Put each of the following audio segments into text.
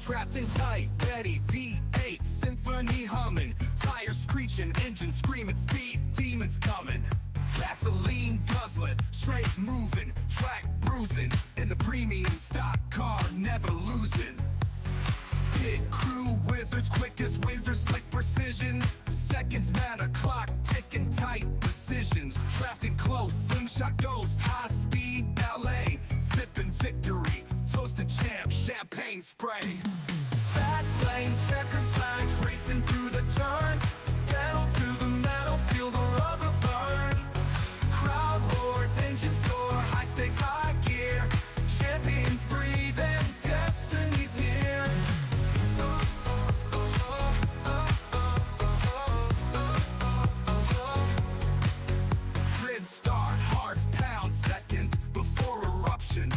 Trapped in tight, ready, V8, symphony humming, tires screeching, engine screaming, speed demons coming. Gasoline guzzling, straight moving, track bruising, in the premium stock car, never losing. Pit crew wizards, quick as wizards, slick precision. Seconds matter, clock ticking, tight decisions. Trapped in close, slingshot ghost, high speed ballet. Sipping victory, toast to champ, champagne spray. Fast lanes, checker flags, racing through the turns. Pedal to the metal, feel the rubber burn. Crowd roars, engine soar, high stakes, high gear. Champions breathe and destiny's near. Grid start, hearts pound seconds before eruption.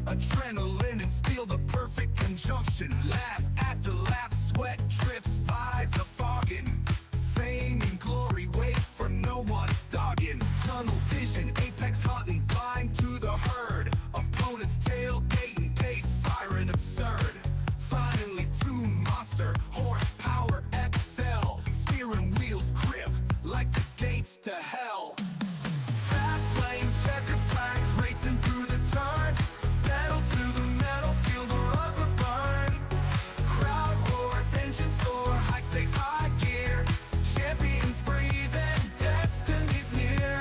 Adrenaline and steel, the perfect conjunction. Lap after lap, sweat drips, visor fogging. Fame and glory wait for no one's dogging. Tunnel vision, apex hunting, blind to the herd. Opponents tailgating, pace firing absurd. Finally tuned monster, horsepower XL. Steering wheels grip like the gates to hell. Fast lanes, checker flags, racing through the turns. Pedal to the metal, feel the rubber burn. Crowd roars, engine soar, high stakes, high gear. Champions breathe and destiny's near.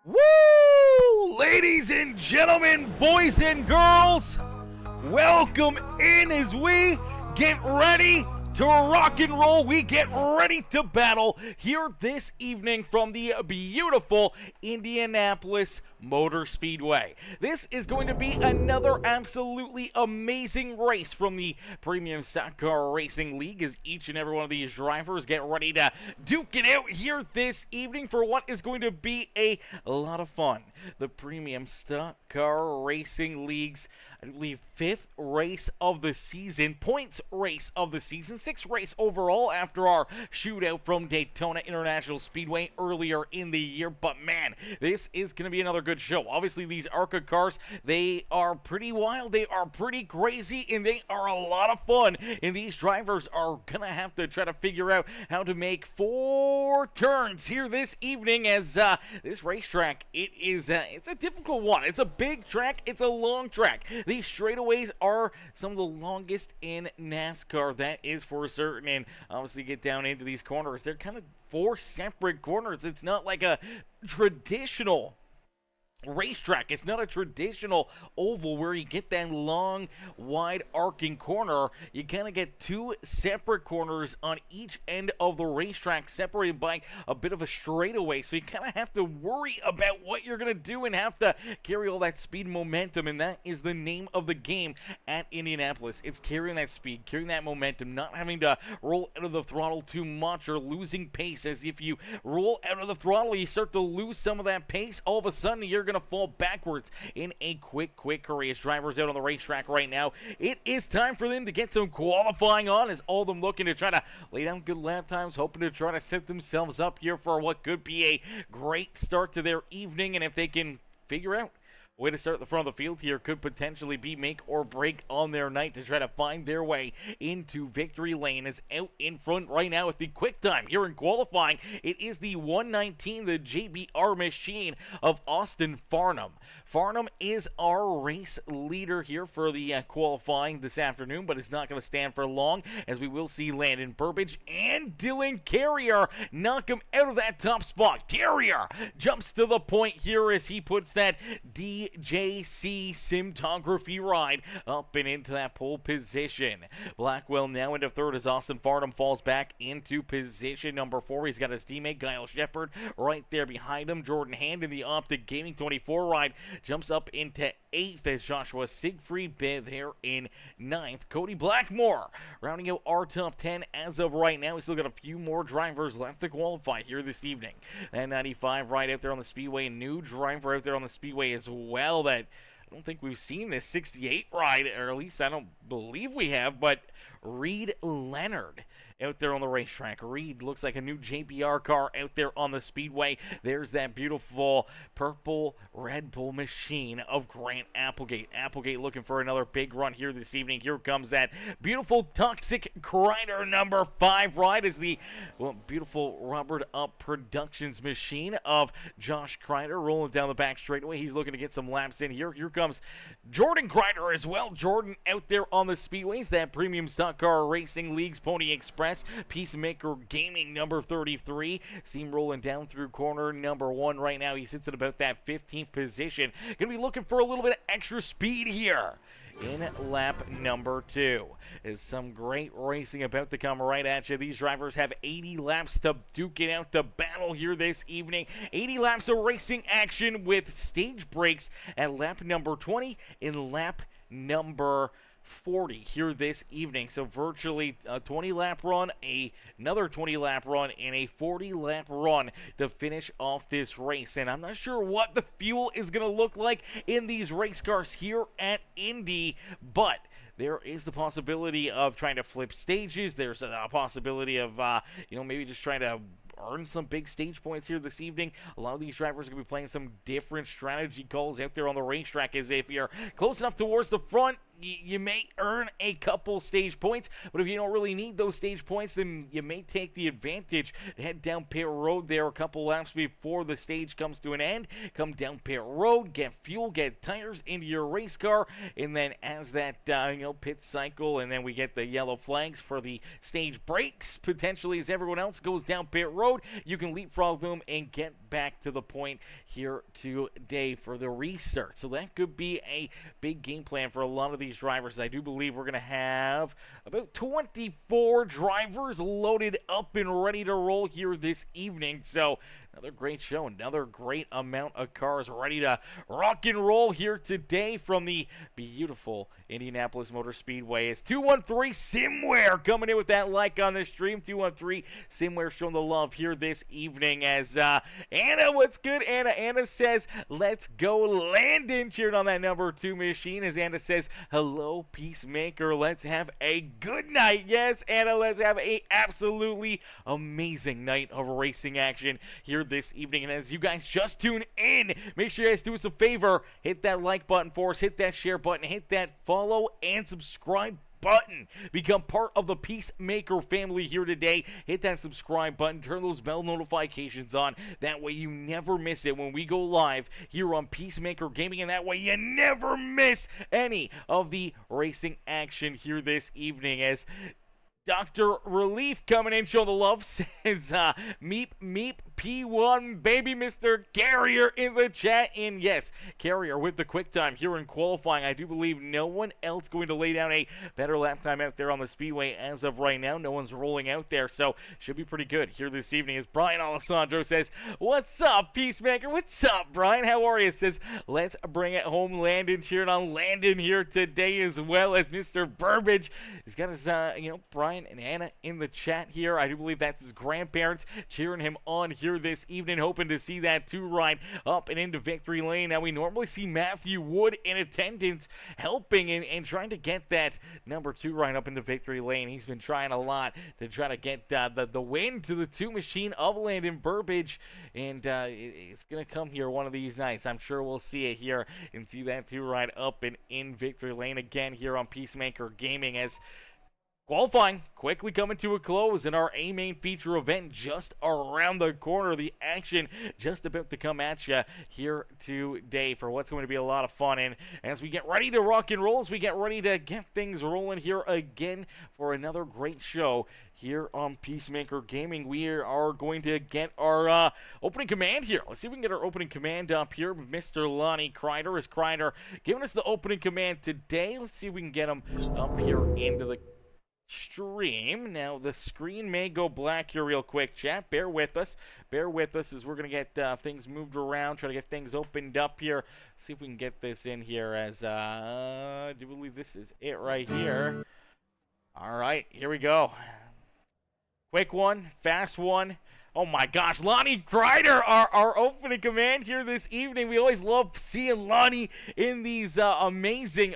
Woo! Ladies and gentlemen, boys and girls, welcome in as we get ready to rock and roll. We get ready to battle here this evening from the beautiful Indianapolis Motor Speedway. This is going to be another absolutely amazing race from the Premium Stock Car Racing League as each and every one of these drivers get ready to duke it out here this evening for what is going to be a lot of fun. The Premium Stock Car Racing League's, I believe, 5th race of the season, points race of the season, 6th race overall after our shootout from Daytona International Speedway earlier in the year. But man, this is going to be another good show. Obviously, these ARCA cars, they are pretty wild, they are pretty crazy, and they are a lot of fun. And these drivers are going to have to try to figure out how to make 4 turns here this evening as this racetrack, it's a difficult one. It's a big track, it's a long track. These straightaways are some of the longest in NASCAR, that is for certain. And obviously get down into these corners, they're kind of 4 separate corners. It's not like a traditional racetrack. It's not a traditional oval where you get that long, wide arcing corner. You kind of get 2 separate corners on each end of the racetrack, separated by a bit of a straightaway. So you kind of have to worry about what you're going to do and have to carry all that speed momentum, and that is the name of the game at Indianapolis. It's carrying that speed, carrying that momentum, not having to roll out of the throttle too much or losing pace, as if you roll out of the throttle, you start to lose some of that pace. All of a sudden, you're going to fall backwards in a quick hurry. As drivers out on the racetrack right now, it is time for them to get some qualifying on, as all of them looking to try to lay down good lap times, hoping to try to set themselves up here for what could be a great start to their evening. And if they can figure out way to start at the front of the field here, could potentially be make or break on their night to try to find their way into victory lane. Is out in front right now with the quick time here in qualifying. It is the 119, the JBR machine of Austin Farnham. Farnham is our race leader here for the qualifying this afternoon, but it's not going to stand for long, as we will see Landon Burbage and Dylan Carrier knock him out of that top spot. Carrier jumps to the point here as he puts that D BJC Simtography ride up and into that pole position. Blackwell now into third as Austin Farnham falls back into position number 4. He's got his teammate Kyle Shepard right there behind him. Jordan Hand in the Optic Gaming 24 ride jumps up into 8th as Joshua Siegfried there in 9th. Cody Blackmore rounding out our top 10 as of right now. We still got a few more drivers left to qualify here this evening. And 95 right out there on the Speedway. A new driver out there on the Speedway as well that I don't think we've seen this 68 ride, or at least I don't believe we have, but Reed Leonard out there on the racetrack. Reed looks like a new JBR car out there on the Speedway. There's that beautiful purple Red Bull machine of Grant Applegate. Applegate looking for another big run here this evening. Here comes that beautiful Toxic Crider number 5 ride as the beautiful rubbered up Productions machine of Josh Crider rolling down the back straightaway. He's looking to get some laps in here. Here comes Jordan Crider as well. Jordan out there on the Speedways. That Premium Stock Car Racing League's Pony Express. Peacemaker Gaming number 33. See him rolling down through corner number 1 right now. He sits at about that 15th position. Gonna be looking for a little bit of extra speed here in lap number 2. Is some great racing about to come right at you. These drivers have 80 laps to duke it out, the battle here this evening. 80 laps of racing action with stage breaks at lap number 20 in lap number 40 here this evening. So virtually a 20-lap run, another 20-lap run, and a 40-lap run to finish off this race. And I'm not sure what the fuel is going to look like in these race cars here at Indy, but there is the possibility of trying to flip stages. There's a possibility of, maybe just trying to earn some big stage points here this evening. A lot of these drivers are going to be playing some different strategy calls out there on the racetrack, as if you're close enough towards the front, you may earn a couple stage points, but if you don't really need those stage points, then you may take the advantage to head down pit road there a couple laps before the stage comes to an end. Come down pit road, get fuel, get tires into your race car, and then as that pit cycle, and then we get the yellow flags for the stage breaks, potentially as everyone else goes down pit road, you can leapfrog them and get back to the point here today for the restart. So that could be a big game plan for a lot of these drivers. I do believe we're going to have about 24 drivers loaded up and ready to roll here this evening. So another great show, another great amount of cars ready to rock and roll here today from the beautiful Indianapolis Motor Speedway. It's 213 Simware coming in with that like on the stream. 213 Simware showing the love here this evening as Anna, what's good, Anna? Anna says, let's go Landon, cheering on that number 2 machine as Anna says, hello, Peacemaker, let's have a good night. Yes, Anna, let's have a absolutely amazing night of racing action here this evening. And as you guys just tune in, make sure you guys do us a favor, hit that like button for us, hit that share button, hit that follow and subscribe button. Become part of the Peacemaker family here today. Hit that subscribe button, turn those bell notifications on, that way you never miss it when we go live here on Peacemaker Gaming, and that way you never miss any of the racing action here this evening. As Dr. Relief coming in, showing the love, says, meep, meep, P1, baby, Mr. Carrier in the chat. And yes, Carrier with the quick time here in qualifying. I do believe no one else going to lay down a better lap time out there on the Speedway as of right now. No one's rolling out there, so should be pretty good here this evening. As Brian Alessandro says, what's up, Peacemaker? What's up, Brian? How are you? Says, let's bring it home, Landon, cheering on Landon here today, as well as Mr. Burbage. He's got his, Brian and Anna in the chat here. I do believe that's his grandparents cheering him on here this evening, hoping to see that 2 ride up and into victory lane. Now, we normally see Matthew Wood in attendance helping and trying to get that number 2 ride up into victory lane. He's been trying a lot to try to get the win to the 2 machine of Landon Burbage, and it's going to come here one of these nights. I'm sure we'll see it here and see that 2 ride up and in victory lane again here on Peacemaker Gaming, as Qualifying quickly coming to a close in our A-Main feature event just around the corner. The action just about to come at you here today for what's going to be a lot of fun. And as we get ready to rock and roll, as we get ready to get things rolling here again for another great show here on Peacemaker Gaming, we are going to get our opening command here. Let's see if we can get our opening command up here. Mr. Lonnie Crider. Is Crider giving us the opening command today? Let's see if we can get him up here into the stream. Now the screen may go black here real quick, chat. Bear with us as we're gonna get things moved around, try to get things opened up here. See if we can get this in here as I do believe this is it right here. All right, here we go. Quick one, fast one. Oh my gosh, Lonnie Crider, our opening command here this evening. We always love seeing Lonnie in these amazing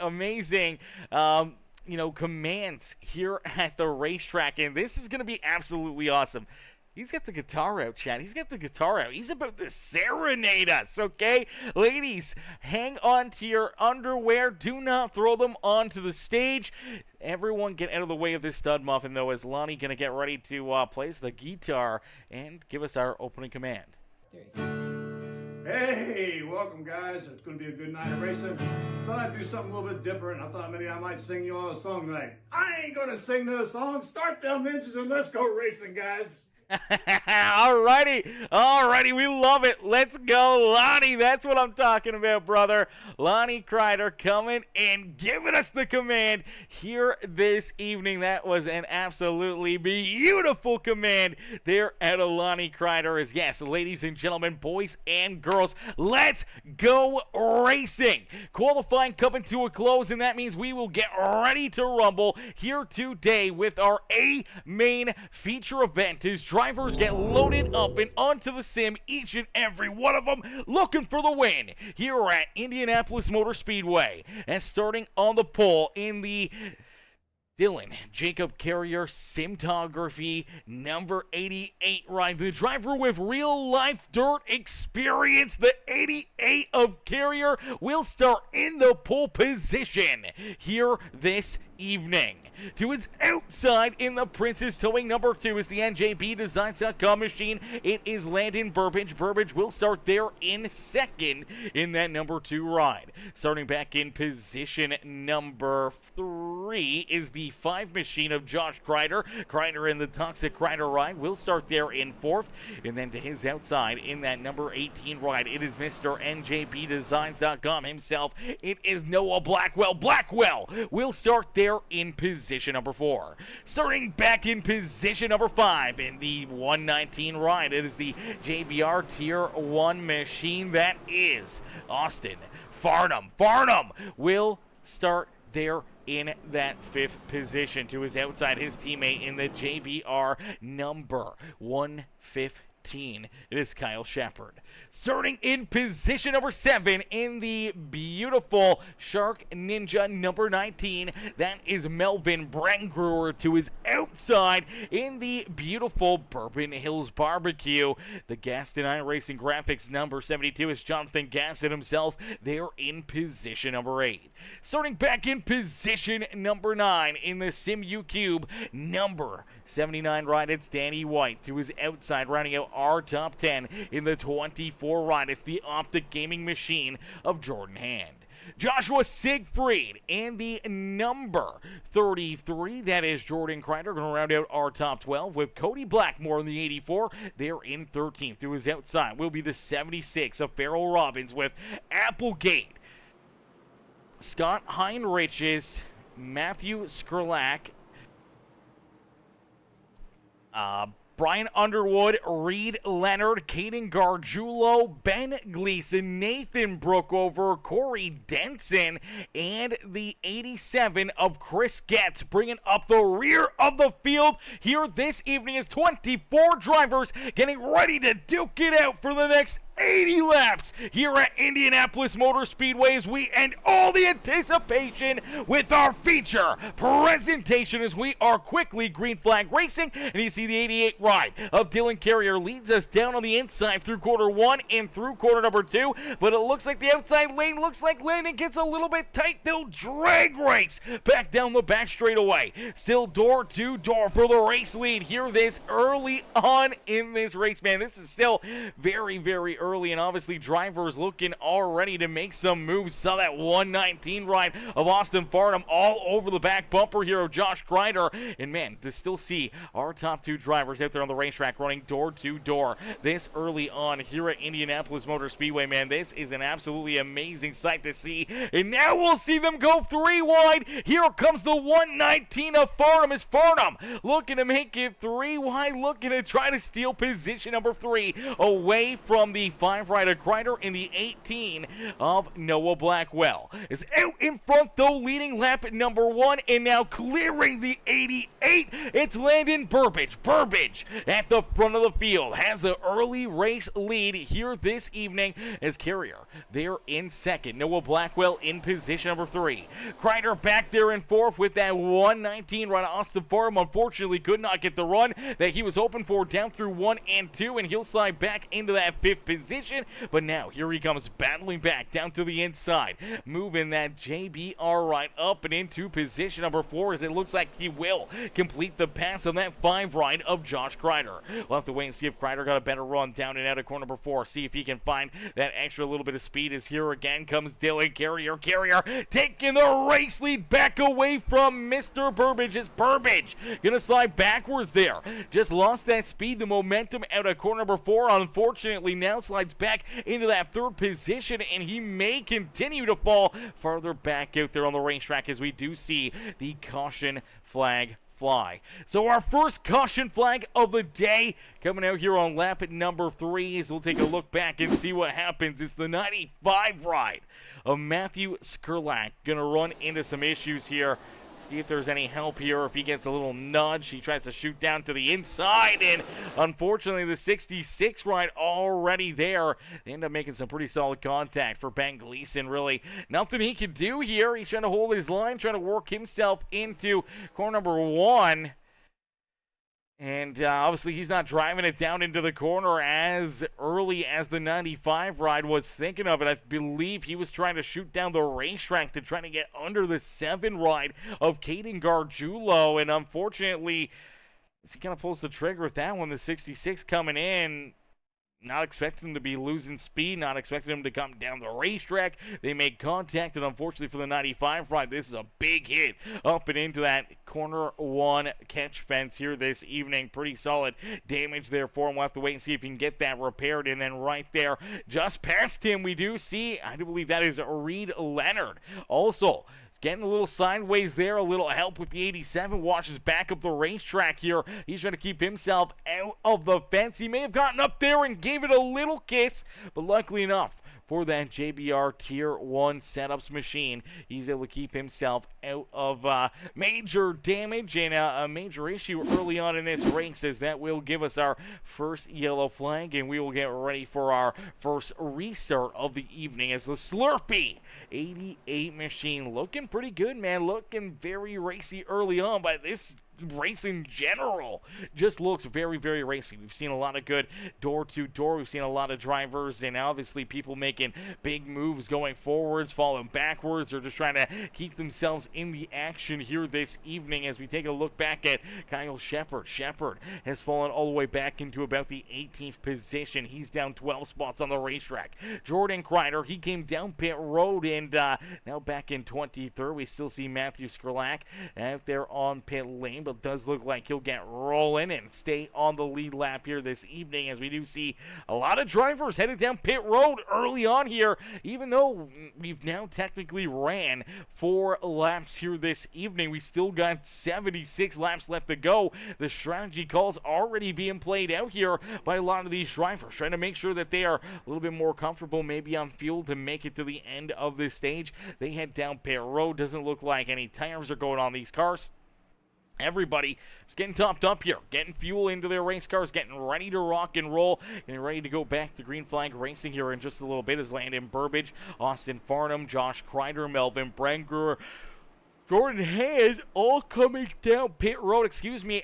commands here at the racetrack, and this is going to be absolutely awesome. He's got the guitar out, chat. He's got the guitar out. He's about to serenade us, okay? Ladies, hang on to your underwear. Do not throw them onto the stage. Everyone get out of the way of this stud muffin, though, as Lonnie going to get ready to play the guitar and give us our opening command. Hey, welcome guys. It's going to be a good night of racing. Thought I'd do something a little bit different. I thought maybe I might sing you all a song tonight. I ain't going to sing no song. Start them engines and let's go racing, guys. Alrighty, we love it. Let's go, Lonnie. That's what I'm talking about, brother. Lonnie Crider coming and giving us the command here this evening. That was an absolutely beautiful command there at Lonnie Crider. As yes, ladies and gentlemen, boys and girls, let's go racing. Qualifying coming to a close, and that means we will get ready to rumble here today with our A-Main feature event. As drivers get loaded up and onto the sim, each and every one of them looking for the win here at Indianapolis Motor Speedway. And starting on the pole in the Dylan Jacob Carrier Simtography number 88 ride, the driver with real life dirt experience, the 88 of Carrier, will start in the pole position here this evening. To its outside in the Princess Towing number 2 is the NJBDesigns.com machine. It is Landon Burbage. Burbage will start there in second in that number 2 ride. Starting back in position number 3 is the 5 machine of Josh Crider. Crider in the Toxic Crider ride will start there in 4th. And then to his outside in that number 18 ride, it is Mr. NJBDesigns.com himself. It is Noah Blackwell. Blackwell will start there in position number 4. Starting back in position number 5 in the 119 ride, it is the JBR Tier 1 machine. That is Austin Farnham. Farnham will start there in that 5th position. To his outside, his teammate in the JBR number 115. It is Kyle Shepard. Starting in position number 7 in the beautiful Shark Ninja number 19, that is Melvin Brangruer. To his outside in the beautiful Bourbon Hills Barbecue, the Gaston iRacing Graphics number 72 is Jonathan Gaston himself. They're in position number 8. Starting back in position number 9 in the Simu Cube number 79 ride, it's Danny White. To his outside, rounding out our top 10 in the 24 ride, it's the Optic Gaming machine of Jordan Hand. Joshua Siegfried in the number 33, that is Jordan Crider, going to round out our top 12 with Cody Blackmore in the 84. They're in 13th. To his outside will be the 76 of Farrell Robbins with Applegate. Scott Heinrich's Matthew Skrlak, Brian Underwood, Reed Leonard, Caden Gargiulo, Ben Gleason, Nathan Brookover, Corey Denson, and the 87 of Chris Getz, bringing up the rear of the field here this evening as 24 drivers getting ready to duke it out for the next 80 laps here at Indianapolis Motor Speedway as we end all the anticipation with our feature presentation as we are quickly green flag racing. And you see the 88 ride of Dylan Carrier leads us down on the inside through quarter one and through quarter number two. But it looks like the outside lane looks like landing gets a little bit tight. They'll drag race back down the back straightaway. Still door to door for the race lead here this early on in this race, man. This is still very, very early, and obviously drivers looking already to make some moves. Saw that 119 ride of Austin Farnham all over the back bumper here of Josh Crider. And man, to still see our top two drivers out there on the racetrack running door to door this early on here at Indianapolis Motor Speedway, man, this is an absolutely amazing sight to see. And now we'll see them go three wide. Here comes the 119 of Farnham as Farnham looking to make it three wide, looking to try to steal position number three away from the 5 ride of Crider in the 18 of Noah Blackwell. Is out in front though, leading lap at number 1, and now clearing the 88. It's Landon Burbage. Burbage at the front of the field has the early race lead here this evening as Carrier there in second. Noah Blackwell in position number 3. Crider back there in fourth with that 119 run. Austin Farnham unfortunately could not get the run that he was hoping for down through 1 and 2, and he'll slide back into that 5th position. But now here he comes battling back down to the inside, moving that JBR right up and into position number 4 as it looks like he will complete the pass on that 5 ride of Josh Crider. We'll have to wait and see if Crider got a better run down and out of corner number 4. See if he can find that extra little bit of speed as here again comes Dylan Carrier. Carrier taking the race lead back away from Mr. Burbage. As Burbage gonna slide backwards there. Just lost that speed, the momentum out of corner number 4. Unfortunately now slides back into that 3rd position, and he may continue to fall farther back out there on the racetrack as we do see the caution flag fly. So our first caution flag of the day coming out here on lap at number 3 as we'll take a look back and see what happens. It's the 95 ride of Matthew Skurlak. Gonna run into some issues here. See if there's any help here. If he gets a little nudge, he tries to shoot down to the inside, and unfortunately the 66 ride already there. They end up making some pretty solid contact for Ben Gleason. Really nothing he can do here. He's trying to hold his line, trying to work himself into corner number 1. And obviously he's not driving it down into the corner as early as the 95 ride was thinking of it. I believe he was trying to shoot down the racetrack to try to get under the 7 ride of Caden Gargiulo. And unfortunately, he kind of pulls the trigger with that one. The 66 coming in. Not expecting him to be losing speed, not expecting him to come down the racetrack. They made contact, and unfortunately for the 95 ride, this is a big hit up and into that corner 1 catch fence here this evening. Pretty solid damage there for him. We'll have to wait and see if he can get that repaired. And then right there, just past him, we do see, I do believe that is Reed Leonard. Also, getting a little sideways there, a little help with the 87, washes back up the racetrack here. He's trying to keep himself out of the fence. He may have gotten up there and gave it a little kiss, but luckily enough for that JBR Tier 1 setups machine, he's able to keep himself out of major damage and a major issue early on in this race, as that will give us our first yellow flag, and we will get ready for our first restart of the evening as the Slurpee 88 machine looking pretty good, man. Looking very racy early on, but this race in general just looks very, very racy. We've seen a lot of good door-to-door. We've seen a lot of drivers and obviously people making big moves going forwards, falling backwards, or just trying to keep themselves in the action here this evening as we take a look back at Kyle Shepard. Shepard has fallen all the way back into about the 18th position. He's down 12 spots on the racetrack. Jordan Crider, he came down pit road and now back in 23rd. We still see Matthew Skurlak out there on pit lane, but does look like he'll get rolling and stay on the lead lap here this evening, as we do see a lot of drivers headed down pit road early on here, even though we've now technically ran 4 laps here this evening. We still got 76 laps left to go. The strategy calls already being played out here by a lot of these drivers, trying to make sure that they are a little bit more comfortable maybe on fuel to make it to the end of this stage. They head down pit road. Doesn't look like any tires are going on these cars. Everybody is getting topped up here, getting fuel into their race cars, getting ready to rock and roll, getting ready to go back to green flag racing here in just a little bit as Landon Burbage, Austin Farnham, Josh Crider, Melvin Brenger, Jordan Hand all coming down pit road,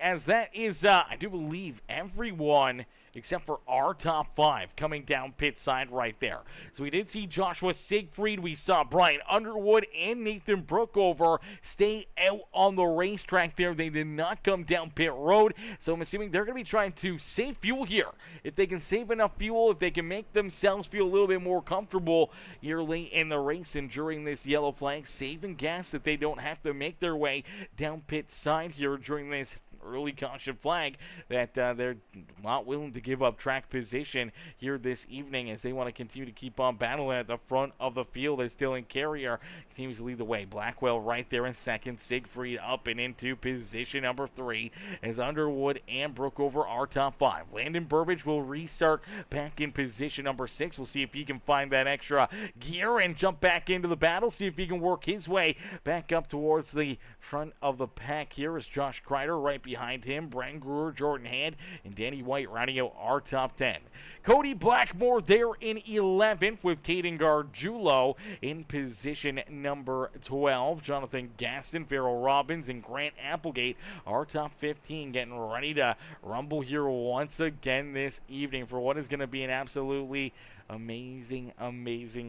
as that is, I do believe, everyone except for our top 5 coming down pit side right there. So we did see Joshua Siegfried, we saw Brian Underwood and Nathan Brookover stay out on the racetrack there. They did not come down pit road, so I'm assuming they're going to be trying to save fuel here. If they can save enough fuel, if they can make themselves feel a little bit more comfortable here late in the race and during this yellow flag, saving gas that they don't have to make their way down pit side here during this early caution flag, that they're not willing to give up track position here this evening as they want to continue to keep on battling at the front of the field as Dylan Carrier continues to lead the way. Blackwell right there in second, Siegfried up and into position number 3 as Underwood and Brookover are top 5. Landon Burbage will restart back in position number 6. We'll see if he can find that extra gear and jump back into the battle, see if he can work his way back up towards the front of the pack. Here is Josh Crider right behind him, Bren Brewer, Jordan Hand, and Danny White rounding out our top 10. Cody Blackmore there in 11th with Caden Gargiulo in position number 12. Jonathan Gaston, Farrell Robbins, and Grant Applegate, our top 15, getting ready to rumble here once again this evening for what is going to be an absolutely amazing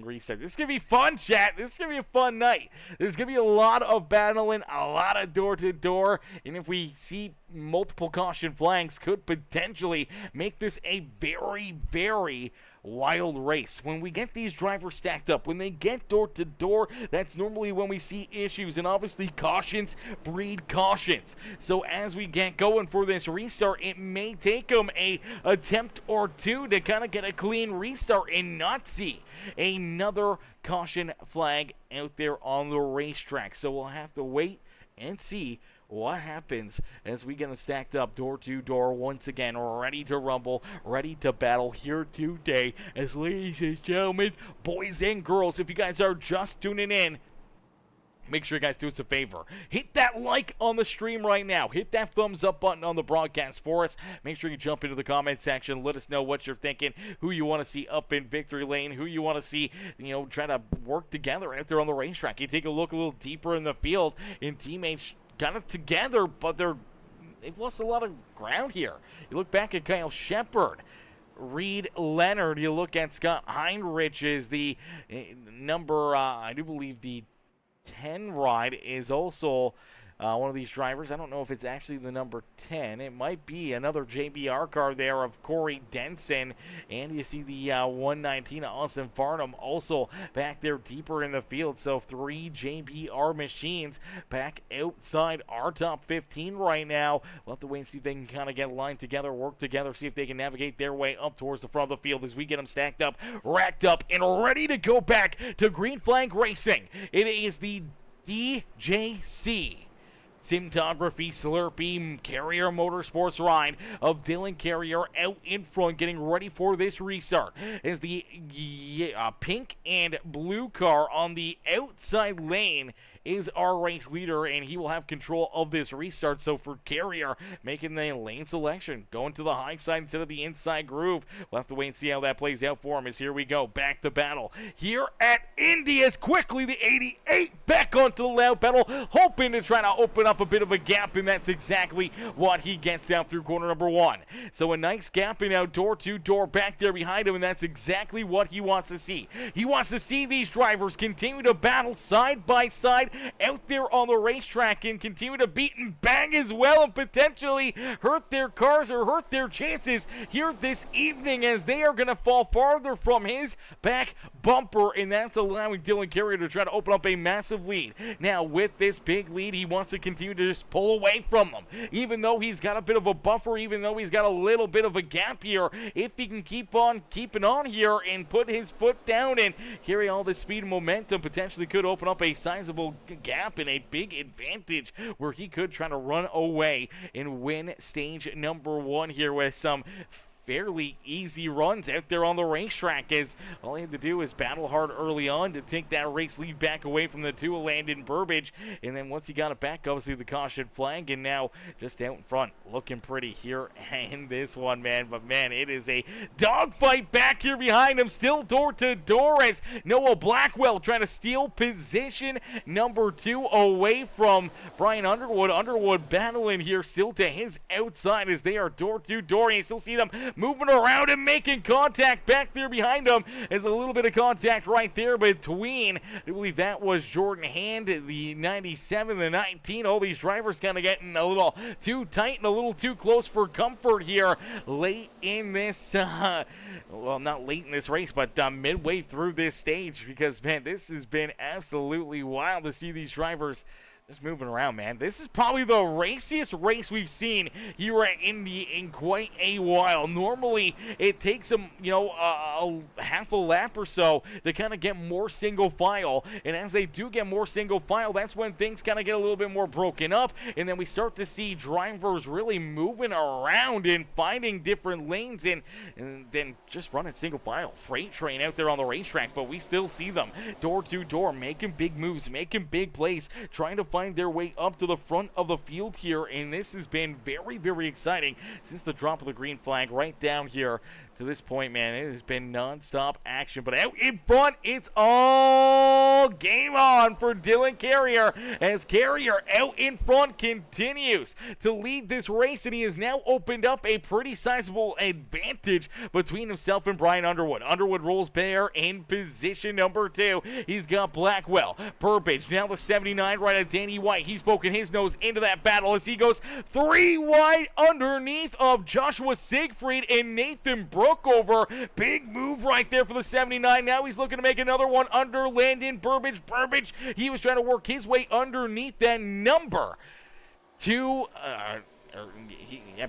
restart. This is going to be fun, chat. This is going to be a fun night. There's going to be a lot of battling, a lot of door-to-door, and if we see multiple caution flags, could potentially make this a very wild race. When we get these drivers stacked up, when they get door to door, that's normally when we see issues, and obviously cautions breed cautions. So as we get going for this restart, it may take them a attempt or two to kind of get a clean restart and not see another caution flag out there on the racetrack. So we'll have to wait and see what happens as we get them stacked up door to door once again, ready to rumble, ready to battle here today. As ladies and gentlemen, boys and girls, if you guys are just tuning in, make sure you guys do us a favor. Hit that like on the stream right now. Hit that thumbs up button on the broadcast for us. Make sure you jump into the comment section. Let us know what you're thinking, who you want to see up in victory lane, who you want to see, try to work together out there on the racetrack. You take a look a little deeper in the field, and teammates kind of together, but they've lost a lot of ground here. You look back at Kyle Shepard, Reed Leonard. You look at Scott Heinrich is the number, I do believe the 10 ride is also one of these drivers. I don't know if it's actually the number 10. It might be another JBR car there of Corey Denson. And you see the 119 Austin Farnham also back there deeper in the field. So 3 JBR machines back outside our top 15 right now. We'll have to wait and see if they can kind of get lined together, work together, see if they can navigate their way up towards the front of the field as we get them stacked up, racked up, and ready to go back to green flag racing. It is the DJC Simtography Slurpee Carrier Motorsports ride of Dylan Carrier out in front, getting ready for this restart. As the pink and blue car on the outside lane is our race leader, and he will have control of this restart. So for Carrier, making the lane selection, going to the high side instead of the inside groove. We'll have to wait and see how that plays out for him as here we go, back to battle here at Indy as quickly the 88 back onto the loud pedal, hoping to try to open up a bit of a gap, and that's exactly what he gets down through corner number 1. So a nice gap and out door to door back there behind him, and that's exactly what he wants to see. He wants to see these drivers continue to battle side by side out there on the racetrack and continue to beat and bang as well, and potentially hurt their cars or hurt their chances here this evening as they are going to fall farther from his back bumper, and that's allowing Dylan Carrier to try to open up a massive lead. Now with this big lead, he wants to continue to just pull away from them, even though he's got a bit of a buffer, even though he's got a little bit of a gap here. If he can keep on keeping on here and put his foot down and carry all the speed and momentum, potentially could open up a sizable gap and a big advantage where he could try to run away and win stage number 1 here with some fairly easy runs out there on the racetrack, as all he had to do was battle hard early on to take that race lead back away from the two of Landon Burbage, and then once he got it back, obviously the caution flag, and now just out in front, looking pretty here in this one, man. But man, it is a dogfight back here behind him, still door to door, as Noah Blackwell trying to steal position number 2 away from Brian Underwood. Underwood battling here still to his outside as they are door to door, and you still see them moving around and making contact back there behind him. There's a little bit of contact right there between, I believe that was Jordan Hand, the 97, the 19. All these drivers kind of getting a little too tight and a little too close for comfort here late in this, well, not late in this race, but midway through this stage, because, man, this has been absolutely wild to see these drivers just moving around, man. This is probably the raciest race we've seen here at Indy in quite a while. Normally, it takes them, you know, a half a lap or so to kind of get more single file. And as they do get more single file, that's when things kind of get a little bit more broken up. And then we start to see drivers really moving around and finding different lanes and then just running single file. Freight train out there on the racetrack, but we still see them door to door, making big moves, making big plays, trying to find their way up to the front of the field here, and this has been very, very exciting since the drop of the green flag right down here to this point, man. It has been non-stop action, but out in front, it's all game on for Dylan Carrier, as Carrier out in front continues to lead this race, and he has now opened up a pretty sizable advantage between himself and Brian Underwood. Underwood rolls bare in position number 2. He's got Blackwell, Burbage, now the 79 right at Danny White. He's poking his nose into that battle as he goes 3 wide underneath of Joshua Siegfried and Nathan Brookover. Big move right there for the 79. Now he's looking to make another one under Landon Burbage. Burbage, he was trying to work his way underneath that number 2.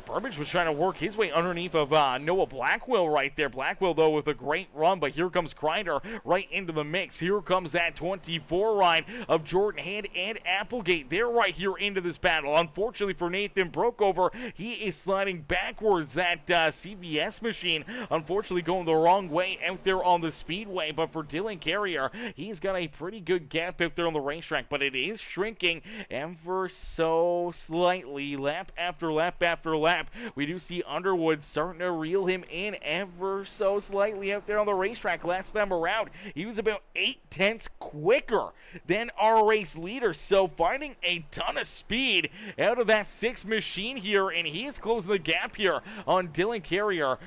Burbage was trying to work his way underneath of Noah Blackwell right there. Blackwell, though, with a great run, but here comes Crider right into the mix. Here comes that 24 ride of Jordan Hand and Applegate. They're right here into this battle. Unfortunately for Nathan Brookover, he is sliding backwards. That CVS machine, unfortunately, going the wrong way out there on the speedway. But for Dylan Carrier, he's got a pretty good gap out there on the racetrack, but it is shrinking ever so slightly, lap after lap after lap. We do see Underwood starting to reel him in ever so slightly out there on the racetrack. Last time around, he was about 8/10 quicker than our race leader, so finding a ton of speed out of that 6 machine here, and he is closing the gap here on Dylan Carrier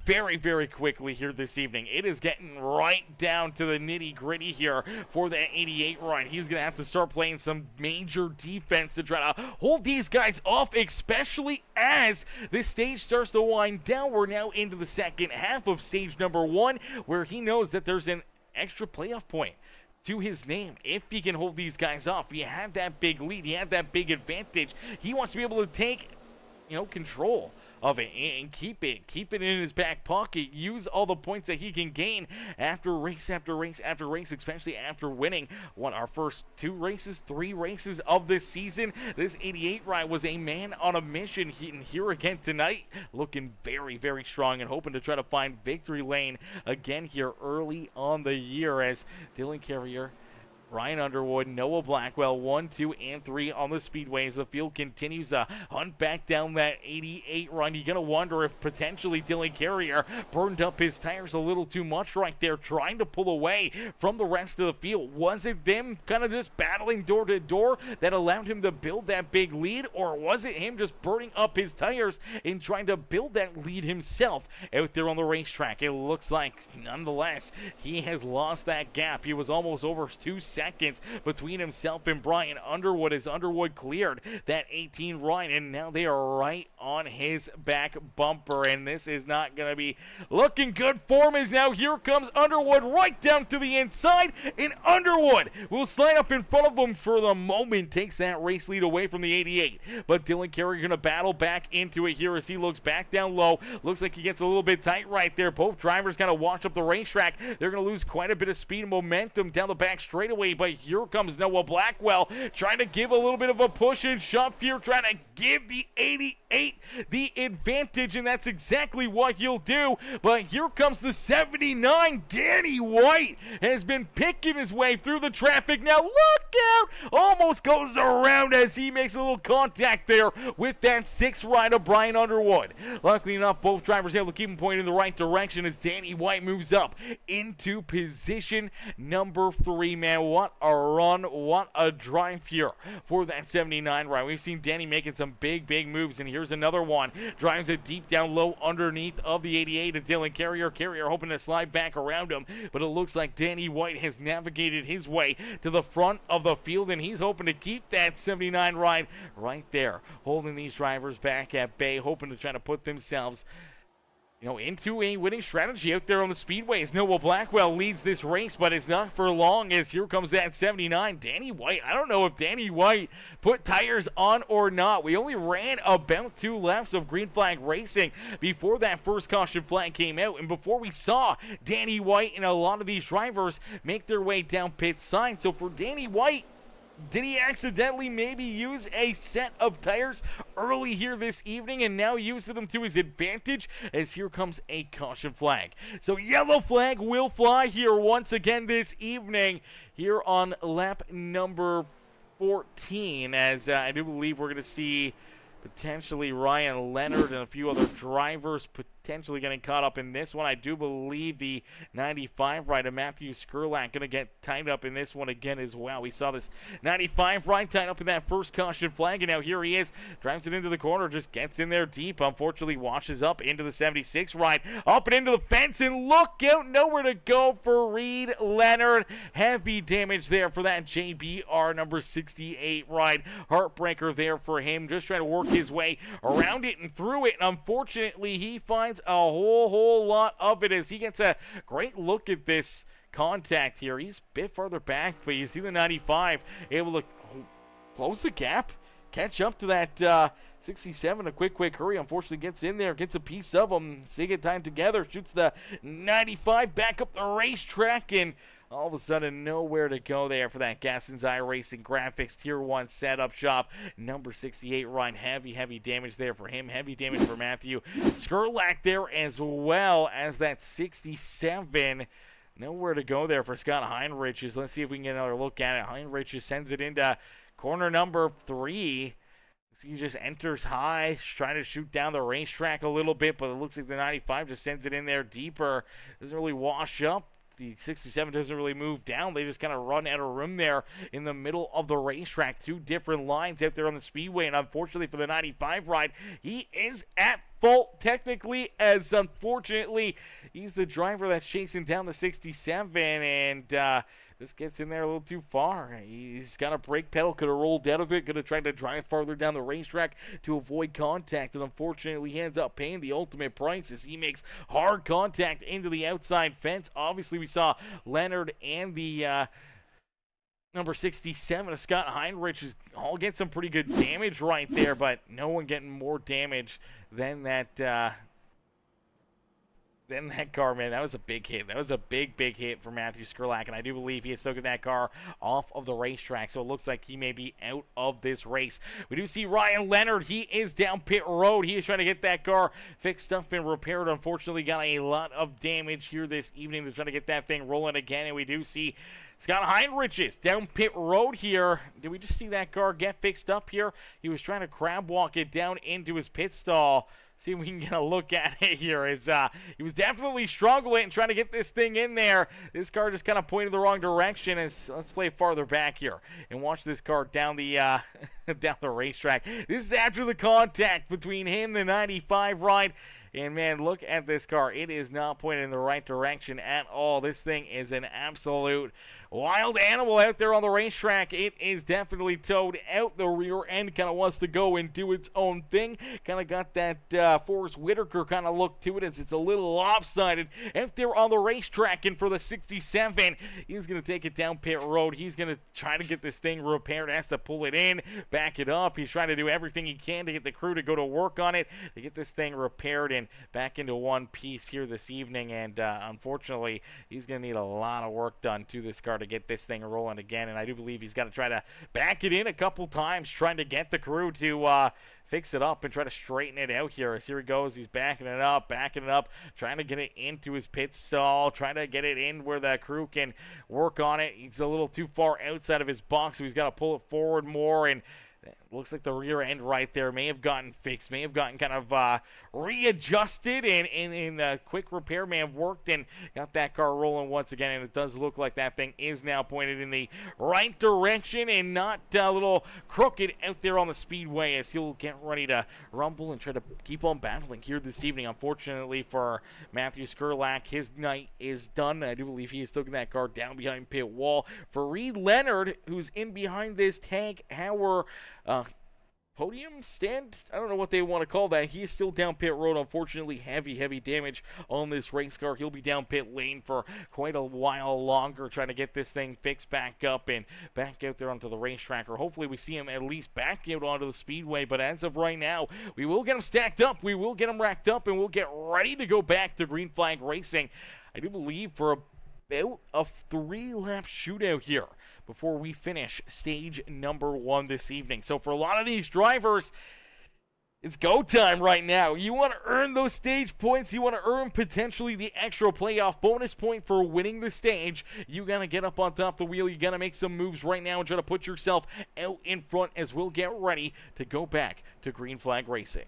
very, very quickly here this evening. It is getting right down to the nitty-gritty here for that 88 ride. He's going to have to start playing some major defense to try to hold these guys off, especially as this stage starts to wind down. We're now into the second half of stage number 1, where he knows that there's an extra playoff point to his name if he can hold these guys off. He had that big lead. He had that big advantage. He wants to be able to take, you know, control of it and keep it in his back pocket, use all the points that he can gain after race after race after race, especially after winning our first 2 races, 3 races of this season. This 88 ride was a man on a mission, and here again tonight, looking very, very strong and hoping to try to find victory lane again here early on the year, as Dylan Carrier, Brian Underwood, Noah Blackwell, 1, 2, and 3 on the speedways. The field continues to hunt back down that 88 run. You're going to wonder if potentially Dylan Carrier burned up his tires a little too much right there, trying to pull away from the rest of the field. Was it them kind of just battling door to door that allowed him to build that big lead, or was it him just burning up his tires and trying to build that lead himself out there on the racetrack? It looks like, nonetheless, he has lost that gap. He was almost over 2 seconds between himself and Brian Underwood, as Underwood cleared that 18 ride, and now they are right on his back bumper, and this is not going to be looking good for him, as now here comes Underwood right down to the inside, and Underwood will slide up in front of him for the moment, takes that race lead away from the 88, but Dylan Carrier going to battle back into it here as he looks back down low. Looks like he gets a little bit tight right there. Both drivers kind of watch up the racetrack. They're going to lose quite a bit of speed and momentum down the back straightaway, but here comes Noah Blackwell trying to give a little bit of a push and shove here, trying to give the 88 the advantage, and that's exactly what you'll do. But here comes the 79. Danny White has been picking his way through the traffic. Now look out! Almost goes around as he makes a little contact there with that 6 rider, Brian Underwood. Luckily enough, both drivers able to keep him pointing in the right direction as Danny White moves up into position number 3. Man, what a run, what a drive here for that 79 ride. We've seen Danny making some big moves, and here's another one. Drives it deep down low underneath of the 88 to Dylan Carrier. Carrier hoping to slide back around him, but it looks like Danny White has navigated his way to the front of the field, and he's hoping to keep that 79 ride right there, holding these drivers back at bay, hoping to try to put themselves into a winning strategy out there on the Speedway as Noah Blackwell leads this race, but it's not for long as here comes that 79. Danny White, I don't know if Danny White put tires on or not. We only ran about 2 laps of green flag racing before that first caution flag came out, and before we saw Danny White and a lot of these drivers make their way down pit side. So for Danny White, did he accidentally maybe use a set of tires early here this evening and now used them to his advantage as here comes a caution flag? So yellow flag will fly here once again this evening here on lap number 14 as I do believe we're going to see potentially Ryan Leonard and a few other drivers potentially getting caught up in this one. I do believe the 95 rider, Matthew Skurlak, going to get tied up in this one again as well. We saw this 95 ride tied up in that first caution flag, and now here he is. Drives it into the corner, just gets in there deep. Unfortunately, washes up into the 76 ride, up and into the fence, and look out, nowhere to go for Reed Leonard. Heavy damage there for that JBR number 68 ride. Heartbreaker there for him, just trying to work his way around it and through it, and unfortunately, he finds a whole lot of it as he gets a great look at this contact here. He's a bit further back, but you see the 95 able to close the gap, catch up to that 67. A quick hurry. Unfortunately, gets in there, gets a piece of them. They get time together, shoots the 95 back up the racetrack, and all of a sudden, nowhere to go there for that Gaston's iRacing Graphics Tier 1 setup shop. Number 68 ride, heavy damage there for him. Heavy damage for Matthew Skurlak there as well as that 67. Nowhere to go there for Scott Heinrichs. Let's see if we can get another look at it. Heinrichs sends it into corner number 3. He just enters high, trying to shoot down the racetrack a little bit, but it looks like the 95 just sends it in there deeper. Doesn't really wash up. The 67 doesn't really move down. They just kind of run out of room there in the middle of the racetrack. 2 different lines out there on the Speedway, and unfortunately for the 95 ride, he is at fault technically, as unfortunately he's the driver that's chasing down the 67, and this gets in there a little too far. He's got a brake pedal, could have rolled out of it, could have tried to drive farther down the racetrack to avoid contact, and unfortunately he ends up paying the ultimate price as he makes hard contact into the outside fence. Obviously we saw Leonard and the number 67 of Scott Heinrich is all getting some pretty good damage right there, but no one getting more damage than that car, man. That was a big hit. That was a big hit for Matthew Skurlak, and I do believe he has taken that car off of the racetrack, so it looks like he may be out of this race. We do see Ryan Leonard. He is down pit road. He is trying to get that car fixed up and repaired. Unfortunately, got a lot of damage here this evening to try to get that thing rolling again, and we do see Scott Heinrichs down pit road here. Did we just see that car get fixed up here? He was trying to crab walk it down into his pit stall. See if we can get a look at it here. He was definitely struggling and trying to get this thing in there. This car just kind of pointed the wrong direction. Let's play farther back here and watch this car down the down the racetrack. This is after the contact between him and the 95 ride. And, man, look at this car. It is not pointing in the right direction at all. This thing is an absolute wild animal out there on the racetrack. It is definitely towed out. The rear end kind of wants to go and do its own thing. Kind of got that Forrest Whitaker kind of look to it as it's a little lopsided out there on the racetrack. And for the 67, he's going to take it down pit road. He's going to try to get this thing repaired. Has to pull it in, back it up. He's trying to do everything he can to get the crew to go to work on it, to get this thing repaired. And in back into one piece here this evening, and unfortunately, he's going to need a lot of work done to this car to get this thing rolling again, and I do believe he's got to try to back it in a couple times, trying to get the crew to fix it up and try to straighten it out here. As here he goes, he's backing it up, trying to get it into his pit stall, trying to get it in where the crew can work on it. He's a little too far outside of his box, so he's got to pull it forward more, and looks like the rear end right there may have gotten fixed, may have gotten kind of readjusted, and the quick repair may have worked and got that car rolling once again, and it does look like that thing is now pointed in the right direction and not a little crooked out there on the speedway, as he'll get ready to rumble and try to keep on battling here this evening. Unfortunately for Matthew Skurlak, his night is done. I do believe he has taken that car down behind pit wall. For Reed Leonard, who's in behind this Tag Heuer podium stand, I don't know what they want to call that. He is still down pit road. Unfortunately, heavy damage on this race car. He'll be down pit lane for quite a while longer, trying to get this thing fixed back up and back out there onto the racetrack, or hopefully we see him at least back out onto the speedway. But as of right now, we will get him stacked up, we will get him racked up, and we'll get ready to go back to green flag racing. I do believe for about a 3-lap shootout here before we finish stage number 1 this evening. So for a lot of these drivers, it's go time right now. You want to earn those stage points. You want to earn potentially the extra playoff bonus point for winning the stage. You got to get up on top of the wheel. You got to make some moves right now and try to put yourself out in front as we'll get ready to go back to green flag racing.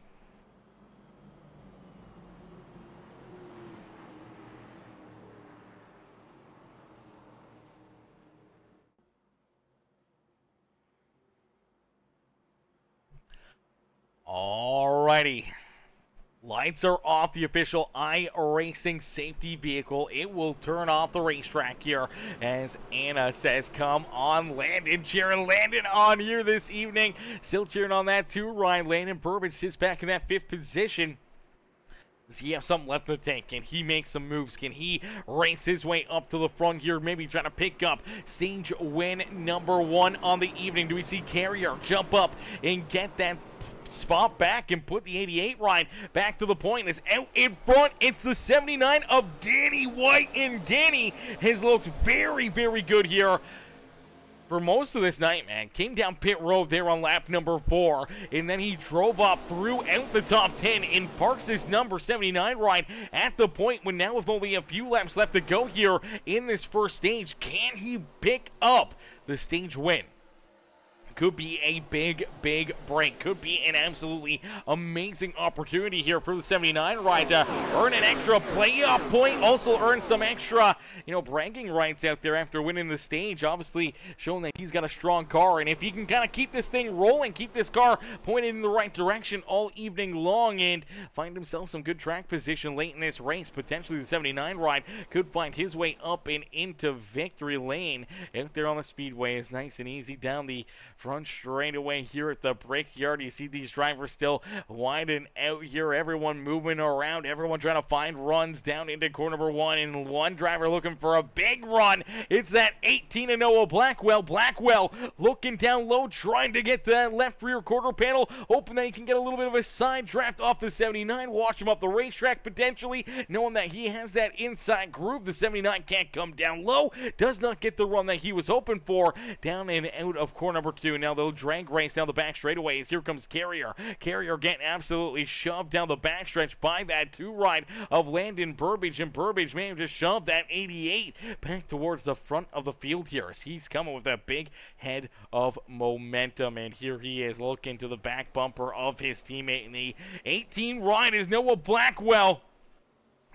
Alrighty, lights are off the official iRacing safety vehicle. It will turn off the racetrack here as Anna says, come on, Landon, cheering Landon on here this evening. Still cheering on that too, Ryan. Landon Burbage sits back in that 5th position. Does he have something left in the tank? Can he make some moves? Can he race his way up to the front here? Maybe trying to pick up stage win number 1 on the evening. Do we see Carrier jump up and get that spot back and put the 88 ride back to the point? Is out in front. It's the 79 of Danny White, and Danny has looked very good here for most of this night, man. Came down pit road there on lap number 4, and then he drove up throughout the top 10 and parks this number 79 ride at the point when now with only a few laps left to go here in this first stage. Can he pick up the stage win? Could be a big break. Could be an absolutely amazing opportunity here for the 79 ride to earn an extra playoff point. Also earn some extra, bragging rights out there after winning the stage. Obviously showing that he's got a strong car. And if he can kind of keep this thing rolling, keep this car pointed in the right direction all evening long, and find himself some good track position late in this race, potentially the 79 ride could find his way up and into victory lane out there on the speedway. Is nice and easy down the front straightaway here at the Brickyard. You see these drivers still winding out here, everyone moving around, everyone trying to find runs down into corner number 1, and one driver looking for a big run. It's that 18 of Noah Blackwell. Blackwell looking down low, trying to get to that left rear quarter panel, hoping that he can get a little bit of a side draft off the 79, watch him up the racetrack potentially, knowing that he has that inside groove. The 79 can't come down low, does not get the run that he was hoping for down and out of corner number 2. Now they'll drag race down the back straightaways. Here comes Carrier. Carrier getting absolutely shoved down the backstretch by that 2 ride of Landon Burbage, and Burbage may have just shoved that 88 back towards the front of the field here as he's coming with a big head of momentum, and here he is looking to the back bumper of his teammate, and the 18 ride is Noah Blackwell.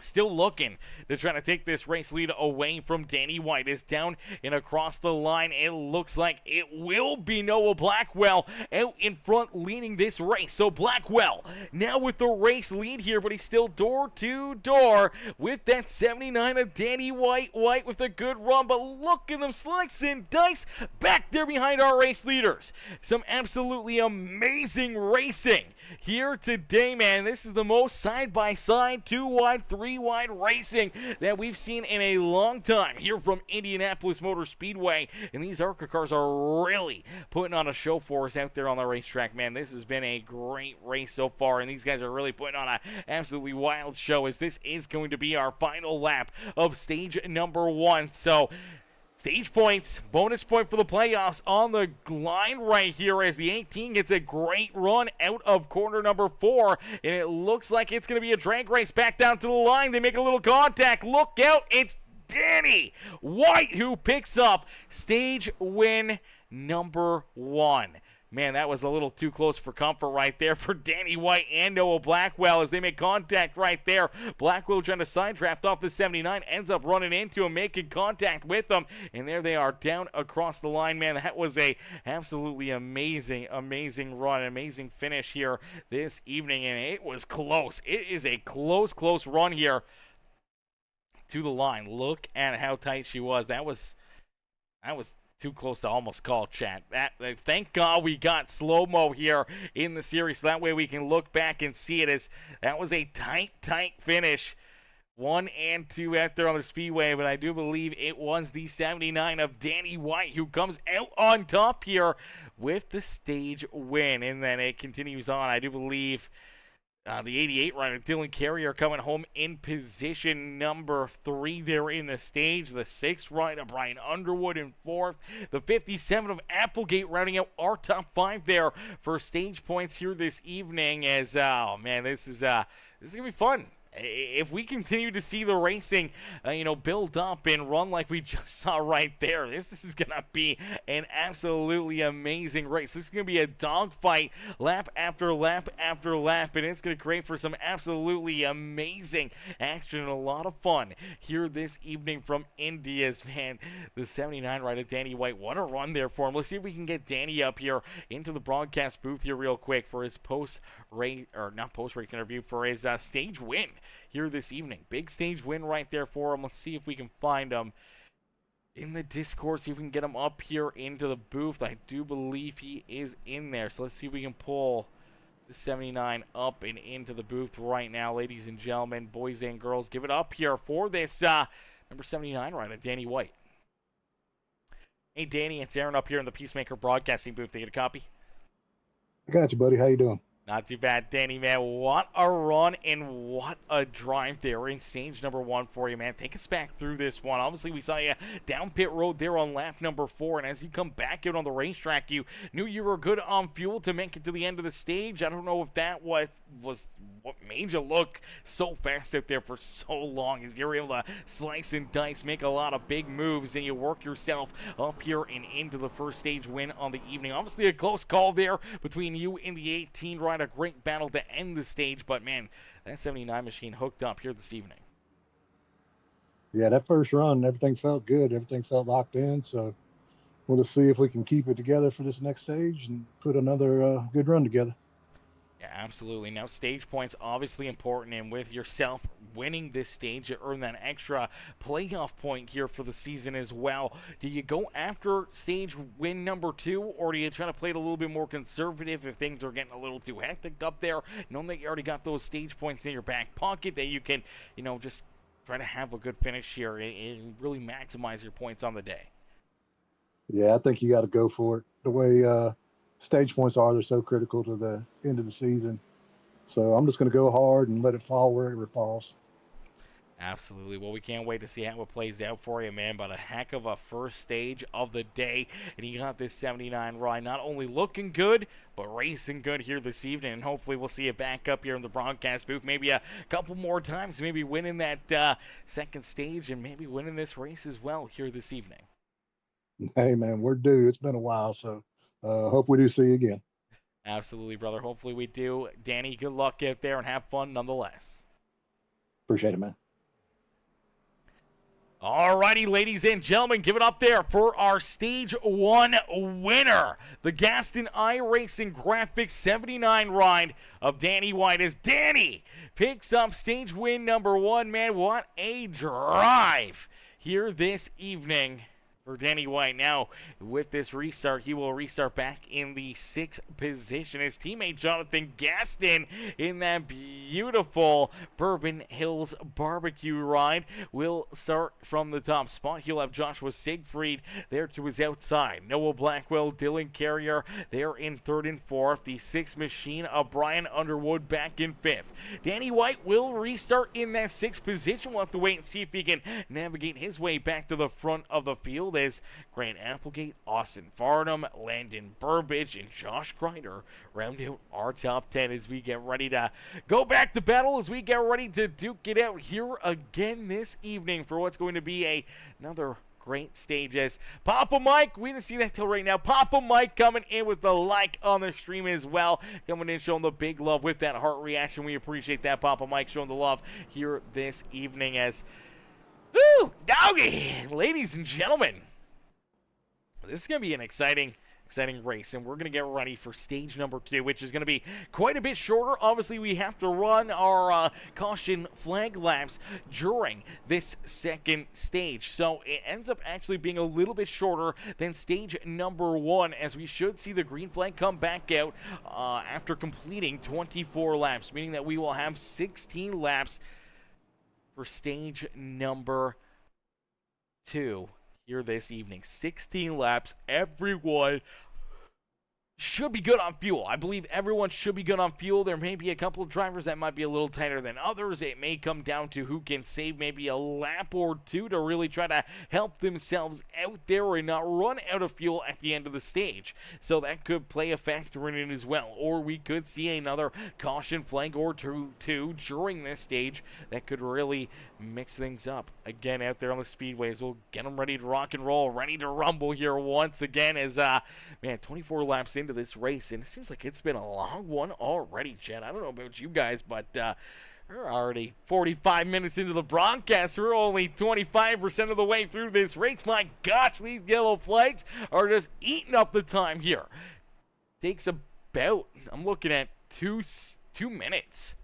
Still looking to try to take this race lead away from Danny White. Is down and across the line. It looks like it will be Noah Blackwell out in front leading this race. So Blackwell now with the race lead here, but he's still door to door with that 79 of Danny White. White with a good run, but look at them slice and dice back there behind our race leaders. Some absolutely amazing racing here today, man. This is the most side-by-side, 2 wide, 3 three-wide racing that we've seen in a long time here from Indianapolis Motor Speedway. And these ARCA cars are really putting on a show for us out there on the racetrack, man. This has been a great race so far, and these guys are really putting on an absolutely wild show, as this is going to be our final lap of stage number 1. So, stage points, bonus point for the playoffs on the line right here as the 18 gets a great run out of corner number 4, and it looks like it's going to be a drag race back down to the line. They make a little contact. Look out, it's Danny White who picks up stage win number 1. Man, that was a little too close for comfort right there for Danny White and Noah Blackwell as they make contact right there. Blackwell trying to side draft off the 79, ends up running into him, making contact with them, and there they are down across the line. Man, that was a absolutely amazing run, amazing finish here this evening, and it was close. It is a close run here to the line. Look at how tight she was. That was too close to almost call, chat. Thank God we got slow-mo here in the series, so that way we can look back and see it as that was a tight finish. 1 and 2 out there on the speedway, but I do believe it was the 79 of Danny White who comes out on top here with the stage win, and then it continues on. I do believe the 88 rider, Dylan Carrier, coming home in position number 3 there in the stage. The 6th rider, Brian Underwood, in 4th. The 57 of Applegate rounding out our top 5 there for stage points here this evening. As, oh man, this is going to be fun. If we continue to see the racing, build up and run like we just saw right there, this is going to be an absolutely amazing race. This is going to be a dogfight lap after lap after lap, and it's going to create for some absolutely amazing action and a lot of fun here this evening from Indy. As, man, the 79 rider, Danny White, what a run there for him. Let's see if we can get Danny up here into the broadcast booth here real quick for his post-race interview for his stage win here this evening. Big stage win right there for him. Let's see if we can find him in the Discord, see if we can get him up here into the booth. I do believe he is in there, so let's see if we can pull the 79 up and into the booth right now. Ladies and gentlemen, boys and girls, give it up here for this number 79 rider, Danny White. Hey Danny, it's Aaron up here in the Peacemaker broadcasting booth. They get a copy? I got you, buddy. How you doing? Not too bad, Danny, man. What a run and what a drive there in stage number 1 for you, man. Take us back through this one. Obviously, we saw you down pit road there on lap number 4, and as you come back out on the racetrack, you knew you were good on fuel to make it to the end of the stage. I don't know if that was what made you look so fast out there for so long, as you were able to slice and dice, make a lot of big moves, and you work yourself up here and into the first stage win on the evening. Obviously, a close call there between you and the 18 rider. A great battle to end the stage, but man, that 79 machine hooked up here this evening. Yeah, that first run, everything felt good. Everything felt locked in. So we'll just see if we can keep it together for this next stage and put another good run together. Yeah, absolutely. Now, stage points obviously important, and with yourself winning this stage, you earn that extra playoff point here for the season as well. Do you go after stage win number 2, or do you try to play it a little bit more conservative if things are getting a little too hectic up there, knowing that you already got those stage points in your back pocket, that you can, just try to have a good finish here and really maximize your points on the day? Yeah, I think you got to go for it. The way stage points are, they're so critical to the end of the season. So I'm just going to go hard and let it fall wherever it falls. Absolutely. Well, we can't wait to see how it plays out for you, man. But a heck of a first stage of the day. And you got this 79 ride not only looking good, but racing good here this evening. And hopefully we'll see it back up here in the broadcast booth maybe a couple more times. Maybe winning that second stage and maybe winning this race as well here this evening. Hey, man, we're due. It's been a while, so hope we do see you again. Absolutely, brother. Hopefully we do. Danny, good luck out there and have fun nonetheless. Appreciate it, man. Alrighty, ladies and gentlemen, give it up there for our Stage 1 winner. The Gaston iRacing Graphics 79 ride of Danny White as Danny picks up stage win number 1. Man, what a drive here this evening for Danny White. Now, with this restart, he will restart back in the 6th position. His teammate Jonathan Gaston in that beautiful Bourbon Hills barbecue ride will start from the top spot. He'll have Joshua Siegfried there to his outside. Noah Blackwell, Dylan Carrier there in 3rd and 4th. The 6th machine of Brian Underwood back in 5th. Danny White will restart in that 6th position. We'll have to wait and see if he can navigate his way back to the front of the field as Grant Applegate, Austin Farnham, Landon Burbage, and Josh Crider round out our top 10 as we get ready to go back to battle, as we get ready to duke it out here again this evening for what's going to be another great stage. As Papa Mike, we didn't see that till right now. Papa Mike coming in with the like on the stream as well. Coming in showing the big love with that heart reaction. We appreciate that, Papa Mike, showing the love here this evening as... Woo! Doggy! Ladies and gentlemen, this is going to be an exciting race, and we're going to get ready for stage number 2, which is going to be quite a bit shorter. Obviously, we have to run our caution flag laps during this 2nd stage, so it ends up actually being a little bit shorter than stage number 1, as we should see the green flag come back out after completing 24 laps, meaning that we will have 16 laps for stage number 2 here this evening. 16 laps. Everyone should be good on fuel. I believe everyone should be good on fuel. There may be a couple of drivers that might be a little tighter than others. It may come down to who can save maybe a lap or two to really try to help themselves out there and not run out of fuel at the end of the stage. So that could play a factor in it as well. Or we could see another caution flag or two during this stage that could really mix things up. Again, out there on the speedways, we'll get them ready to rock and roll, ready to rumble here once again as, man, 24 laps into this race, and it seems like it's been a long one already, Jen. I don't know about you guys, but we're already 45 minutes into the broadcast. We're only 25% of the way through this race. My gosh, these yellow flags are just eating up the time here. Takes about, I'm looking at two minutes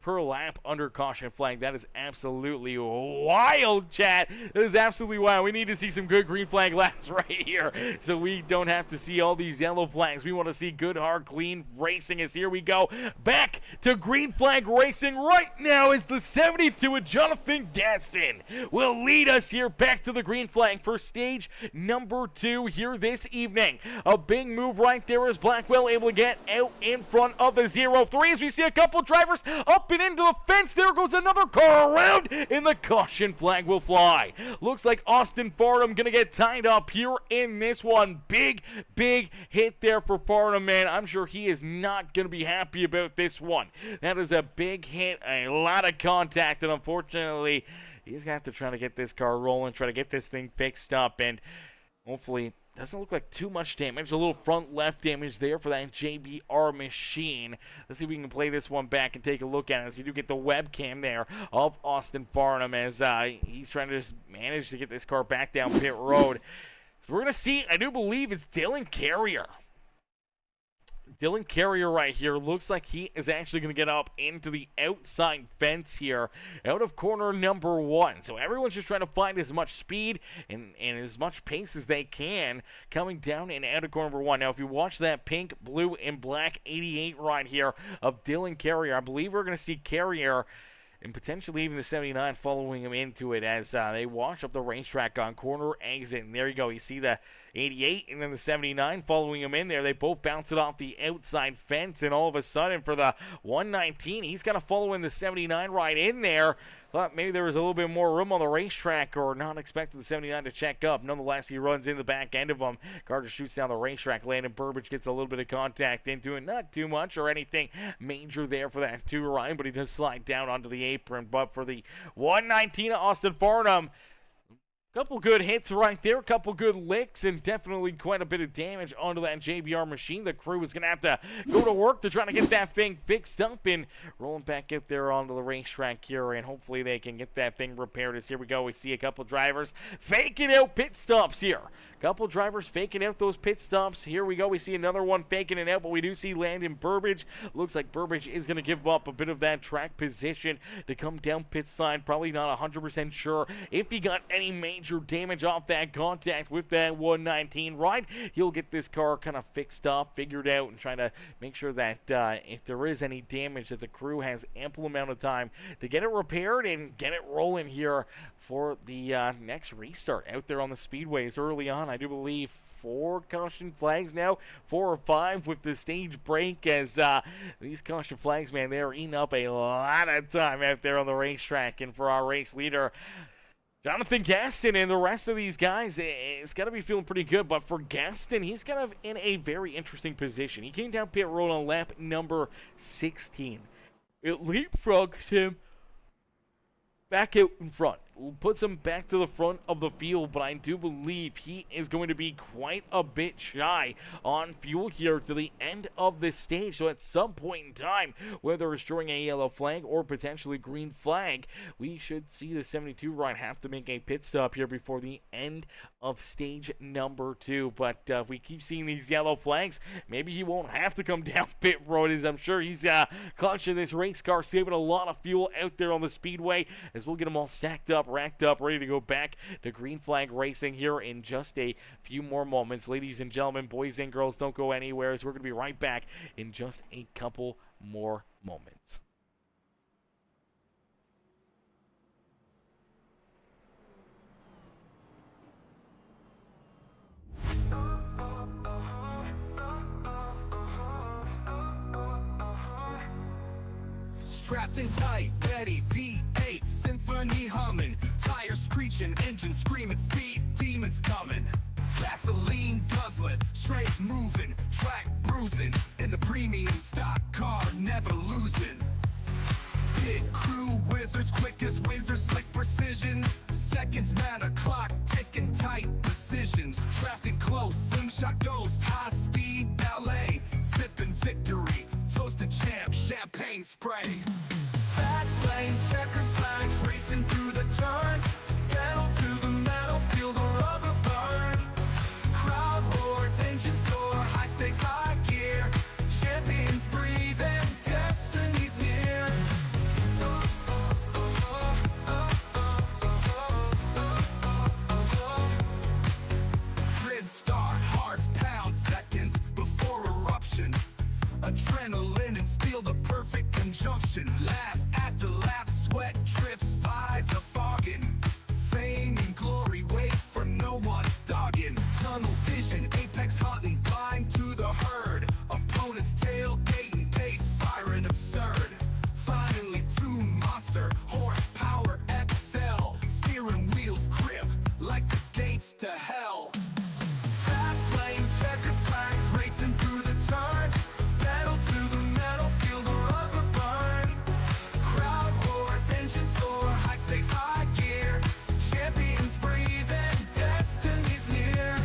per lap under caution flag. That is absolutely wild, chat. That is absolutely wild. We need to see some good green flag laps right here so we don't have to see all these yellow flags. We want to see good, hard, clean racing as here we go back to green flag racing right now as the 72 of Jonathan Gaston will lead us here back to the green flag for stage number 2 here this evening. A big move right there as Blackwell able to get out in front of the 0-3 as we see a couple drivers up into the fence. There goes another car around, and the caution flag will fly. Looks like Austin Farnham gonna get tied up here in this one. Big hit there for Farnham, man. I'm sure he is not gonna be happy about this one. That is a big hit, a lot of contact, and unfortunately he's gonna have to try to get this car rolling, try to get this thing fixed up, and hopefully doesn't look like too much damage. A little front left damage there for that JBR machine. Let's see if we can play this one back and take a look at it. As you do get the webcam there of Austin Farnham as he's trying to just manage to get this car back down pit road. So we're going to see, I do believe it's Dylan Carrier. Dylan Carrier right here looks like he is actually going to get up into the outside fence here out of corner number 1. So everyone's just trying to find as much speed and as much pace as they can coming down and out of corner number 1. Now, if you watch that pink, blue, and black 88 right here of Dylan Carrier, I believe we're going to see Carrier and potentially even the 79 following him into it as they wash up the racetrack on corner exit. And there you go. You see the 88 and then the 79 following him in there. They both bounce it off the outside fence, and all of a sudden for the 119, he's going to follow in the 79 right in there. Thought maybe there was a little bit more room on the racetrack, or not expected the 79 to check up. Nonetheless, he runs in the back end of him. Carter shoots down the racetrack. Landon Burbage gets a little bit of contact into it. Not too much or anything major there for that 2 Ryan, but he does slide down onto the apron. But for the 119 of Austin Farnham, couple good hits right there, couple good licks, and definitely quite a bit of damage onto that JBR machine. The crew is going to have to go to work to try to get that thing fixed up and rolling back out there onto the racetrack here, and hopefully they can get that thing repaired. As here we go, we see a couple drivers faking out pit stops here. Couple drivers faking out those pit stops. Here we go. We see another one faking it out, but we do see Landon Burbage. Looks like Burbage is going to give up a bit of that track position to come down pit side. Probably not 100% sure if he got any major major damage off that contact with that 119 ride. He'll get this car kind of fixed up, figured out, and try to make sure that if there is any damage, that the crew has ample amount of time to get it repaired and get it rolling here for the next restart out there on the speedways early on. I do believe 4 caution flags now, 4 or 5 with the stage break, as these caution flags, man, they're eating up a lot of time out there on the racetrack. And for our race leader, Jonathan Gaston, and the rest of these guys, it's got to be feeling pretty good. But for Gaston, he's kind of in a very interesting position. He came down pit road on lap number 16. It leapfrogs him back out in front, puts him back to the front of the field, but I do believe he is going to be quite a bit shy on fuel here to the end of this stage. So at some point in time, whether it's during a yellow flag or potentially green flag, we should see the 72 ride have to make a pit stop here before the end of stage number 2. But if we keep seeing these yellow flags, maybe he won't have to come down pit road, as I'm sure he's clutching this race car, saving a lot of fuel out there on the speedway, as we'll get them all stacked up, racked up, ready to go back to green flag racing here in just a few more moments. Ladies and gentlemen, boys and girls, don't go anywhere, as we're going to be right back in just a couple more moments. Strapped in tight, ready, V8, symphony humming, tires screeching, engine screaming, speed demons coming. Gasoline guzzling, straight moving, track bruising, in the premium stock car, never losing. Pit crew wizards, quick as wizards, slick precision. Seconds matter, clock ticking, tight decisions. Trapped in close, slingshot ghost, high speed ballet, sipping victory, toasted champ, champagne spray. Fast lane, checker flags, racing through the turns. Pedal to the metal, feel the rubber burn. Crowd roars, engine soar, high stakes, high gear. Champions breathe and destiny's near. Grid start, hearts pound, seconds before eruption. Adrenaline and steel, the perfect conjunction. Lap after lap, sweat drips, visor fogging. Fame and glory wait for no one's dogging. Tunnel vision, apex hunting, blind to the herd. Opponent's tailgating, pace firing absurd. Finally tuned monster, horsepower XL. Steering wheels grip like the gates to hell. Fast lanes, checkered flags, racing through the turns. Pedal to the metal, feel the rubber burn. Crowd roars, engine soar, high stakes, high gear. Champions breathe and destiny's near.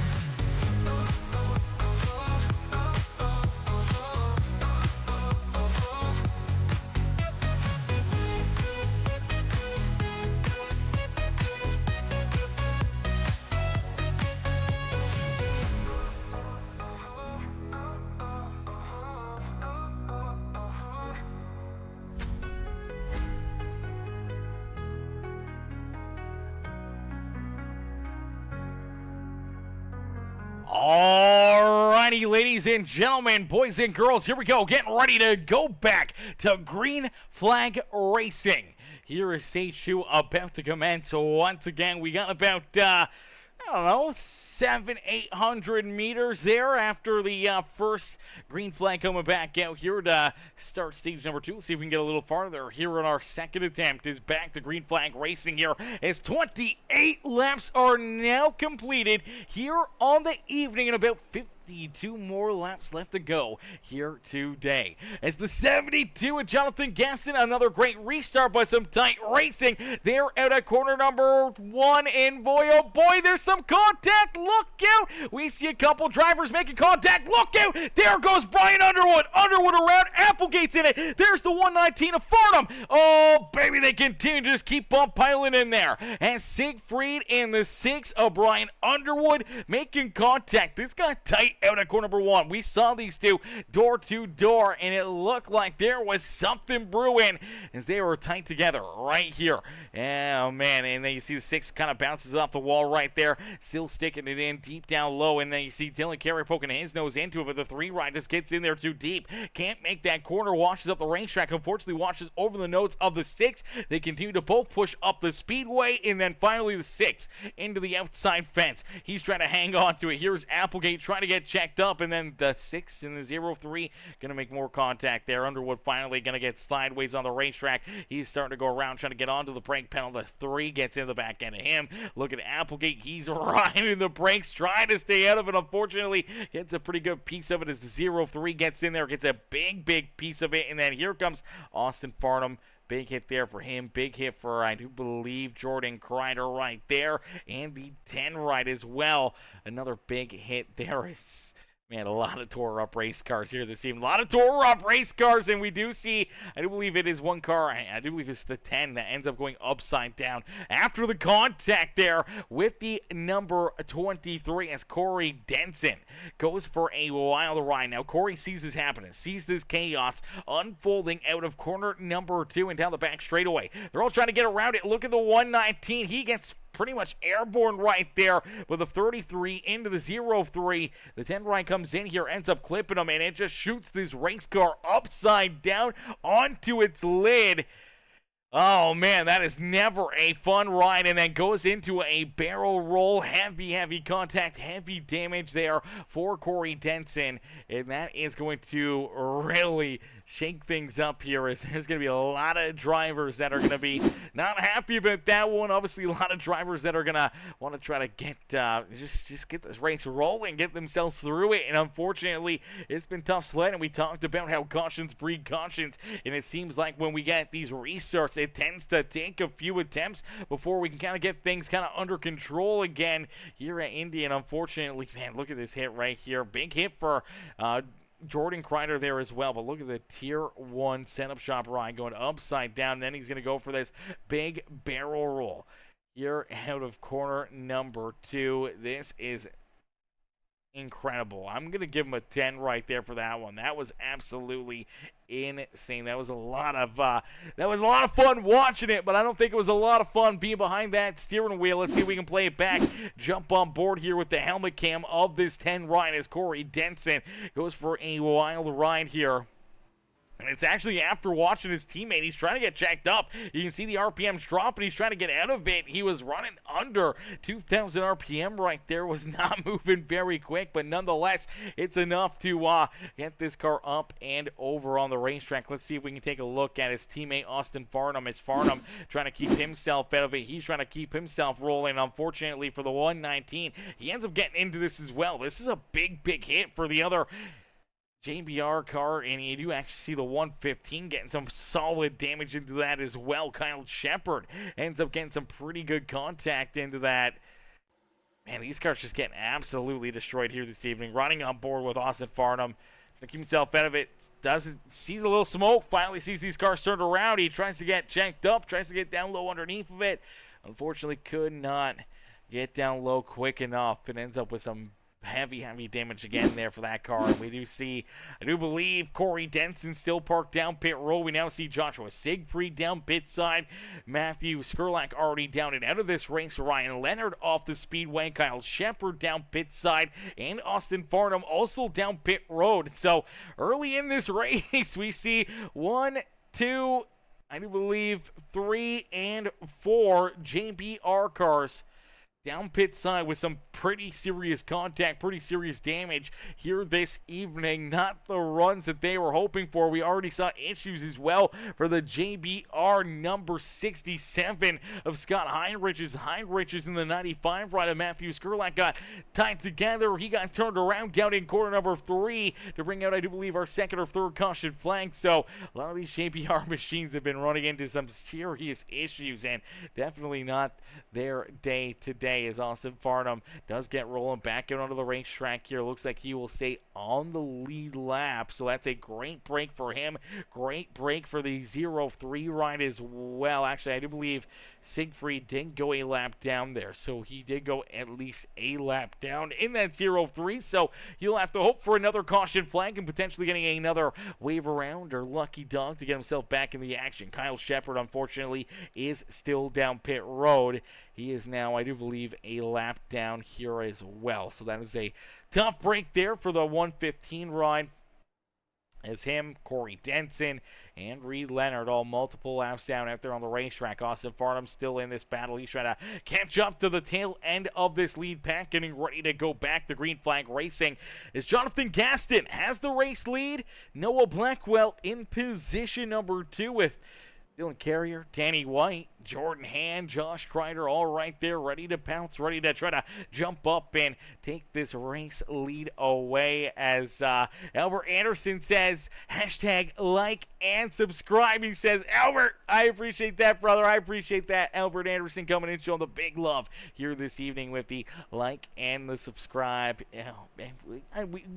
Alrighty, ladies and gentlemen, boys and girls, here we go, getting ready to go back to green flag racing. Here is stage 2 about to commence. Once again, we got about, I don't know, 700-800 meters there after the first green flag coming back out here to start stage number 2. Let's see if we can get a little farther here in our second attempt. Is back to green flag racing here as 28 laps are now completed here on the evening, and about 52 more laps left to go here today. As the 72 with Jonathan Gaston, another great restart, but some tight racing there out at corner number 1, and boy, oh boy, there's some contact. Look out! We see a couple drivers making contact. Look out! There goes Brian Underwood. Underwood around. Applegate's in it. There's the 119 of Fordham. Oh, baby, they continue to just keep on piling in there. And Siegfried and the 6 of Brian Underwood making contact. This got tight out of corner number 1. We saw these two door to door, and it looked like there was something brewing as they were tight together right here. Oh, man, and then you see the 6 kind of bounces off the wall right there, still sticking it in deep down low, and then you see Dylan Carey poking his nose into it, but the 3 right just gets in there too deep. Can't make that corner, washes up the racetrack, unfortunately washes over the nose of the 6. They continue to both push up the speedway, and then finally the 6 into the outside fence. He's trying to hang on to it. Here's Applegate trying to get checked up, and then the 6 and the 0-3 going to make more contact there. Underwood finally going to get sideways on the racetrack. He's starting to go around trying to get onto the brake pedal. The 3 gets in the back end of him. Look at Applegate. He's riding the brakes, trying to stay out of it. Unfortunately, gets a pretty good piece of it as the 0-3 gets in there, gets a big piece of it, and then here comes Austin Farnham. Big hit there for him. Big hit for, I do believe, Jordan Crider right there. And the 10 right as well. Another big hit there. It's, man, a lot of tore-up race cars here this evening. A lot of tore-up race cars, and we do see, I do believe it is one car, I do believe it's the 10 that ends up going upside down after the contact there with the number 23 as Corey Denson goes for a wild ride. Now, Corey sees this happening, sees this chaos unfolding out of corner number 2 and down the back straightaway. They're all trying to get around it. Look at the 119. He gets pretty much airborne right there with a 33 into the 0-3. The 10 right comes in here, ends up clipping him, and it just shoots this race car upside down onto its lid. Oh, man, that is never a fun ride, and then goes into a barrel roll. Heavy contact, heavy damage there for Corey Denson, and that is going to really shake things up here, as there's going to be a lot of drivers that are going to be not happy about that one. Obviously, a lot of drivers that are going to want to try to get just get this race rolling, get themselves through it, and unfortunately, it's been tough sledding. We talked about how cautions breed cautions, and it seems like when we get these restarts, it tends to take a few attempts before we can kind of get things kind of under control again here at Indy, and unfortunately, man, look at this hit right here. Big hit for Jordan Crider there as well, but look at the Tier 1 setup shop ride going upside down. Then he's going to go for this big barrel roll here out of corner number 2. This is incredible. I'm going to give him a 10 right there for that one. That was absolutely insane. That was a lot of fun watching it, but I don't think it was a lot of fun being behind that steering wheel. Let's see if we can play it back. Jump on board here with the helmet cam of this 10 ride as Corey Denson goes for a wild ride here. And it's actually after watching his teammate. He's trying to get jacked up. You can see the RPMs drop, and he's trying to get out of it. He was running under 2,000 RPM right there. Was not moving very quick, but nonetheless, it's enough to get this car up and over on the racetrack. Let's see if we can take a look at his teammate, Austin Farnham. It's Farnham trying to keep himself out of it. He's trying to keep himself rolling. Unfortunately for the 119, he ends up getting into this as well. This is a big hit for the other JBR car, and you do actually see the 115 getting some solid damage into that as well. Kyle Shepard ends up getting some pretty good contact into that. Man, these cars just getting absolutely destroyed here this evening. Running on board with Austin Farnham to keep himself out of it. Sees a little smoke, finally sees these cars turned around. He tries to get checked up, tries to get down low underneath of it. Unfortunately, could not get down low quick enough, and ends up with some heavy damage again there for that car. And we do see, I do believe, Corey Denson still parked down pit road. We now see Joshua Siegfried down pit side. Matthew Skurlak already down and out of this race. Ryan Leonard off the speedway. Kyle Shepard down pit side. And Austin Farnham also down pit road. So early in this race, we see 1, 2, I do believe 3 and 4 JBR cars down pit side with some pretty serious contact, pretty serious damage here this evening. Not the runs that they were hoping for. We already saw issues as well for the JBR number 67 of Scott Heinrich's. Heinrich's in the 95 ride of Matthew Skurlak got tied together. He got turned around down in corner number 3 to bring out, I do believe, our second or third caution flag. So a lot of these JBR machines have been running into some serious issues, and definitely not their day today. today as Austin Farnham does get rolling back out onto the racetrack here. Looks like he will stay on the lead lap, so that's a great break for him. Great break for the 0-3 ride as well. Actually, I do believe Siegfried didn't go a lap down there, so he did go at least a lap down in that 0-3, so you'll have to hope for another caution flag and potentially getting another wave around or lucky dog to get himself back in the action. Kyle Shepard, unfortunately, is still down pit road. He is now, I do believe, a lap down here as well, so that is a tough break there for the 115 ride. As him, Corey Denson, and Reed Leonard all multiple laps down out there on the racetrack. Austin Farnham still in this battle. He's trying to catch up to the tail end of this lead pack, getting ready to go back. The green flag racing as Jonathan Gaston has the race lead. Noah Blackwell in position number 2 with Dylan Carrier, Danny White, Jordan Hand, Josh Crider, all right there, ready to pounce, ready to try to jump up and take this race lead away as Albert Anderson says, hashtag like and subscribe. He says, Albert, I appreciate that, brother. I appreciate that. Albert Anderson coming in, showing the big love here this evening with the like and the subscribe. Oh, man,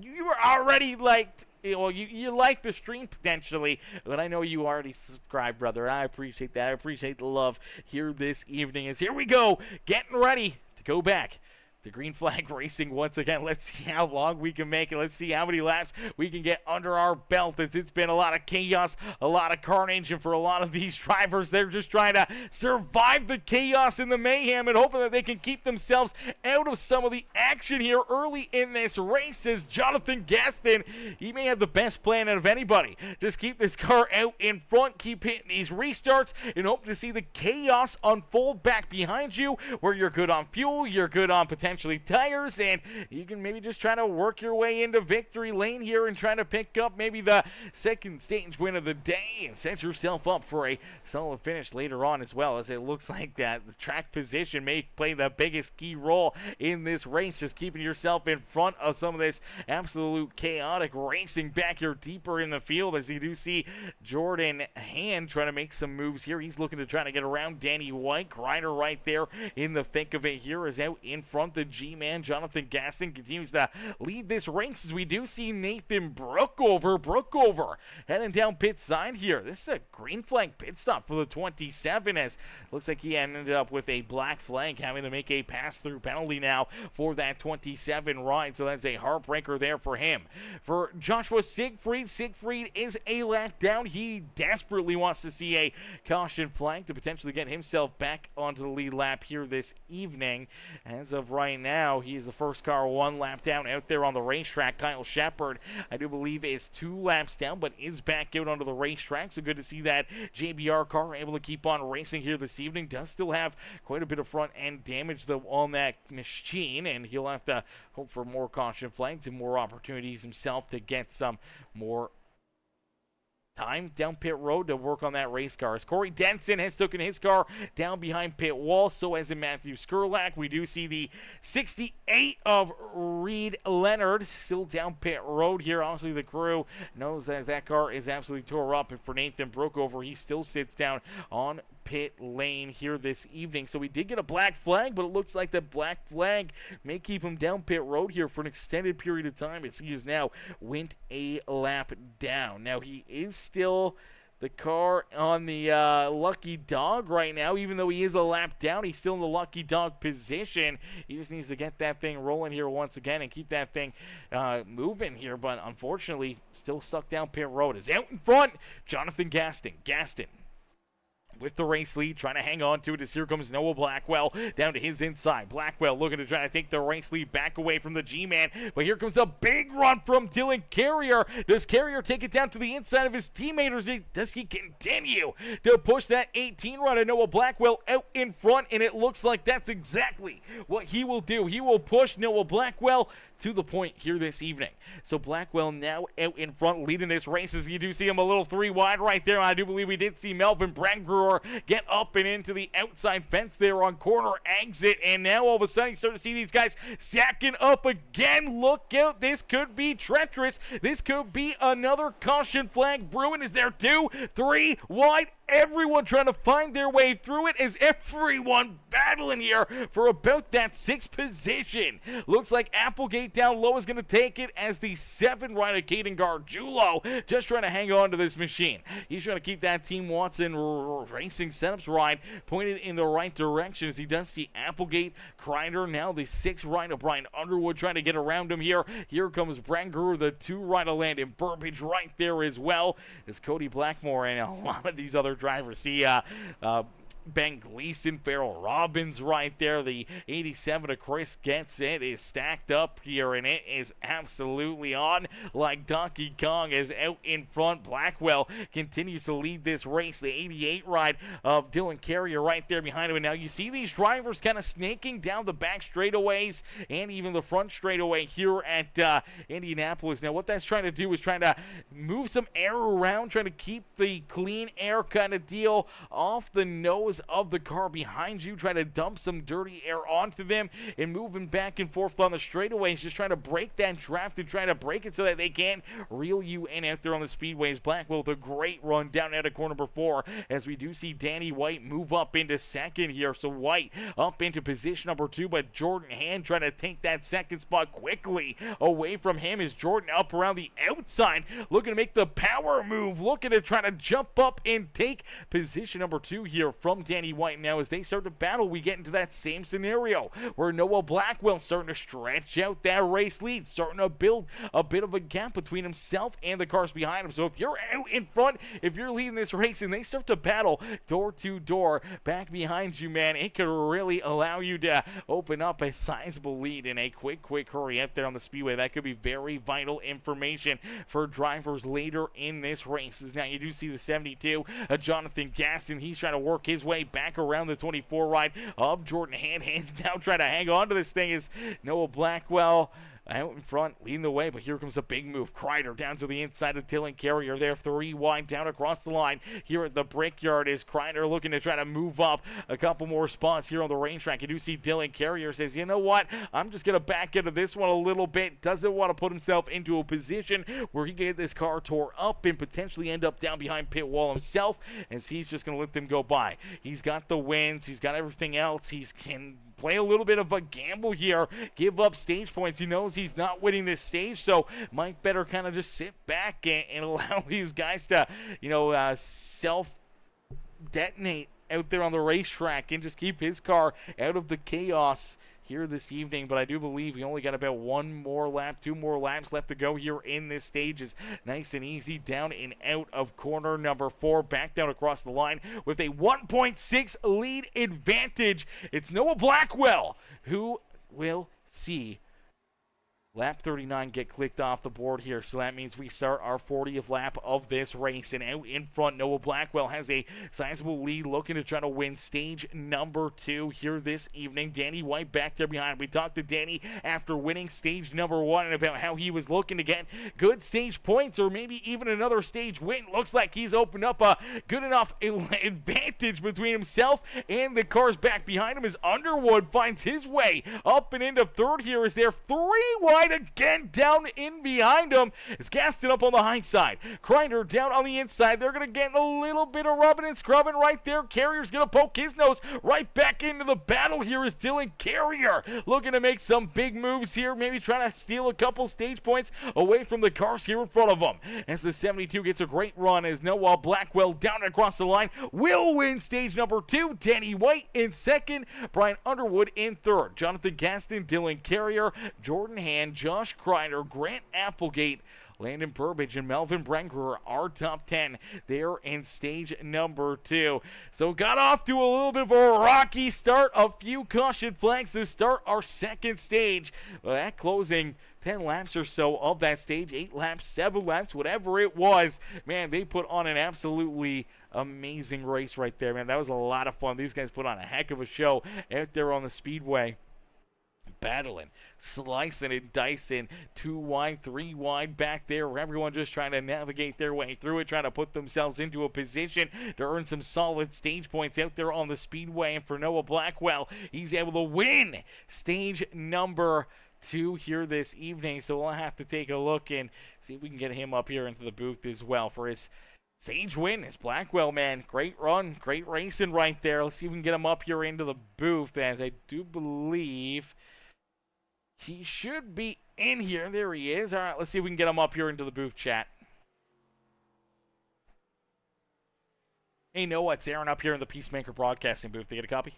you were already liked. Well, you like the stream potentially, but I know you already subscribed, brother. I appreciate that. I appreciate the love here this evening. As here we go, getting ready to go back to green flag racing once again. Let's see how long we can make it. Let's see how many laps we can get under our belt, as it's been a lot of chaos, a lot of carnage, and for a lot of these drivers, they're just trying to survive the chaos and the mayhem and hoping that they can keep themselves out of some of the action here early in this race. As Jonathan Gaston, he may have the best plan out of anybody. Just keep this car out in front, keep hitting these restarts, and hope to see the chaos unfold back behind you, where you're good on fuel, you're good on potentially tires, and you can maybe just try to work your way into victory lane here and try to pick up maybe the second stage win of the day and set yourself up for a solid finish later on, as well, as it looks like that the track position may play the biggest key role in this race, just keeping yourself in front of some of this absolute chaotic racing back here deeper in the field. As you do see Jordan Hand trying to make some moves here. He's looking to try to get around Danny White. Crider right there in the thick of it here is out in front. The G-Man, Jonathan Gaston, continues to lead this race as we do see Nathan Brookover heading down pit side here. This is a green flag pit stop for the 27, as looks like he ended up with a black flag, having to make a pass-through penalty now for that 27 ride, so that's a heartbreaker there for him. For Joshua Siegfried is a lap down. He desperately wants to see a caution flag to potentially get himself back onto the lead lap here this evening. As of right now, he is the first car 1 lap down out there on the racetrack. Kyle Shepard, I do believe, is 2 laps down, but is back out onto the racetrack, so good to see that JBR car able to keep on racing here this evening. Does still have quite a bit of front end damage though on that machine, and he'll have to hope for more caution flags and more opportunities himself to get some more time down pit road to work on that race car. As Corey Denson has taken his car down behind pit wall, so has in Matthew Skurlak. We do see the 68 of Reed Leonard still down pit road here. Obviously, the crew knows that that car is absolutely tore up, and for Nathan Brookover, he still sits down on pit lane here this evening. So we did get a black flag, but it looks like the black flag may keep him down pit road here for an extended period of time. He is now went a lap down. Now he is still the car on the lucky dog right now. Even though he is a lap down, he's still in the lucky dog position. He just needs to get that thing rolling here once again and keep that thing moving here, but unfortunately still stuck down pit road. Is out in front, Jonathan Gaston with the race lead, trying to hang on to it, as here comes Noah Blackwell down to his inside. Blackwell looking to try to take the race lead back away from the G-Man, but here comes a big run from Dylan Carrier. Does Carrier take it down to the inside of his teammate, or does he continue to push that 18 run of Noah Blackwell out in front? And it looks like that's exactly what he will do. He will push Noah Blackwell to the point here this evening. So Blackwell now out in front, leading this race, as you do see him a little 3 wide right there. I do believe we did see Melvin Brandgruer get up and into the outside fence there on corner exit, and now all of a sudden you start to see these guys stacking up again. Look out, this could be treacherous. This could be another caution flag brewing. Is there 2, 3 wide everyone trying to find their way through it as everyone battling here for about that 6th position. Looks like Applegate down low is going to take it as the 7 rider Caden Gargiulo just trying to hang on to this machine. He's trying to keep that Team Watson Racing Setups ride pointed in the right direction as he does see Applegate, Crider, now the 6 rider Brian Underwood trying to get around him here. Here comes Branger, the 2 rider Landon Burbage right there as well as Cody Blackmore and a lot of these other drivers. See, Ben Gleason, Farrell Robbins right there. The 87 of Chris Getz it is stacked up here, and it is absolutely on like Donkey Kong is out in front. Blackwell continues to lead this race. The 88 ride of Dylan Carrier right there behind him. And now you see these drivers kind of snaking down the back straightaways and even the front straightaway here at Indianapolis. Now what that's trying to do is trying to move some air around, trying to keep the clean air kind of deal off the nose of the car behind you, trying to dump some dirty air onto them and moving back and forth on the straightaways, just trying to break that draft and trying to break it so that they can't reel you in out there on the speedways. Blackwell with a great run down out of corner number 4 as we do see Danny White move up into 2nd here. So White up into position number 2, but Jordan Hand trying to take that 2nd spot quickly away from him as Jordan up around the outside looking to make the power move, looking to try to jump up and take position number 2 here from Danny White. Now as they start to battle, we get into that same scenario where Noah Blackwell starting to stretch out that race lead, starting to build a bit of a gap between himself and the cars behind him. So if you're out in front, if you're leading this race and they start to battle door to door back behind you, man, it could really allow you to open up a sizable lead in a quick hurry out there on the speedway. That could be very vital information for drivers later in this race. Now you do see the 72, Jonathan Gaston. He's trying to work his way back around the 24 ride of Jordan Hand. Hand now trying to hang on to this thing is Noah Blackwell out in front, leading the way, but here comes a big move. Crider down to the inside of Dylan Carrier there, 3 wide down across the line. Here at the Brickyard is Crider looking to try to move up a couple more spots here on the racetrack. You do see Dylan Carrier says, you know what, I'm just going to back into this one a little bit. Doesn't want to put himself into a position where he can get this car tore up and potentially end up down behind pit wall himself, as he's just going to let them go by. He's got the wins, he's got everything else. He can play a little bit of a gamble here, give up stage points. He knows he's not winning this stage, so Mike better kind of just sit back and allow these guys to, self-detonate out there on the racetrack and just keep his car out of the chaos here this evening. But I do believe we only got about 1 more lap, 2 more laps left to go here in this stage. Is nice and easy down and out of corner number 4, back down across the line with a 1.6 lead advantage. It's Noah Blackwell who will see lap 39 get clicked off the board here, so that means we start our 40th lap of this race. And out in front, Noah Blackwell has a sizable lead, looking to try to win stage number 2 here this evening. Danny White back there behind. We talked to Danny after winning stage number 1 and about how he was looking to get good stage points or maybe even another stage win. Looks like he's opened up a good enough advantage between himself and the cars back behind him as Underwood finds his way up and into 3rd here as they're 3 wide again down in behind him. It's Gaston up on the high side. Crider down on the inside. They're going to get a little bit of rubbing and scrubbing right there. Carrier's going to poke his nose right back into the battle here is Dylan Carrier looking to make some big moves here, maybe trying to steal a couple stage points away from the cars here in front of them. As the 72 gets a great run as Noah Blackwell down across the line will win stage number 2. Danny White in 2nd, Brian Underwood in 3rd. Jonathan Gaston, Dylan Carrier, Jordan Hand, Josh Crider, Grant Applegate, Landon Burbage, and Melvin Branger are top 10 there in stage number 2. So got off to a little bit of a rocky start. A few caution flags to start our 2nd stage. That closing 10 laps or so of that stage, 8 laps, 7 laps, whatever it was. Man, they put on an absolutely amazing race right there, man. That was a lot of fun. These guys put on a heck of a show out there on the speedway. Battling, slicing and dicing, 2 wide, 3 wide back there. Everyone just trying to navigate their way through it, trying to put themselves into a position to earn some solid stage points out there on the speedway. And for Noah Blackwell, he's able to win stage number 2 here this evening. So we'll have to take a look and see if we can get him up here into the booth as well for his Stage win is Blackwell, man. Great run, great racing right there. Let's see if we can get him up here into the booth, as I do believe he should be in here. There he is. All right, let's see if we can get him up here into the booth, chat. Hey, Noah, it's Aaron up here in the Peacemaker Broadcasting booth. They get a copy?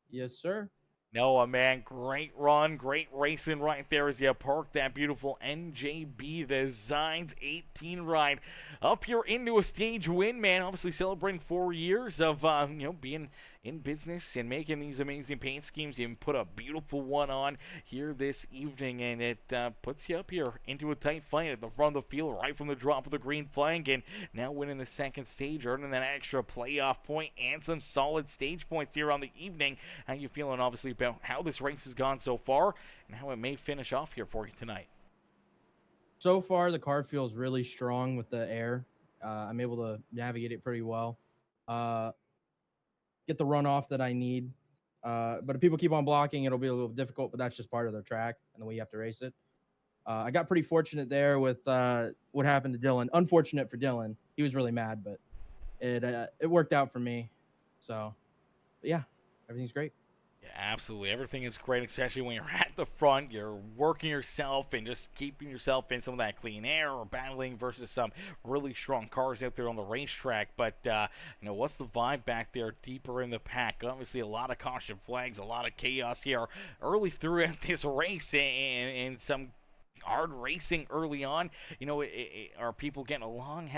Yes, sir. Noah, man, great run, great racing right there as you park that beautiful NJB Designs 18 ride up here into a stage win, man. Obviously celebrating 4 years of, being in business and making these amazing paint schemes. You put a beautiful one on here this evening, and it puts you up here into a tight fight at the front of the field right from the drop of the green flag, and now winning the second stage, earning that extra playoff point and some solid stage points here on the evening. How you feeling, obviously, about how this race has gone so far and how it may finish off here for you tonight? So far, the car feels really strong with the air. I'm able to navigate it pretty well. Get the runoff that I need. But if people keep on blocking, it'll be a little difficult, but that's just part of their track and the way you have to race it. I got pretty fortunate there with what happened to Dylan. Unfortunate for Dylan. He was really mad, but it worked out for me. So, but yeah, everything's great. Yeah, absolutely. Everything is great, especially when you're at the front. You're working yourself and just keeping yourself in some of that clean air or battling versus some really strong cars out there on the racetrack. But, what's the vibe back there deeper in the pack? Obviously, a lot of caution flags, a lot of chaos here early throughout this race, and some hard racing early on. Are people getting along?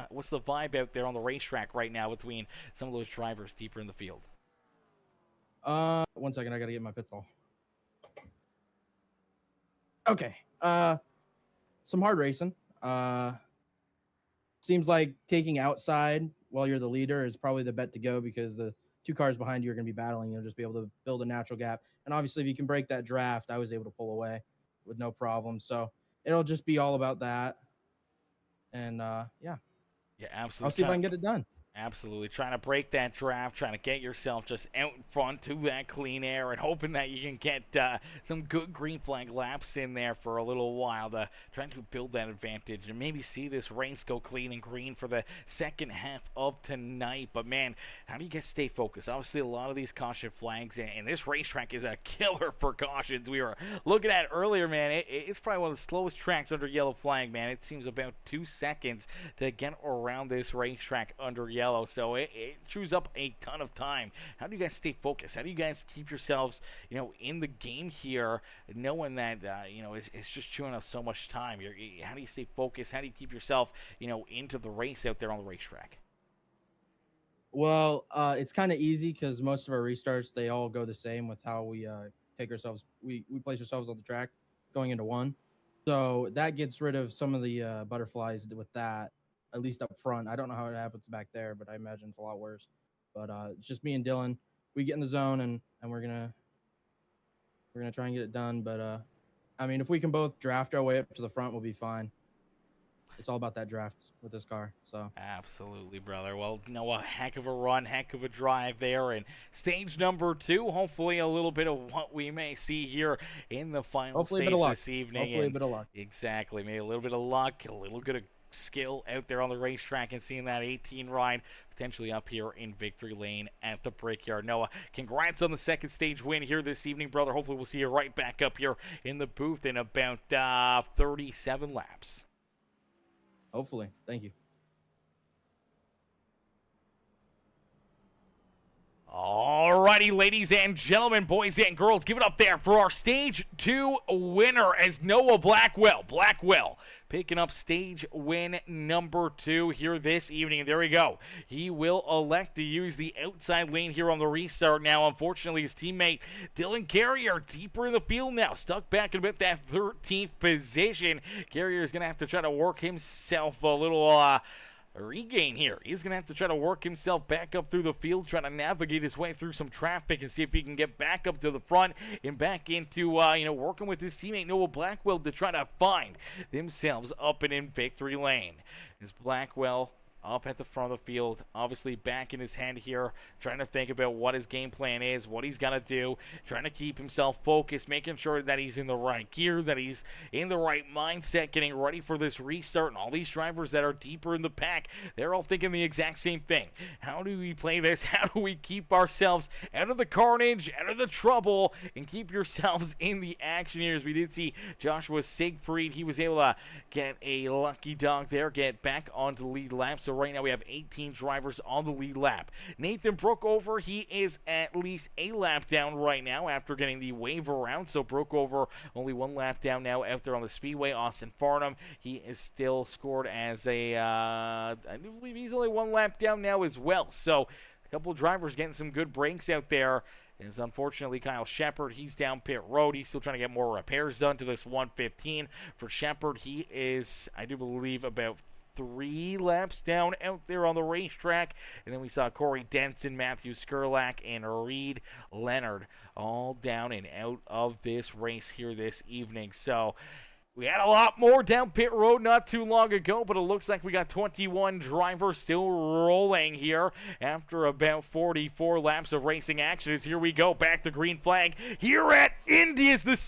What's the vibe out there on the racetrack right now between some of those drivers deeper in the field? 1 second, I gotta get my pit stall. Okay. Some hard racing. Seems like taking outside while you're the leader is probably the bet to go, because the two cars behind you are gonna be battling. You'll just be able to build a natural gap. And obviously, if you can break that draft, I was able to pull away with no problem. So it'll just be all about that. And yeah, absolutely. I'll see if I can get it done. Absolutely. Trying to break that draft, trying to get yourself just out in front to that clean air, and hoping that you can get some good green flag laps in there for a little while to trying to build that advantage and maybe see this race go clean and green for the second half of tonight. But, man, how do you guys stay focused? Obviously, a lot of these caution flags, and this racetrack is a killer for cautions. We were looking at it earlier, man. It's probably one of the slowest tracks under yellow flag, man. It seems about 2 seconds to get around this racetrack under yellow. So it chews up a ton of time. How do you guys stay focused? How do you guys keep yourselves, in the game here, knowing that, it's just chewing up so much time? How do you stay focused? How do you keep yourself, into the race out there on the racetrack? Well, it's kind of easy because most of our restarts, they all go the same with how we take ourselves. We place ourselves on the track going into one. So that gets rid of some of the butterflies with that. At least up front. I don't know how it happens back there, but I imagine it's a lot worse. But it's just me and Dylan. We get in the zone and we're gonna try and get it done. But if we can both draft our way up to the front, we'll be fine. It's all about that draft with this car. So absolutely, brother. Well, a heck of a run, heck of a drive there, and stage number 2. Hopefully, a little bit of what we may see here in the final stage this evening. Hopefully, a bit of luck. Exactly, maybe a little bit of luck, a little bit of skill out there on the racetrack, and seeing that 18 ride potentially up here in victory lane at the Brickyard. Noah, congrats on the second stage win here this evening, brother. Hopefully we'll see you right back up here in the booth in about 37 laps. Hopefully. Thank you. Alrighty, ladies and gentlemen, boys and girls, give it up there for our Stage 2 winner as Noah Blackwell picking up stage win number 2 here this evening. There we go. He will elect to use the outside lane here on the restart now. Unfortunately, his teammate Dylan Carrier deeper in the field now, stuck back in about that 13th position. Carrier is going to have to try to work himself a little regain here. He's going to have to try to work himself back up through the field, trying to navigate his way through some traffic and see if he can get back up to the front and back into, working with his teammate Noah Blackwell to try to find themselves up and in victory lane. As Blackwell up at the front of the field, obviously back in his head here, trying to think about what his game plan is, what he's got to do, trying to keep himself focused, making sure that he's in the right gear, that he's in the right mindset, getting ready for this restart. And all these drivers that are deeper in the pack, they're all thinking the exact same thing. How do we play this? How do we keep ourselves out of the carnage, out of the trouble, and keep yourselves in the action here? As we did see Joshua Siegfried, he was able to get a lucky dog there, get back onto the lead lap. So right now we have 18 drivers on the lead lap. Nathan Brookover, he is at least a lap down right now after getting the wave around. So Brookover only 1 lap down now out there on the Speedway. Austin Farnham, he is still scored as a, I do believe he's only 1 lap down now as well. So a couple of drivers getting some good breaks out there. Is unfortunately Kyle Shepard. He's down pit road. He's still trying to get more repairs done to this 115. For Shepard, he is, I do believe, about 3 laps down out there on the racetrack. And then we saw Corey Denson, Matthew Skurlak, and Reed Leonard all down and out of this race here this evening. So we had a lot more down pit road not too long ago, but it looks like we got 21 drivers still rolling here after about 44 laps of racing action. As here we go, back to green flag here at Indy is the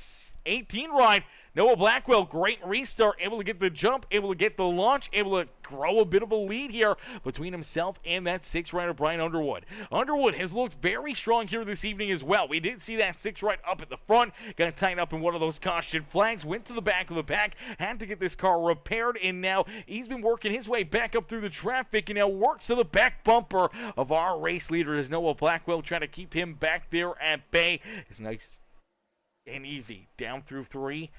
18 ride. Noah Blackwell, great restart, able to get the jump, able to get the launch, able to grow a bit of a lead here between himself and that 6th rider, Brian Underwood. Underwood has looked very strong here this evening as well. We did see that 6th ride up at the front, got tied up in one of those caution flags, went to the back of the pack, had to get this car repaired, and now he's been working his way back up through the traffic and now works to the back bumper of our race leader as Noah Blackwell trying to keep him back there at bay. It's nice and easy. Down through 3.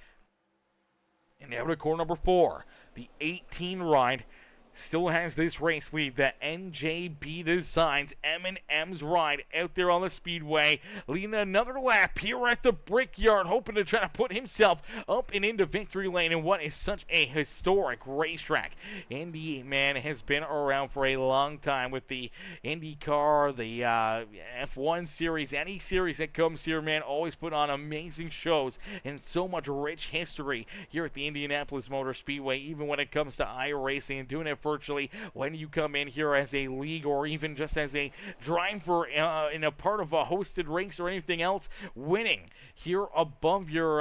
And now to corner number 4. The 18 ride still has this race lead. The NJB Designs M&M's ride out there on the Speedway, leading another lap here at the Brickyard, hoping to try to put himself up and into victory lane in what is such a historic racetrack. Indy, man, has been around for a long time with the IndyCar, the F1 series, any series that comes here, man, always put on amazing shows and so much rich history here at the Indianapolis Motor Speedway, even when it comes to iRacing and doing it virtually when you come in here as a league or even just as a driver in a part of a hosted race or anything else, winning here above your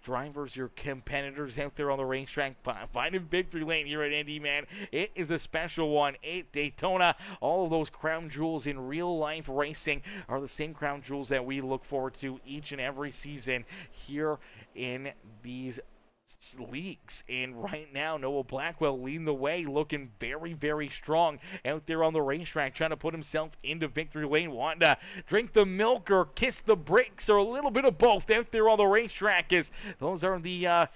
drivers, your competitors out there on the racetrack, finding victory lane here at Indy, man. It is a special one. Daytona, all of those crown jewels in real life racing are the same crown jewels that we look forward to each and every season here in these leagues. And right now Noah Blackwell leading the way, looking very, very strong out there on the racetrack, trying to put himself into victory lane, wanting to drink the milk or kiss the brakes or a little bit of both out there on the racetrack, as those are the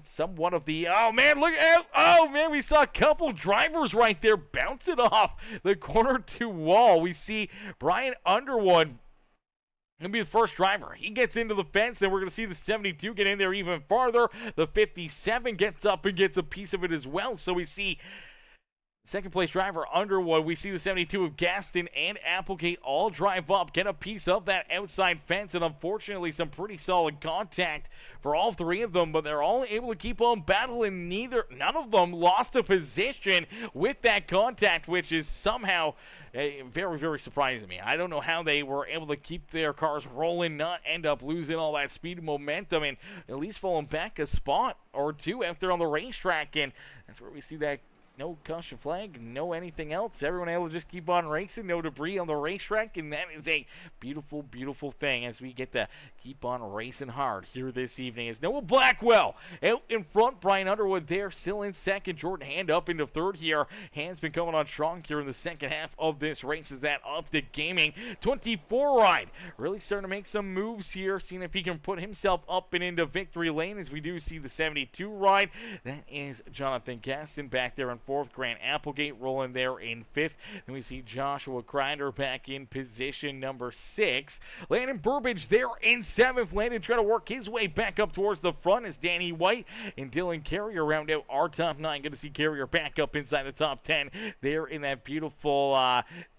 somewhat of the, oh man, look out, oh man, we saw a couple drivers right there bounce it off the corner 2 wall. We see Brian Underwood going to be the first driver. He gets into the fence, and we're going to see the 72 get in there even farther. The 57 gets up and gets a piece of it as well. So we see second place driver Underwood. We see the 72 of Gaston and Applegate all drive up, get a piece of that outside fence, and unfortunately some pretty solid contact for all 3 of them, but they're all able to keep on battling. None of them lost a position with that contact, which is somehow very, very surprising me. I don't know how they were able to keep their cars rolling, not end up losing all that speed and momentum, and at least falling back a spot or 2 out there on the racetrack. And that's where we see that no caution flag, no anything else. Everyone able to just keep on racing, no debris on the racetrack, and that is a beautiful, beautiful thing as we get to keep on racing hard here this evening. As Noah Blackwell out in front, Brian Underwood there still in second, Jordan Hand up into third here. Hand's been coming on strong here in the second half of this race as that Optic Gaming 24 ride really starting to make some moves here, seeing if he can put himself up and into victory lane, as we do see the 72 ride. That is Jonathan Gaston back there in 4th, Grant Applegate rolling there in 5th. Then we see Joshua Crider back in position number 6. Landon Burbage there in 7th. Landon trying to work his way back up towards the front as Danny White and Dylan Carrier round out our top 9. Good to see Carrier back up inside the top 10 there in that beautiful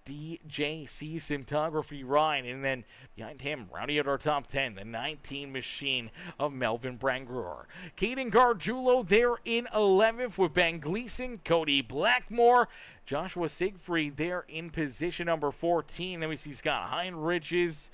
DJC Cinematography Ryan. And then behind him, rounding out our top 10, the 19 machine of Melvin Brangruer. Caden Gargiulo there in 11th with Ben Gleason, Cody Blackmore, Joshua Siegfried there in position number 14. Then we see Scott Heinrichs,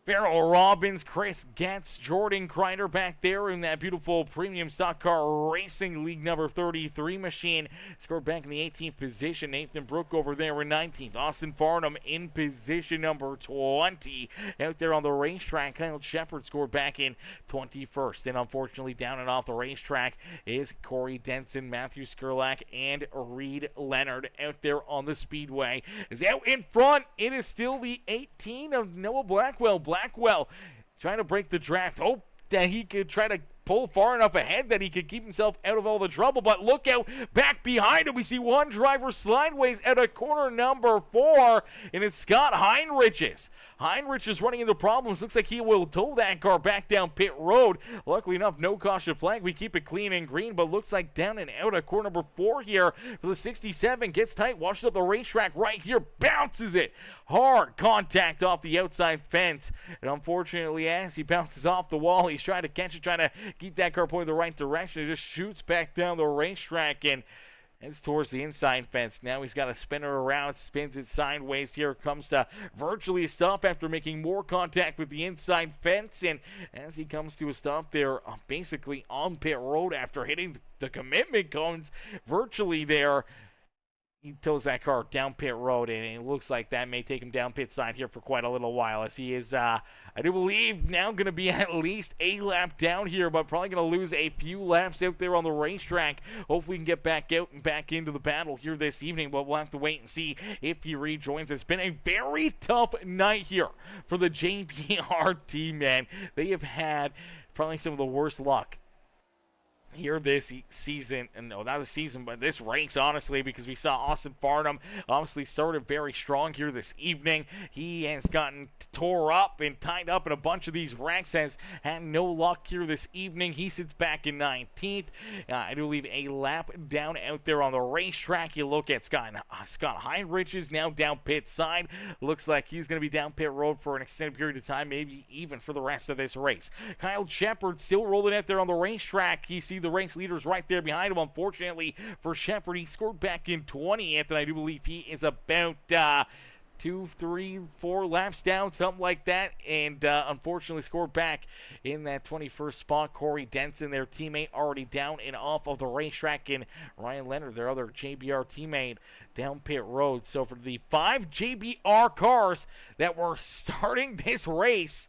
Farrell Robbins, Chris Getz, Jordan Crider back there in that beautiful premium stock car racing league number 33 machine. Scored back in the 18th position. Nathan Brook over there in 19th. Austin Farnham in position number 20. Out there on the racetrack, Kyle Shepard scored back in 21st. And unfortunately down and off the racetrack is Corey Denson, Matthew Skurlak, and Reed Leonard. Out there on the speedway is out in front. It is still the 18 of Noah Blackwell. Blackwell trying to break the draft. Hope that he could try to pull far enough ahead that he could keep himself out of all the trouble. But look out, back behind him, we see one driver sideways at a corner number 4, and it's Scott Heinrichs. Heinrich is running into problems. Looks like he will tow that car back down pit road. Luckily enough, no caution flag. We keep it clean and green, but looks like down and out at corner number 4 here for the 67. Gets tight, washes up the racetrack right here, bounces it. Hard contact off the outside fence. And unfortunately, as he bounces off the wall, he's trying to catch it, trying to keep that car pointing the right direction. It just shoots back down the racetrack and heads towards the inside fence. Now he's got to spin it around, spins it sideways. Here comes to virtually a stop after making more contact with the inside fence. And as he comes to a stop there, basically on pit road after hitting the commitment cones virtually there, he tows that car down pit road, and it looks like that may take him down pit side here for quite a little while, as he is, I do believe, now going to be at least a lap down here, but probably going to lose a few laps out there on the racetrack. Hopefully he can get back out and back into the battle here this evening, but we'll have to wait and see if he rejoins. It's been a very tough night here for the JBR team, man. They have had probably some of the worst luck here this season, and no, not the season, but this race, honestly, because we saw Austin Farnham obviously started very strong here this evening. He has gotten tore up and tied up in a bunch of these wrecks, has had no luck here this evening. He sits back in 19th. I do believe a lap down out there on the racetrack. You look at Scott Heinrich is now down pit side. Looks like he's going to be down pit road for an extended period of time, maybe even for the rest of this race. Kyle Shepard still rolling out there on the racetrack. You see the race leaders right there behind him. Unfortunately for Shepard, he scored back in 20th, and I do believe he is about 2, 3, 4 laps down, something like that, and unfortunately scored back in that 21st spot. Corey Denson, their teammate, already down and off of the racetrack, and Ryan Leonard, their other JBR teammate, down pit road. So for the 5 JBR cars that were starting this race,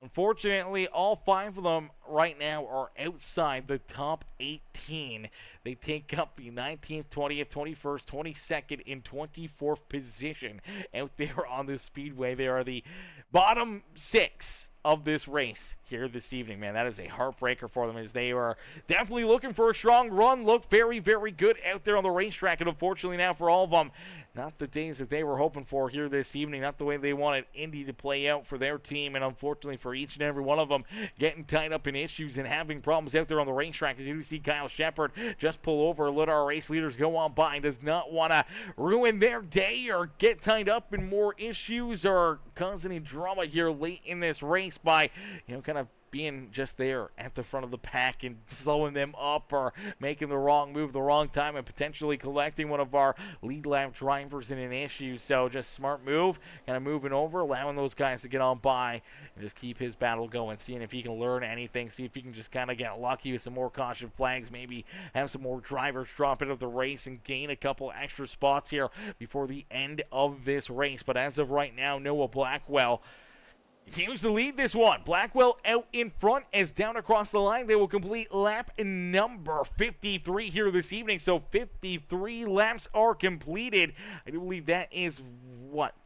unfortunately, all 5 of them right now are outside the top 18. They take up the 19th, 20th, 21st, 22nd, and 24th position out there on the speedway. They are the bottom 6 of this race here this evening, man. That is a heartbreaker for them, as they are definitely looking for a strong run. Look very, very good out there on the racetrack, and unfortunately now for all of them, not the days that they were hoping for here this evening, not the way they wanted Indy to play out for their team, and unfortunately for each and every one of them, getting tied up in issues and having problems out there on the racetrack. As you do see Kyle Shepard just pull over and let our race leaders go on by, and does not want to ruin their day or get tied up in more issues or cause any drama here late in this race by, kind of being just there at the front of the pack and slowing them up or making the wrong move the wrong time and potentially collecting one of our lead lap drivers in an issue. So just smart move, kind of moving over, allowing those guys to get on by and just keep his battle going, seeing if he can learn anything, see if he can just kind of get lucky with some more caution flags, maybe have some more drivers drop into the race and gain a couple extra spots here before the end of this race. But as of right now, Noah Blackwell continues to lead this one. Blackwell out in front, as down across the line they will complete lap number 53 here this evening. So 53 laps are completed. I do believe that is what?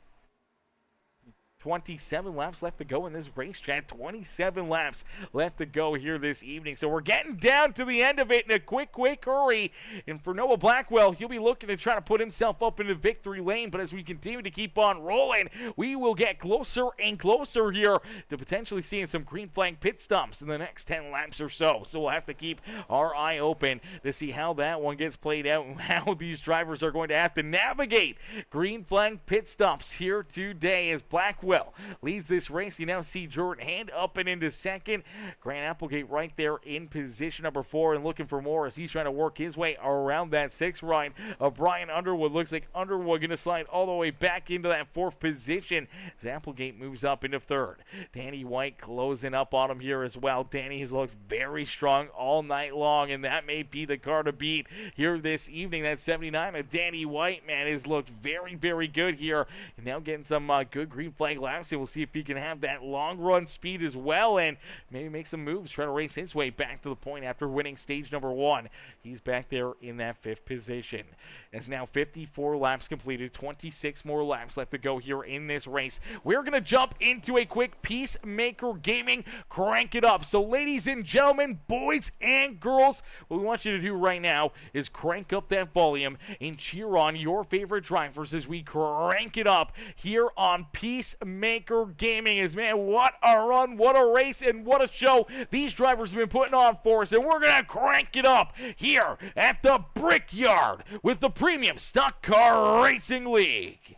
27 laps left to go in this racetrack. 27 laps left to go here this evening. So we're getting down to the end of it in a quick hurry. And for Noah Blackwell, he'll be looking to try to put himself up into victory lane. But as we continue to keep on rolling, we will get closer and closer here to potentially seeing some green flag pit stops in the next 10 laps or so. So we'll have to keep our eye open to see how that one gets played out and how these drivers are going to have to navigate green flag pit stops here today as Blackwell leads this race. You now see Jordan Hand up and into second. Grant Applegate right there in position number 4 and looking for more as he's trying to work his way around that 6th line of Brian Underwood. Looks like Underwood going to slide all the way back into that 4th position as Applegate moves up into 3rd. Danny White closing up on him here as well. Danny has looked very strong all night long, and that may be the car to beat here this evening. That 79 of Danny White, man, has looked very good here. And now getting some good green flag laps, and we'll see if he can have that long run speed as well and maybe make some moves, try to race his way back to the point after winning stage number 1. He's back there in that 5th position. It's now 54 laps completed, 26 more laps left to go here in this race. We're going to jump into a quick Peacemaker Gaming Crank It Up. So ladies and gentlemen, boys and girls, what we want you to do right now is crank up that volume and cheer on your favorite drivers as we crank it up here on Peacemaker Gaming. As man, what a run, what a race, and what a show these drivers have been putting on for us. And we're going to crank it up here at the Brickyard with the Premium Stock Car Racing League.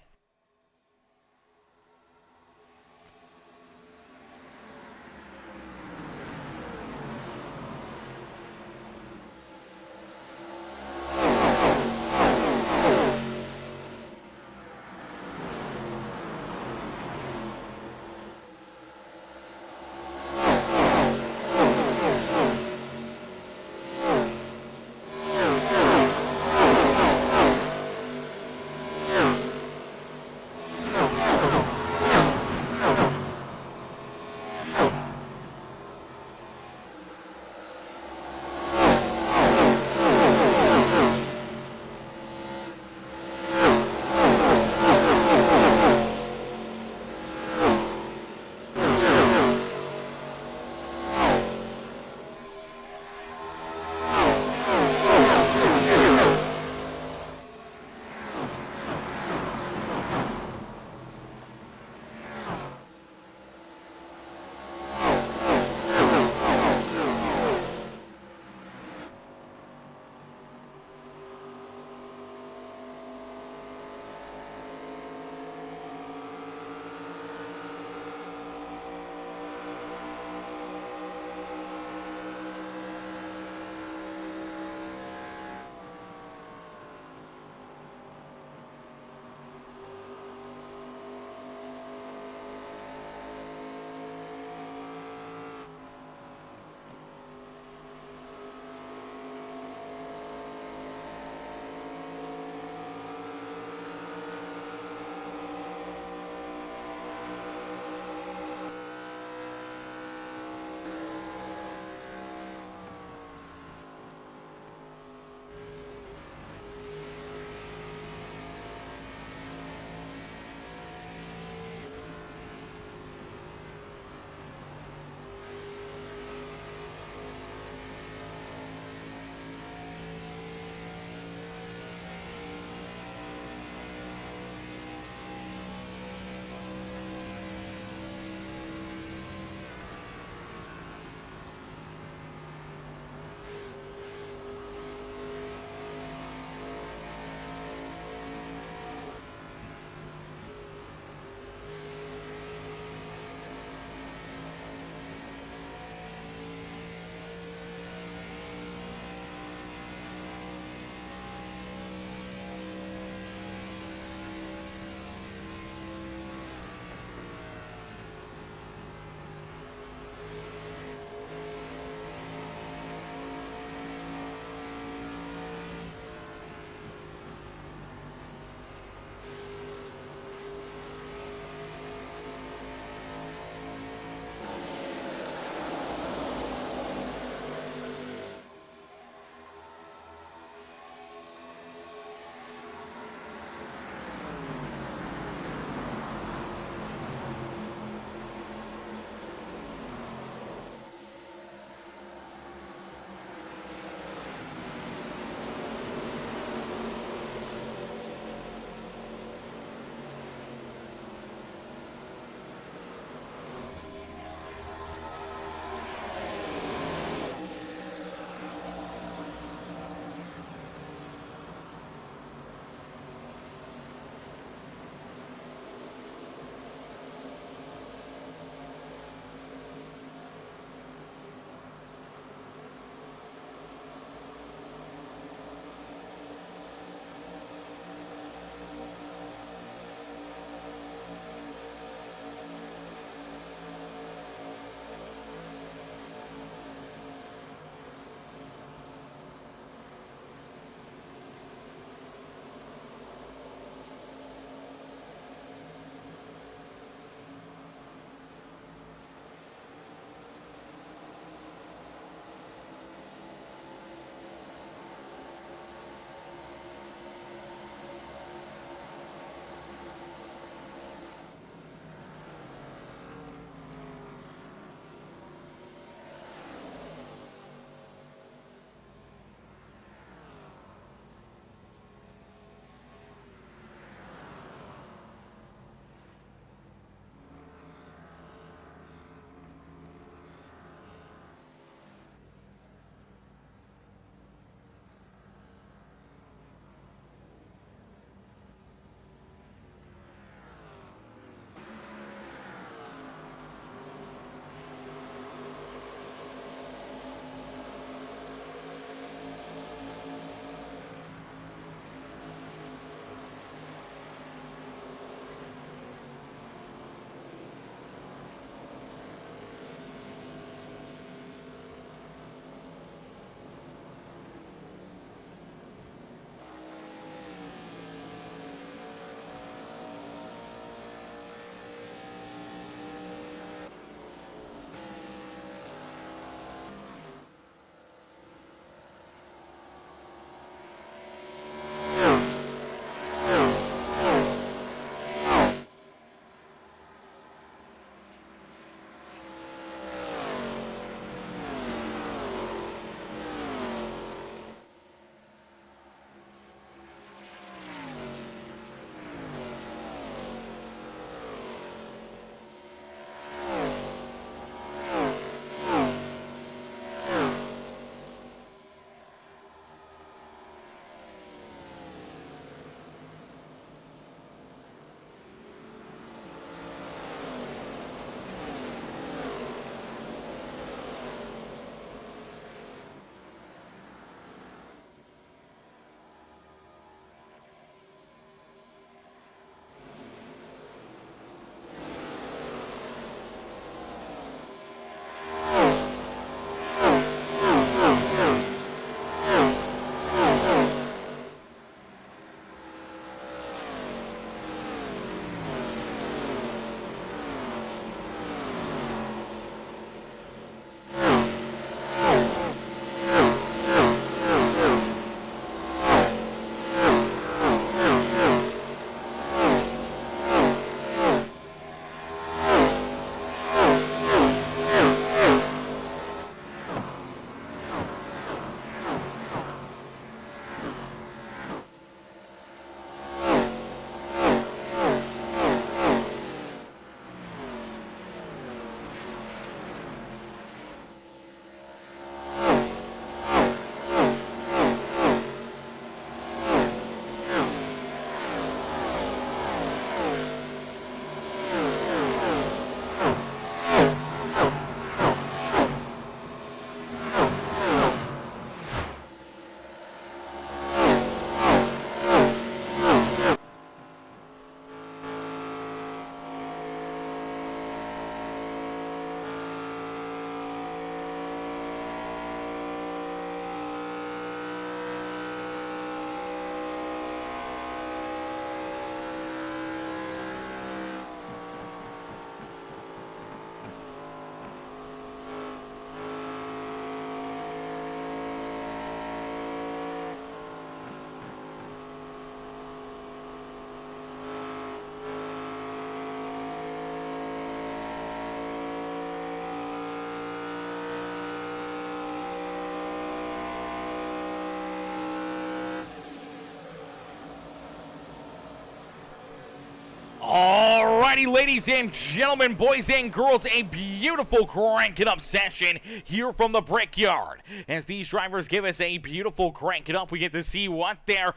Alrighty, ladies and gentlemen, boys and girls, a beautiful crank it up session here from the Brickyard. As these drivers give us a beautiful crank it up, we get to see what they're,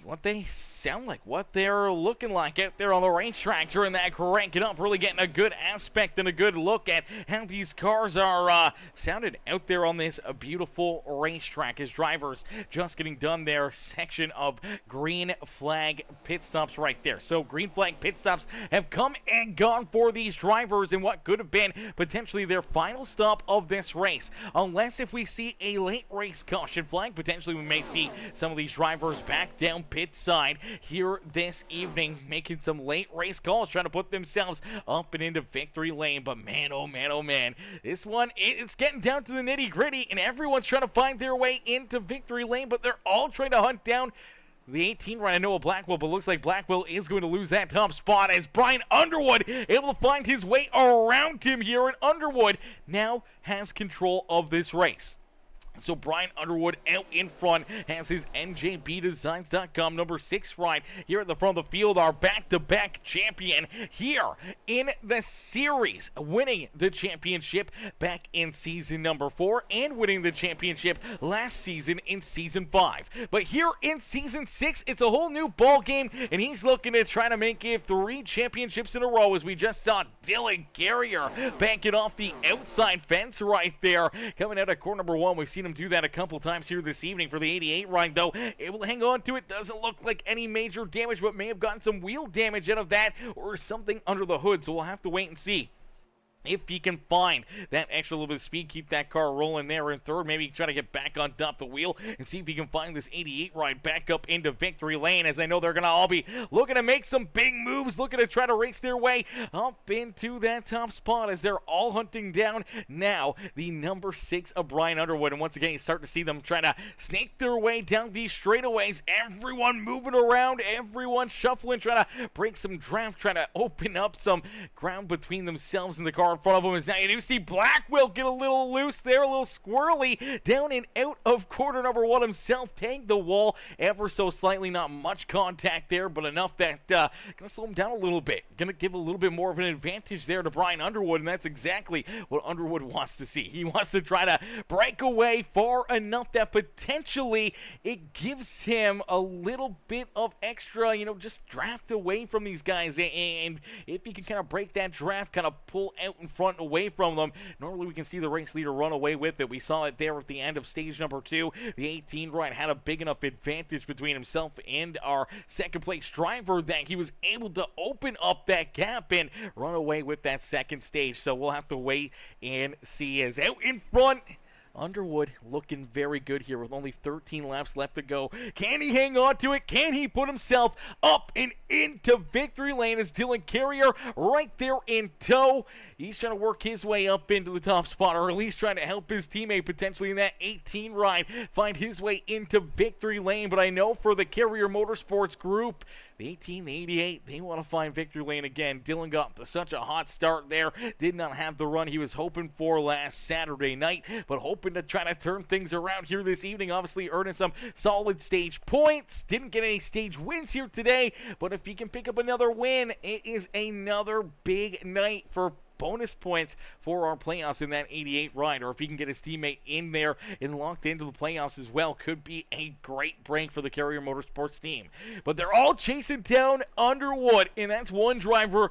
what they sound like, what they're looking like out there on the racetrack during that crank it up. Really getting a good aspect and a good look at how these cars are sounded out there on this beautiful racetrack as drivers just getting done their section of green flag pit stops right there. So green flag pit stops have come and gone for these drivers in what could have been potentially their final stop of this race. Unless if we see a late race caution flag, potentially we may see some of these drivers back down pit side here this evening, making some late race calls, trying to put themselves up and into victory lane. But man, oh man, oh man, this one, it's getting down to the nitty gritty, and everyone's trying to find their way into victory lane, but they're all trying to hunt down the 18 right. I know a Blackwell, but looks like Blackwell is going to lose that top spot as Brian Underwood able to find his way around him here, and Underwood now has control of this race. So Brian Underwood out in front has his NJBDesigns.com number 6 ride here at the front of the field, our back-to-back champion here in the series, winning the championship back in season number 4 and winning the championship last season in season 5. But here in season 6, it's a whole new ball game, and he's looking to try to make it 3 championships in a row, as we just saw Dylan Carrier banking off the outside fence right there. Coming out of corner number 1, we've seen him do that a couple times here this evening for the 88 ride, though. Able to hang on to it. Doesn't look like any major damage, but may have gotten some wheel damage out of that or something under the hood, so we'll have to wait and see if he can find that extra little bit of speed, keep that car rolling there in third, maybe try to get back on top of the wheel and see if he can find this 88 ride back up into victory lane, as I know they're going to all be looking to make some big moves, looking to try to race their way up into that top spot as they're all hunting down now the number 6 of Brian Underwood. And once again, you start to see them trying to snake their way down these straightaways, everyone moving around, everyone shuffling, trying to break some draft, trying to open up some ground between themselves and the car in front of them. Is now you do see Blackwell get a little loose there, a little squirrely down and out of quarter number 1 himself, tagged the wall ever so slightly, not much contact there, but enough that gonna slow him down a little bit, gonna give a little bit more of an advantage there to Brian Underwood, and that's exactly what Underwood wants to see. He wants to try to break away far enough that potentially it gives him a little bit of extra, just draft away from these guys, and if he can kind of break that draft, kind of pull out in front away from them, normally we can see the race leader run away with it. We saw it there at the end of stage number 2. The 18 ride had a big enough advantage between himself and our second place driver that he was able to open up that gap and run away with that second stage. So we'll have to wait and see. As out in front, Underwood looking very good here with only 13 laps left to go. Can he hang on to it? Can he put himself up and into victory lane as Dylan Carrier right there in tow? He's trying to work his way up into the top spot, or at least trying to help his teammate potentially in that 18 ride find his way into victory lane. But I know for the Carrier Motorsports group, the 18, the 88, they want to find victory lane again. Dylan got to such a hot start there. Did not have the run he was hoping for last Saturday night, but hoping to try to turn things around here this evening. Obviously earning some solid stage points. Didn't get any stage wins here today, but if he can pick up another win, it is another big night for bonus points for our playoffs in that 88 ride, or if he can get his teammate in there and locked into the playoffs as well, could be a great break for the Carrier Motorsports team. But they're all chasing down Underwood, and that's one driver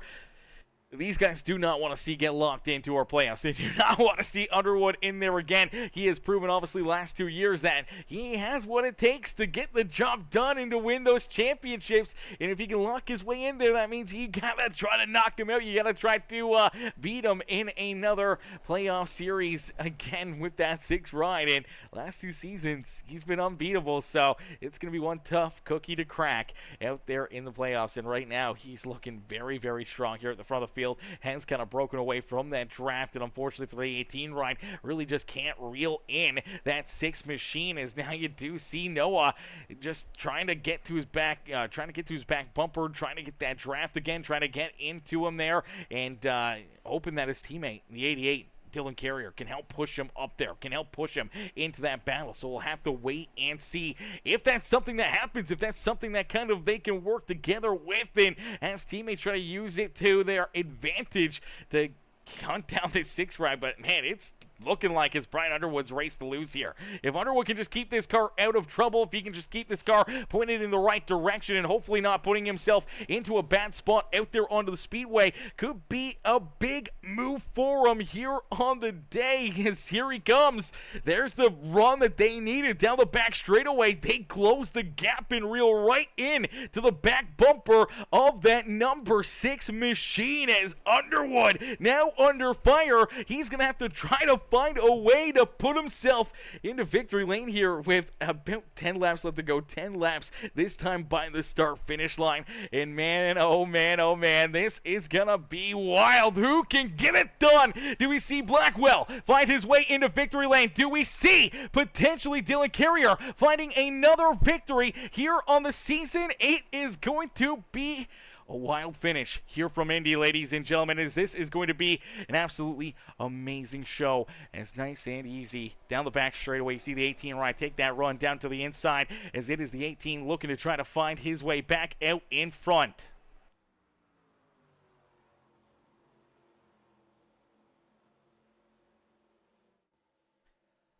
these guys do not want to see get locked into our playoffs. They do not want to see Underwood in there again. He has proven, obviously, last 2 years that he has what it takes to get the job done and to win those championships. And if he can lock his way in there, that means you got to try to knock him out. You got to try to beat him in another playoff series again with that 6th ride. And last 2 seasons, he's been unbeatable. So it's going to be one tough cookie to crack out there in the playoffs. And right now, he's looking very, very strong here at the front of the field. Has kind of broken away from that draft, and unfortunately for the 18 ride, really just can't reel in that 6 machine, as now you do see Noah just trying to get to his back, bumper, trying to get that draft again, trying to get into him there, and hoping that his teammate, the 88, Dylan Carrier can help push him up there, can help push him into that battle. So we'll have to wait and see if that's something that happens, if that's something that kind of they can work together with, and as teammates try to use it to their advantage to hunt down this 6 ride. But man, it's looking like it's Brian Underwood's race to lose here. If Underwood can just keep this car out of trouble, if he can just keep this car pointed in the right direction and hopefully not putting himself into a bad spot out there onto the speedway, could be a big move for him here on the day. As here he comes. There's the run that they needed down the back straightaway. They close the gap and reel right in to the back bumper of that number 6 machine, as Underwood now under fire. He's going to have to try to find a way to put himself into victory lane here with about 10 laps left to go. 10 laps this time by the start-finish line. And man, oh man, this is gonna be wild. Who can get it done? Do we see Blackwell find his way into victory lane? Do we see potentially Dylan Carrier finding another victory here on the season? It is going to be a wild finish here from Indy, ladies and gentlemen, as this is going to be an absolutely amazing show. As nice and easy down the back straightaway, you see the 18 right take that run down to the inside, as it is the 18 looking to try to find his way back out in front.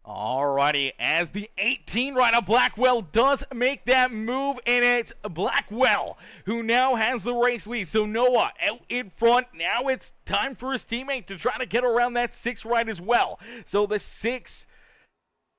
Alrighty, as the 18 rider Blackwell does make that move, and it's Blackwell who now has the race lead. So Noah out in front. Now it's time for his teammate to try to get around that 6 ride as well. So the 6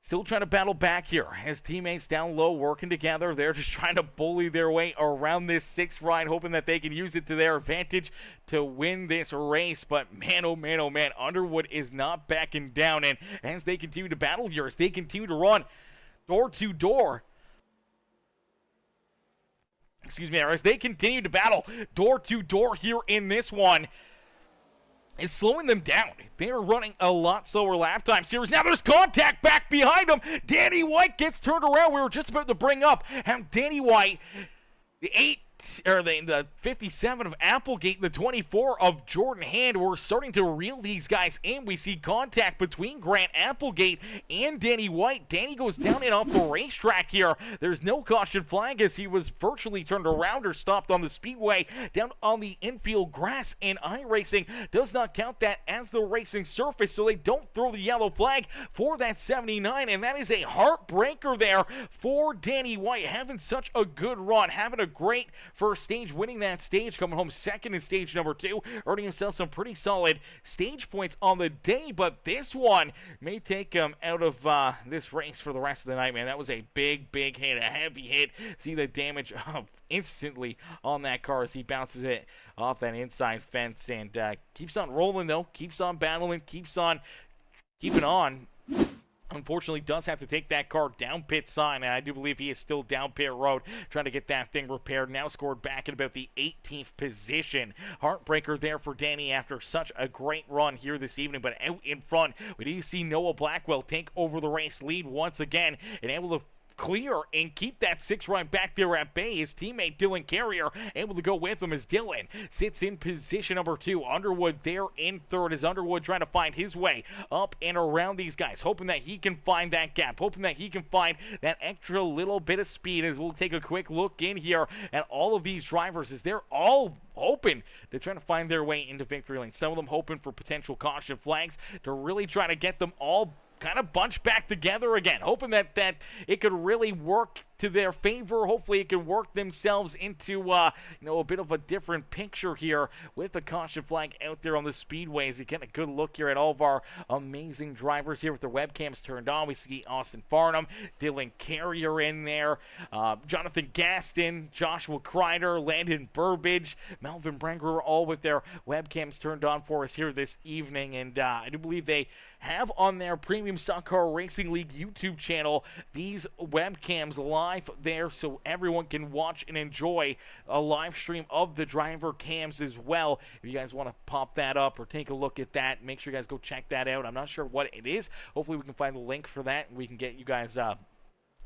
still trying to battle back here. His teammates down low working together. They're just trying to bully their way around this 6 ride, hoping that they can use it to their advantage to win this race. But man, oh man, oh man, Underwood is not backing down. And as they continue to battle here, as they continue to run door to door, as they continue to battle door to door here in this one, is slowing them down. They're running a lot slower lap time series. Now there's contact back behind them. Danny White gets turned around. We were just about to bring up how Danny White, the 57 of Applegate, the 24 of Jordan Hand, we're starting to reel these guys in. We see contact between Grant Applegate and Danny White. Danny goes down and off the racetrack here. There's no caution flag as he was virtually turned around or stopped on the speedway down on the infield grass, and iRacing does not count that as the racing surface, so they don't throw the yellow flag for that 79, and that is a heartbreaker there for Danny White, having such a good run, having a great first stage, winning that stage, coming home second in stage number 2, earning himself some pretty solid stage points on the day. But this one may take him out of this race for the rest of the night, man. That was a big hit, a heavy hit. See the damage instantly on that car as he bounces it off that inside fence, and keeps on rolling though, keeps on battling, keeps on keeping on. Unfortunately, does have to take that car down pit sign, and I do believe he is still down pit road trying to get that thing repaired. Now scored back at about the 18th position. Heartbreaker there for Danny after such a great run here this evening, but out in front, we do see Noah Blackwell take over the race lead once again and able to clear and keep that 6 ride back there at bay. His teammate Dylan Carrier able to go with him as Dylan sits in position number 2. Underwood there in third, as Underwood trying to find his way up and around these guys, hoping that he can find that gap, hoping that he can find that extra little bit of speed. As we'll take a quick look in here at all of these drivers, as they're all hoping to try to find their way into victory lane. Some of them hoping for potential caution flags to really try to get them all kind of bunched back together again, hoping that it could really work to their favor. Hopefully it can work themselves into a bit of a different picture here with the caution flag out there on the speedways. You get a good look here at all of our amazing drivers here with their webcams turned on. We see Austin Farnham, Dylan Carrier in there, Jonathan Gaston, Joshua Crider, Landon Burbage, Melvin Brenger, all with their webcams turned on for us here this evening. And I do believe they have on their Premium Stock Car Racing League YouTube channel these webcams live there, so everyone can watch and enjoy a live stream of the driver cams as well. If you guys want to pop that up or take a look at that, make sure you guys go check that out. I'm not sure what it is. Hopefully we can find the link for that and we can get you guys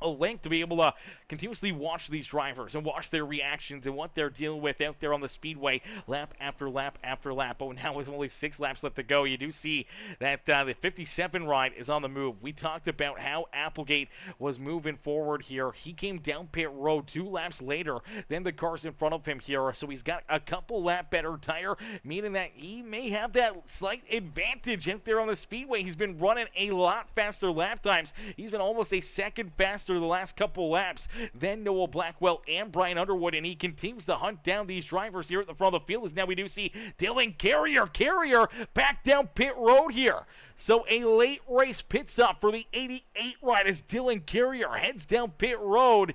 a link to be able to continuously watch these drivers and watch their reactions and what they're dealing with out there on the speedway, lap after lap after lap. Oh, now with only 6 laps left to go, you do see that the 57 ride is on the move. We talked about how Applegate was moving forward here. He came down pit road 2 laps later than the cars in front of him here, so he's got a couple lap better tire, meaning that he may have that slight advantage out there on the speedway. He's been running a lot faster lap times. He's been almost a second faster the last couple laps than Noah Blackwell and Brian Underwood, and he continues to hunt down these drivers here at the front of the field. As now we do see Dylan Carrier back down pit road here. So a late race pit stop for the 88 ride as Dylan Carrier heads down pit road.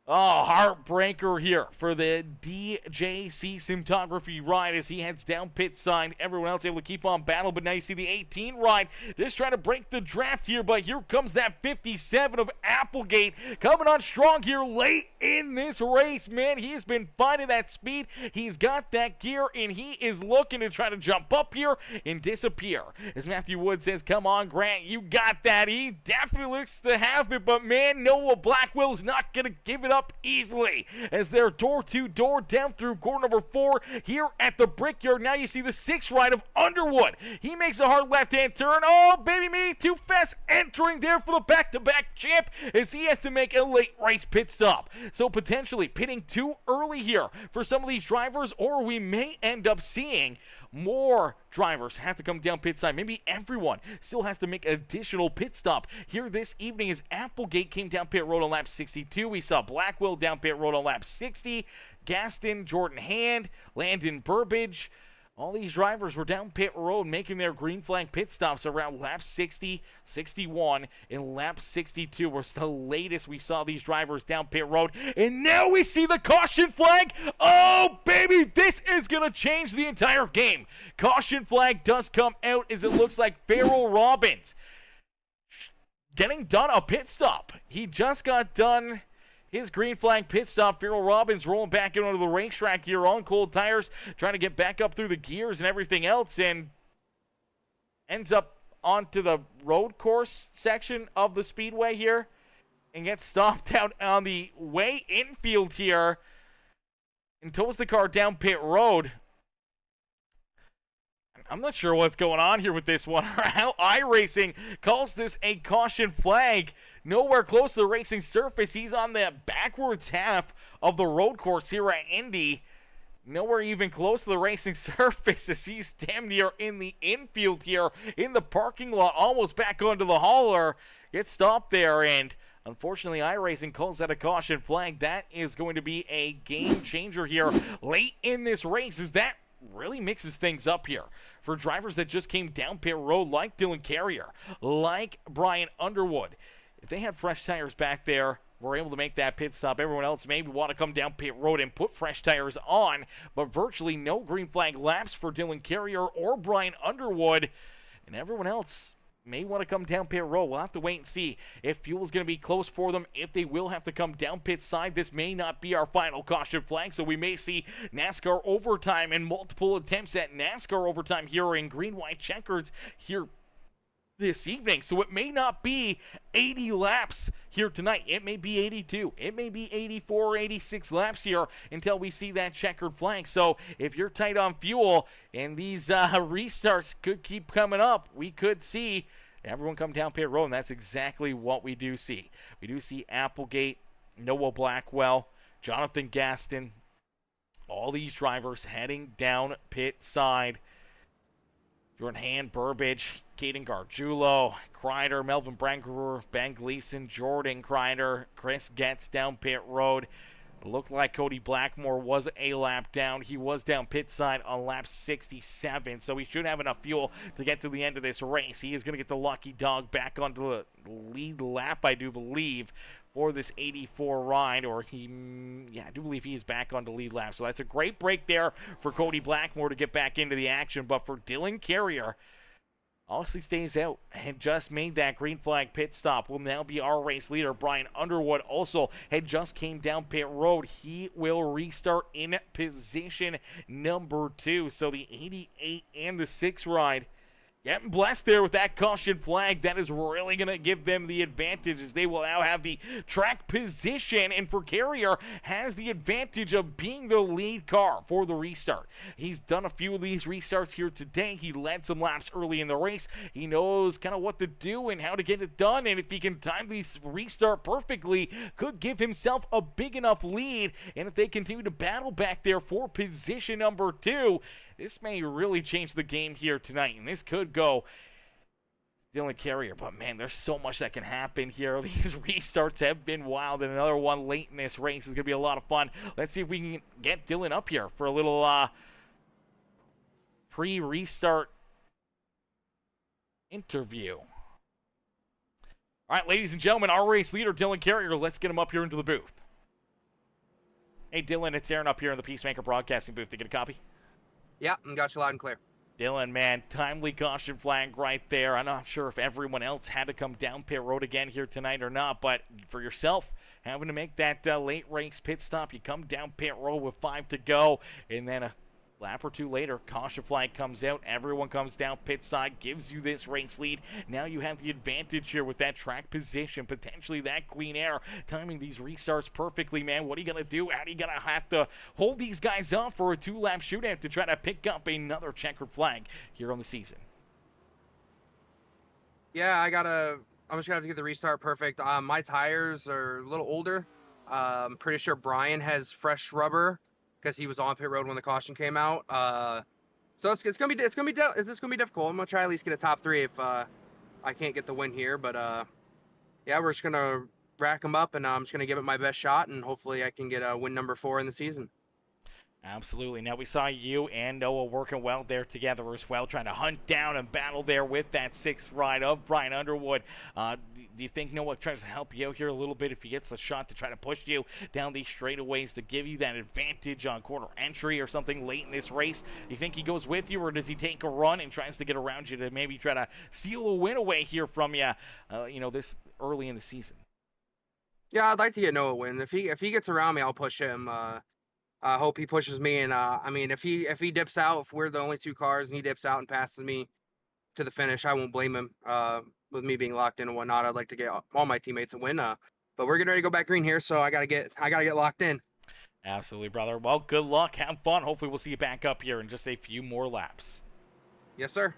Oh, heartbreaker here for the DJC Cinematography ride as he heads down pit side. Everyone else able to keep on battle, but now you see the 18 ride just trying to break the draft here, but here comes that 57 of Applegate coming on strong here late in this race, man. He has been finding that speed. He's got that gear, and he is looking to try to jump up here and disappear. As Matthew Wood says, come on, Grant, you got that. He definitely looks to have it, but man, Noah Blackwell is not going to give it up easily as they're door-to-door down through corner number 4 here at the Brickyard. Now you see the 6th ride of Underwood. He makes a hard left-hand turn. Oh, baby me, too fast entering there for the back-to-back champ as he has to make a late race pit stop. So potentially pitting too early here for some of these drivers, or we may end up seeing more drivers have to come down pit side. Maybe everyone still has to make an additional pit stop here this evening as Applegate came down pit road on lap 62. We saw Blackwell down pit road on lap 60. Gaston, Jordan Hand, Landon Burbage. All these drivers were down pit road making their green flag pit stops around lap 60, 61, and lap 62 was the latest we saw these drivers down pit road. And now we see the caution flag. Oh, baby, this is going to change the entire game. Caution flag does come out as it looks like Farrell Robbins getting done a pit stop. He just got done his green flag pit stop. Farrell Robbins rolling back into the racetrack here on cold tires, trying to get back up through the gears and everything else, and ends up onto the road course section of the speedway here and gets stopped out on the way infield here and tows the car down pit road. I'm not sure what's going on here with this one, or how iRacing calls this a caution flag. Nowhere close to the racing surface. He's on the backwards half of the road course here at Indy. Nowhere even close to the racing surface as he's damn near in the infield here in the parking lot, almost back onto the hauler. Gets stopped there, and unfortunately, iRacing calls that a caution flag. That is going to be a game changer here late in this race, as that really mixes things up here for drivers that just came down pit road, like Dylan Carrier, like Brian Underwood. If they had fresh tires back there, were able to make that pit stop. Everyone else maybe want to come down pit road and put fresh tires on, but virtually no green flag laps for Dylan Carrier or Brian Underwood, and everyone else may want to come down pit road. We'll have to wait and see if fuel is going to be close for them, if they will have to come down pit side. This may not be our final caution flag, so we may see NASCAR overtime and multiple attempts at NASCAR overtime here in green-white checkers here this evening. So it may not be 80 laps here tonight. It may be 82. It may be 84 or 86 laps here until we see that checkered flag. So if you're tight on fuel and these restarts could keep coming up, we could see everyone come down pit road, and that's exactly what we do see. We do see Applegate, Noah Blackwell, Jonathan Gaston, all these drivers heading down pit side. Jordan Hand, Burbage, Caden Gargiulo, Crider, Melvin Branguer, Ben Gleason, Jordan Crider, Chris Getz down pit road. It looked like Cody Blackmore was a lap down. He was down pit side on lap 67, so he should have enough fuel to get to the end of this race. He is going to get the lucky dog back onto the lead lap, I do believe, for this 84 ride, or I do believe he's back on the lead lap. So that's a great break there for Cody Blackmore to get back into the action. But for Dylan Carrier, honestly stays out and just made that green flag pit stop. Will now be our race leader. Brian Underwood also had just came down pit road. He will restart in position number 2. So the 88 and the 6 ride Getting blessed there with that caution flag. That is really going to give them the advantage as they will now have the track position. And for Carrier, has the advantage of being the lead car for the restart. He's done a few of these restarts here today. He led some laps early in the race. He knows kind of what to do and how to get it done. And if he can time these restart perfectly, could give himself a big enough lead. And if they continue to battle back there for position number 2, this may really change the game here tonight, and this could go Dylan Carrier. But, man, there's so much that can happen here. These restarts have been wild, and another one late in this race is going to be a lot of fun. Let's see if we can get Dylan up here for a little pre-restart interview. All right, ladies and gentlemen, our race leader, Dylan Carrier, let's get him up here into the booth. Hey, Dylan, it's Aaron up here in the Peacemaker Broadcasting booth. Did you get a copy? Yeah, got you loud and clear. Dylan, man, timely caution flag right there. I'm not sure if everyone else had to come down pit road again here tonight or not, but for yourself, having to make that late race pit stop, you come down pit road with 5 to go, and then a lap or 2 later, caution flag comes out. Everyone comes down pit side, gives you this race lead. Now you have the advantage here with that track position, potentially that clean air, timing these restarts perfectly, man. What are you going to do? How are you going to have to hold these guys up for a 2-lap shootout to try to pick up another checkered flag here on the season? Yeah, I'm just gonna have to get the restart perfect. My tires are a little older. I'm pretty sure Brian has fresh rubber because he was on pit road when the caution came out. So it's gonna be difficult. I'm gonna try at least get a top 3 if I can't get the win here. But yeah, we're just gonna rack them up, and I'm just gonna give it my best shot, and hopefully I can get a win number 4 in the season. Absolutely. Now we saw you and Noah working well there together as well, trying to hunt down and battle there with that 6th ride of Brian Underwood. Do you think Noah tries to help you out here a little bit if he gets the shot to try to push you down these straightaways to give you that advantage on quarter entry or something late in this race? Do you think he goes with you, or does he take a run and tries to get around you to maybe try to seal a win away here from you, this early in the season? Yeah, I'd like to get Noah a win. If he gets around me, I'll push him. I hope he pushes me, and I mean, if he dips out, if we're the only 2 cars and he dips out and passes me to the finish, I won't blame him. With me being locked in and whatnot, I'd like to get all my teammates a win. But we're getting ready to go back green here, so I gotta get locked in. Absolutely, brother. Well, good luck. Have fun. Hopefully, we'll see you back up here in just a few more laps. Yes, sir.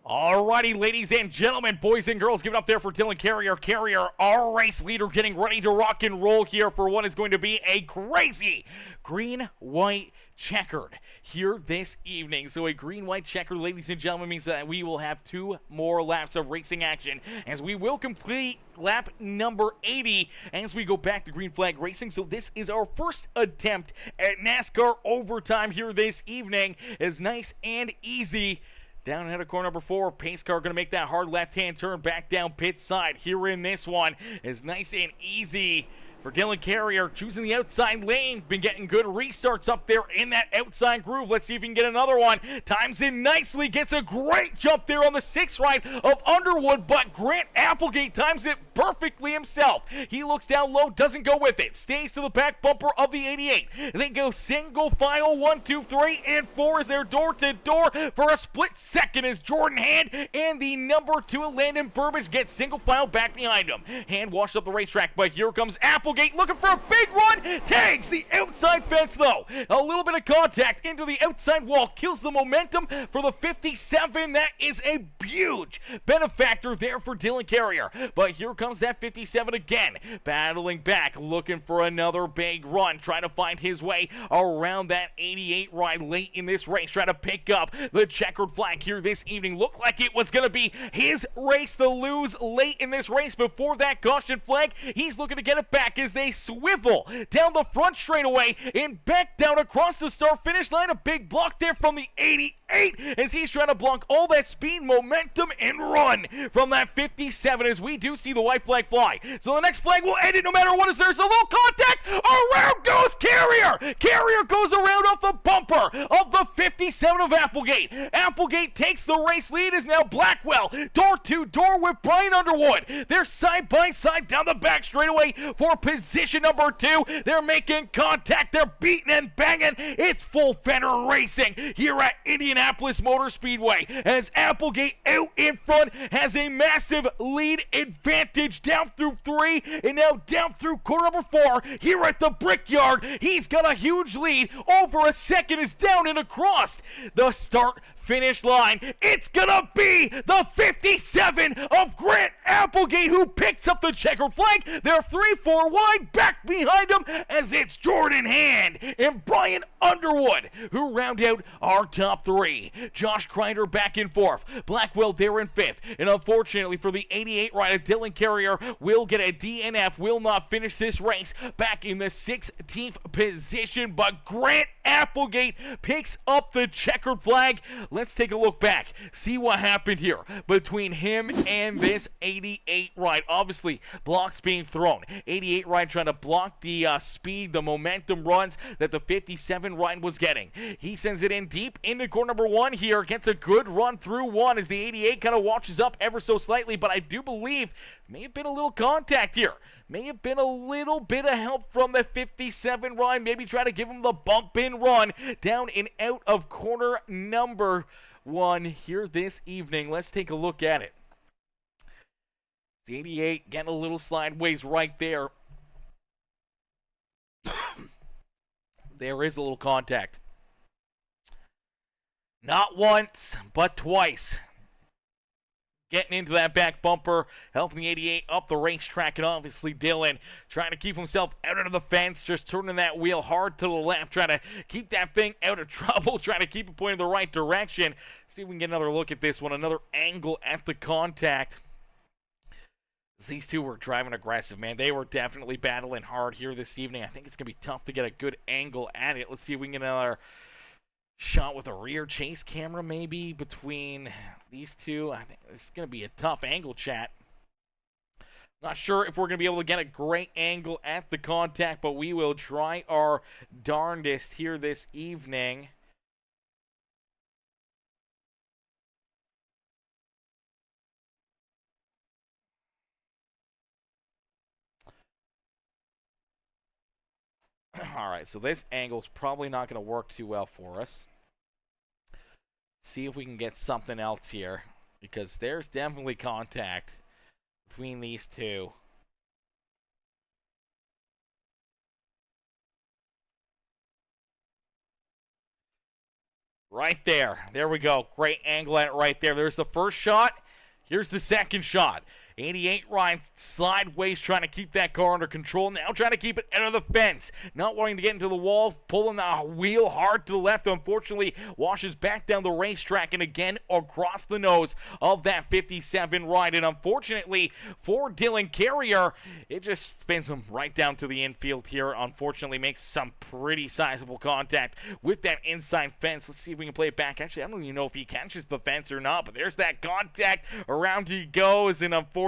Alrighty, ladies and gentlemen, boys and girls, give it up there for Dylan Carrier. Carrier, our race leader, getting ready to rock and roll here for what is going to be a crazy green, white, checkered here this evening. So a green, white, checkered, ladies and gentlemen, means that we will have 2 more laps of racing action as we will complete lap number 80 as we go back to green flag racing. So this is our first attempt at NASCAR overtime here this evening. It's nice and easy. Down ahead of corner number 4, pace car going to make that hard left-hand turn back down pit side. Here in this one is nice and easy for Dylan Carrier, choosing the outside lane. Been getting good restarts up there in that outside groove. Let's see if he can get another one. Times in nicely, gets a great jump there on the 6th ride of Underwood, but Grant Applegate times it perfectly himself. He looks down low, doesn't go with it, stays to the back bumper of the 88. They go single file, 1, 2, 3, and 4 is their door-to-door for a split second as Jordan Hand and the number 2 Landon Burbage get single file back behind him. Hand washed up the racetrack, but here comes Applegate looking for a big run. Tags the outside fence, though. A little bit of contact into the outside wall kills the momentum for the 57. That is a huge benefactor there for Dylan Carrier. But here comes that 57 again, battling back, looking for another big run, trying to find his way around that 88 ride late in this race, trying to pick up the checkered flag here this evening. Looked like it was going to be his race to lose late in this race before that caution flag. He's looking to get it back as they swivel down the front straightaway and back down across the start finish line. A big block there from the 88 as he's trying to block all that speed, momentum, and run from that 57 as we do see the white flag fly. So the next flag will end it no matter what, as there's a little contact. Around goes Carrier. Carrier goes around off the bumper of the 57 of Applegate. Applegate takes the race lead as now Blackwell door to door with Brian Underwood. They're side by side down the back straightaway for position number 2. They're making contact. They're beating and banging. It's full fender racing here at Indianapolis Motor Speedway as Applegate out in front has a massive lead advantage down through 3 and now down through corner number 4 here at the Brickyard. He's got a huge lead. Over a second is down and across the start finish line. It's gonna be the 57 of Grant Applegate who picks up the checkered flag. They're 3-4 wide back behind him as it's Jordan Hand and Brian Underwood who round out our top 3. Josh Crider back in 4th. Blackwell there in 5th. And unfortunately for the 88 rider, Dylan Carrier will get a DNF, will not finish this race back in the 16th position. But Grant Applegate picks up the checkered flag. Let's take a look back, see what happened here between him and this 88 ride. Obviously, blocks being thrown. 88 ride trying to block the speed, the momentum runs that the 57 ride was getting. He sends it in deep into corner number 1 here, gets a good run through 1 as the 88 kind of watches up ever so slightly, but I do believe may have been a little contact here. May have been a little bit of help from the 57 ride. Maybe try to give him the bump in run down and out of corner number 1 here this evening. Let's take a look at it. The 88 getting a little sideways right there. There is a little contact. Not once, but twice. Getting into that back bumper, helping the 88 up the racetrack, and obviously Dylan trying to keep himself out of the fence, just turning that wheel hard to the left, trying to keep that thing out of trouble, trying to keep it pointing the right direction. See if we can get another look at this one, another angle at the contact. These two were driving aggressive, man. They were definitely battling hard here this evening. I think it's going to be tough to get a good angle at it. Let's see if we can get another shot with a rear chase camera maybe between these two. I think it's going to be a tough angle, chat. Not sure if we're going to be able to get a great angle at the contact, but we will try our darndest here this evening. All right, so this angle's probably not going to work too well for us. See if we can get something else here, because there's definitely contact between these two. Right there. There we go. Great angle at it right there. There's the first shot. Here's the second shot. 88 Ryan sideways trying to keep that car under control. Now trying to keep it out of the fence. Not wanting to get into the wall. Pulling the wheel hard to the left. Unfortunately, washes back down the racetrack and again across the nose of that 57 ride. And unfortunately for Dylan Carrier, it just spins him right down to the infield here. Unfortunately makes some pretty sizable contact with that inside fence. Let's see if we can play it back. Actually, I don't even know if he catches the fence or not, but there's that contact. Around he goes, and unfortunately,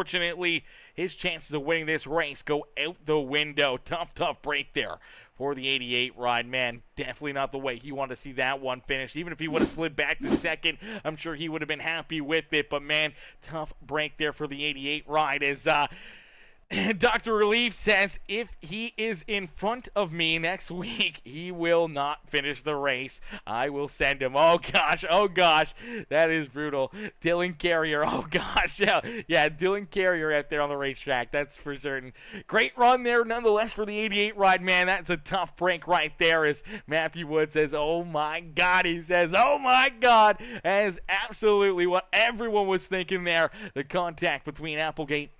his chances of winning this race go out the window. Tough break there for the 88 ride. Man, definitely not the way he wanted to see that one finished. Even if he would have slid back to second, I'm sure he would have been happy with it. But, man, tough break there for the 88 ride as Dr. Relief says if he is in front of me next week, he will not finish the race. I will send him. Oh gosh, that is brutal. Dylan Carrier, oh gosh, yeah, Dylan Carrier out there on the racetrack, that's for certain. Great run there nonetheless for the 88 ride, man. That's a tough break right there as Matthew Wood says, oh my God, he says, oh my God, as absolutely what everyone was thinking there. The contact between Applegate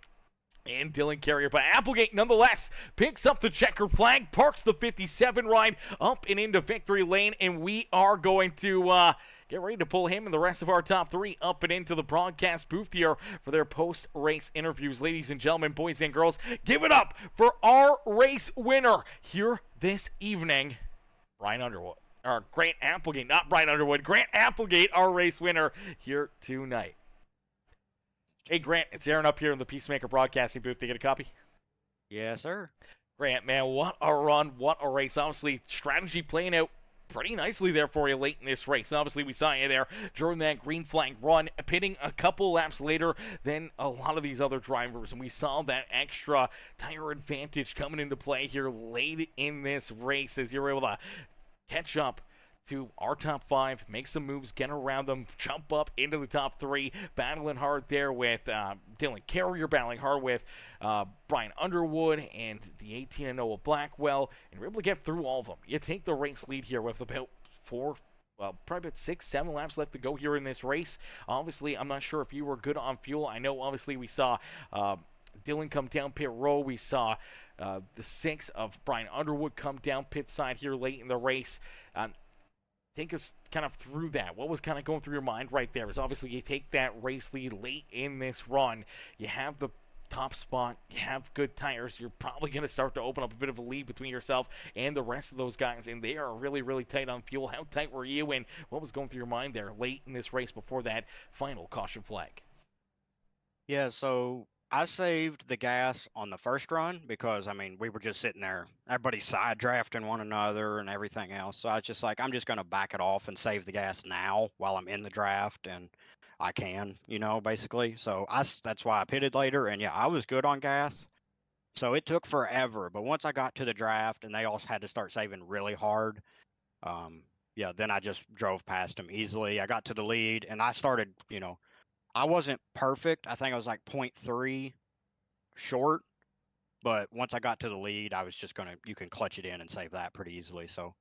and Dylan Carrier, but Applegate nonetheless picks up the checkered flag, parks the 57 ride up and into victory lane, and we are going to get ready to pull him and the rest of our top 3 up and into the broadcast booth here for their post-race interviews. Ladies and gentlemen, boys and girls, give it up for our race winner here this evening, Brian Underwood. Or Grant Applegate, not Brian Underwood, Grant Applegate, our race winner here tonight. Hey, Grant, it's Aaron up here in the Peacemaker Broadcasting booth. Did you get a copy? Yes, sir. Grant, man, what a run, what a race. Obviously, strategy playing out pretty nicely there for you late in this race. Obviously, we saw you there during that green flag run, pitting a couple laps later than a lot of these other drivers, and we saw that extra tire advantage coming into play here late in this race as you were able to catch up to our top 5, make some moves, get around them, jump up into the top 3, battling hard there with Dylan Carrier, battling hard with Brian Underwood and the 18 Noah Blackwell, and we're able to get through all of them. You take the race lead here with about 4, well, probably about 6, 7 laps left to go here in this race. Obviously, I'm not sure if you were good on fuel. I know, obviously, we saw Dylan come down pit row. We saw the 6 of Brian Underwood come down pit side here late in the race. Take us kind of through that. What was kind of going through your mind right there? Is obviously you take that race lead late in this run. You have the top spot. You have good tires. You're probably going to start to open up a bit of a lead between yourself and the rest of those guys, and they are really, really tight on fuel. How tight were you, and what was going through your mind there late in this race before that final caution flag? Yeah, so I saved the gas on the first run because, I mean, we were just sitting there. Everybody's side drafting one another and everything else. So I was just like, I'm just going to back it off and save the gas now while I'm in the draft, and I can, basically. So that's why I pitted later. And yeah, I was good on gas. So it took forever. But once I got to the draft and they also had to start saving really hard, yeah, then I just drove past them easily. I got to the lead and I started, I wasn't perfect. I think I was like 0.3 short, but once I got to the lead, I was just you can clutch it in and save that pretty easily. So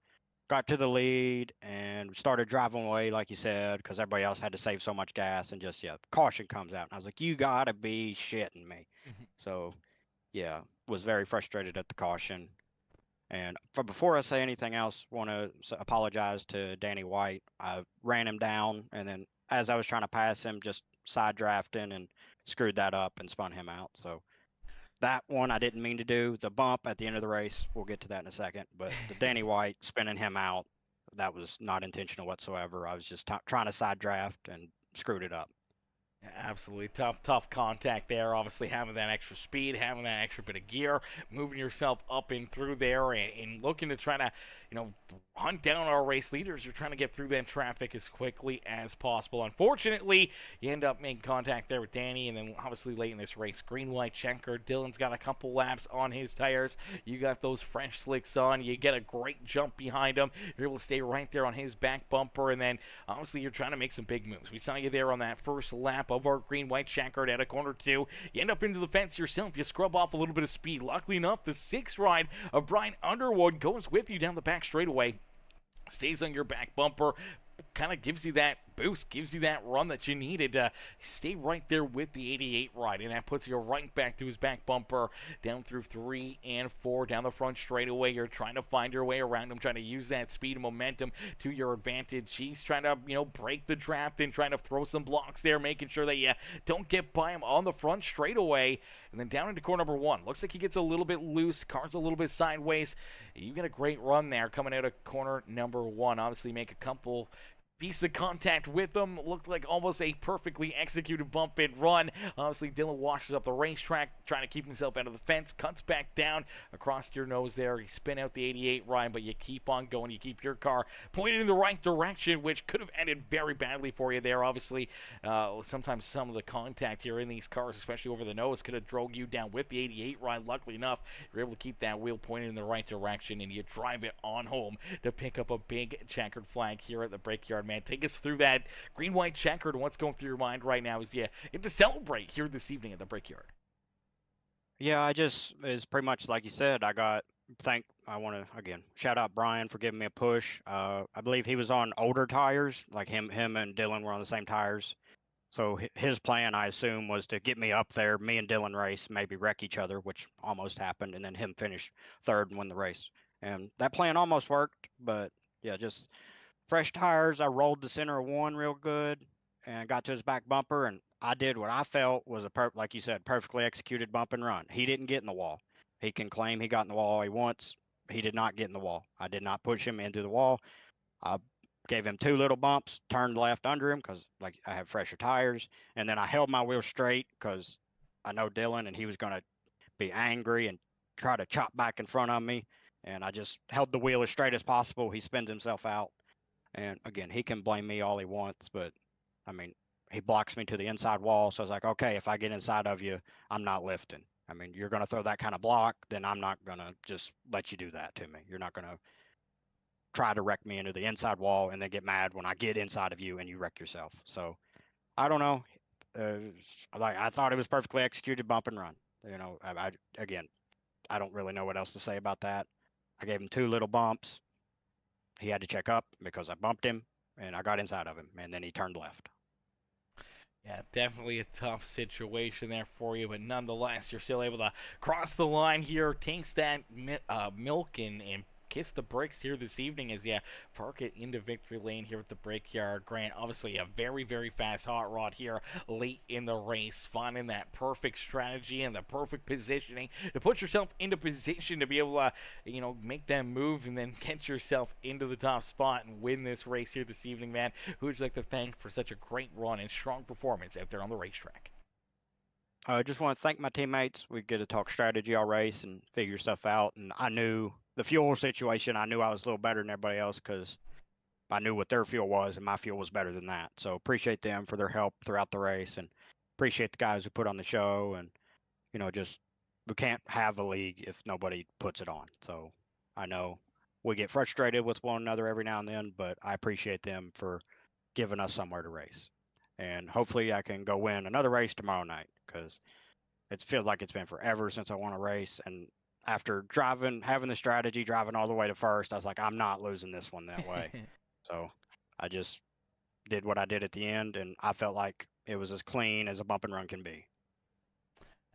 got to the lead and started driving away, like you said, because everybody else had to save so much gas, and just, caution comes out. And I was like, you gotta be shitting me. So yeah, was very frustrated at the caution. And before I say anything else, want to apologize to Danny White. I ran him down, and then as I was trying to pass him, just side drafting and screwed that up and spun him out. So that one I didn't mean to do. The bump at the end of the race, we'll get to that in a second. But the Danny White spinning him out, that was not intentional whatsoever. I was just trying to side draft and screwed it up. Absolutely tough contact there. Obviously, having that extra speed, having that extra bit of gear, moving yourself up and through there, and looking to try to, hunt down our race leaders. You're trying to get through that traffic as quickly as possible. Unfortunately, you end up making contact there with Danny, and then obviously late in this race, green, white, checker. Dylan's got a couple laps on his tires. You got those French slicks on. You get a great jump behind him. You're able to stay right there on his back bumper, and then obviously you're trying to make some big moves. We saw you there on that first lap of our green, white, checkered at a corner 2. You end up into the fence yourself. You scrub off a little bit of speed. Luckily enough, the 6th ride of Brian Underwood goes with you down the back straightaway. Stays on your back bumper, kind of gives you that boost, gives you that run that you needed to stay right there with the 88 ride, and that puts you right back to his back bumper, down through 3 and 4, down the front straightaway. You're trying to find your way around him, trying to use that speed and momentum to your advantage. He's trying to, break the draft and trying to throw some blocks there, making sure that you don't get by him on the front straightaway. And then down into corner number 1. Looks like he gets a little bit loose, car's a little bit sideways. You get a great run there coming out of corner number 1. Obviously make a couple piece of contact with him. Looked like almost a perfectly executed bump and run. Obviously, Dylan washes up the racetrack, trying to keep himself out of the fence, cuts back down across your nose there. You spin out the 88 ride, but you keep on going. You keep your car pointed in the right direction, which could have ended very badly for you there. Obviously, sometimes some of the contact here in these cars, especially over the nose, could have drove you down with the 88 ride. Luckily enough, you're able to keep that wheel pointed in the right direction, and you drive it on home to pick up a big checkered flag here at the Brickyard. Man, take us through that green, white, checkered, and what's going through your mind right now is you get to celebrate here this evening at the Brickyard. Yeah, it's pretty much like you said. I want to again shout out Brian for giving me a push. I believe he was on older tires, like him and Dylan were on the same tires. So his plan, I assume, was to get me up there, me and Dylan race, maybe wreck each other, which almost happened, and then him finish 3rd and win the race. And that plan almost worked, but yeah, just fresh tires. I rolled the center of 1 real good and got to his back bumper, and I did what I felt was like you said, perfectly executed bump and run. He didn't get in the wall. He can claim he got in the wall all he wants. He did not get in the wall. I did not push him into the wall. I gave him 2 little bumps, turned left under him because like I have fresher tires, and then I held my wheel straight because I know Dylan and he was going to be angry and try to chop back in front of me. and I just held the wheel as straight as possible. He spins himself out. And again, he can blame me all he wants, but I mean, he blocks me to the inside wall. So I was like, okay, if I get inside of you, I'm not lifting. I mean, you're going to throw that kind of block, then I'm not going to just let you do that to me. You're not going to try to wreck me into the inside wall and then get mad when I get inside of you and you wreck yourself. So I don't know. I thought it was perfectly executed bump and run. Again, I don't really know what else to say about that. I gave him 2 little bumps. He had to check up because I bumped him and I got inside of him, and then he turned left. Yeah, definitely a tough situation there for you, but nonetheless, you're still able to cross the line here, taste that milk, and kiss the brakes here this evening as you park it into victory lane here at the Brickyard. Grant, obviously a very, very fast hot rod here late in the race, finding that perfect strategy and the perfect positioning to put yourself into position to be able to, make that move and then get yourself into the top spot and win this race here this evening, man. Who would you like to thank for such a great run and strong performance out there on the racetrack? I just want to thank my teammates. We get to talk strategy all race and figure stuff out, and I knew the fuel situation. I knew I was a little better than everybody else because I knew what their fuel was, and my fuel was better than that. So appreciate them for their help throughout the race, and appreciate the guys who put on the show. And we can't have a league if nobody puts it on. So I know we get frustrated with one another every now and then, but I appreciate them for giving us somewhere to race. And hopefully I can go win another race tomorrow night, because it feels like it's been forever since I won a race. And after having the strategy, driving all the way to first, I was like, I'm not losing this one that way. So I just did what I did at the end, and I felt like it was as clean as a bump and run can be.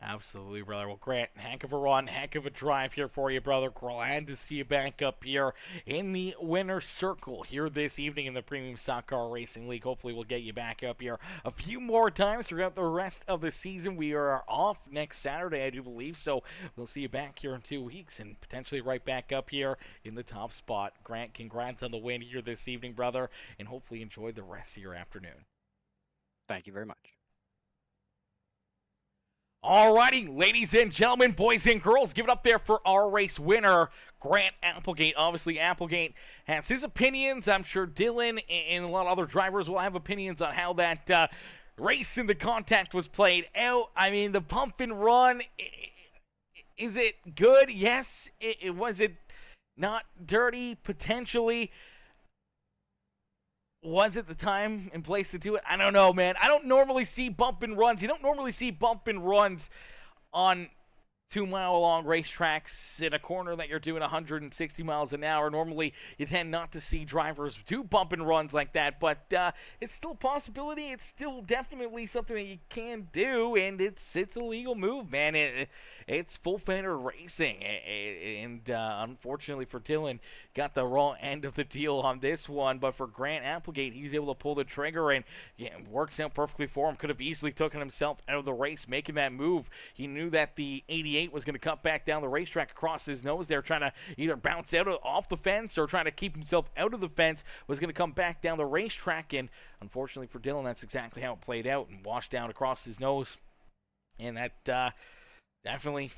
Absolutely, brother. Well, Grant, heck of a run, heck of a drive here for you, brother. Glad to see you back up here in the winner's circle here this evening in the Premium Stock Car Racing League. Hopefully, we'll get you back up here a few more times throughout the rest of the season. We are off next Saturday, I do believe, so we'll see you back here in 2 weeks and potentially right back up here in the top spot. Grant, congrats on the win here this evening, brother, and hopefully enjoy the rest of your afternoon. Thank you very much. Alrighty, ladies and gentlemen, boys and girls, give it up there for our race winner, Grant Applegate. Obviously, Applegate has his opinions. I'm sure Dylan and a lot of other drivers will have opinions on how that race and the contact was played out. I mean, the bump and run, is it good? Yes. Was it not dirty? Potentially. Was it the time and place to do it? I don't know, man. I don't normally see bump and runs. You don't normally see bump and runs on 2-mile-long racetracks in a corner that you're doing 160 miles an hour. Normally, you tend not to see drivers do bump and runs like that, but it's still a possibility. It's still definitely something that you can do, and it's a legal move, man. It's full fender racing, and unfortunately for Dylan, got the wrong end of the deal on this one, but for Grant Applegate, he's able to pull the trigger, and it works out perfectly for him. Could have easily taken himself out of the race, making that move. He knew that the 88 was going to cut back down the racetrack across his nose there, trying to either bounce off the fence or trying to keep himself out of the fence, was going to come back down the racetrack, and unfortunately for Dylan, that's exactly how it played out and washed down across his nose, and that definitely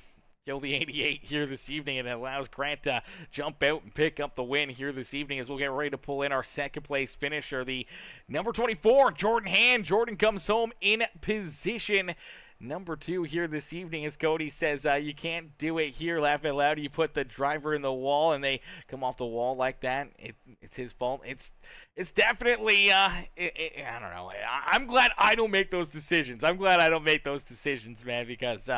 killed the 88 here this evening, and it allows Grant to jump out and pick up the win here this evening as we'll get ready to pull in our second place finisher, the number 24, Jordan Hand. Jordan comes home in position number 2 here this evening, as Cody says, you can't do it here. Laugh out loud. You put the driver in the wall and they come off the wall like that. It's his fault. It's definitely, I don't know. I'm glad I don't make those decisions. Man, because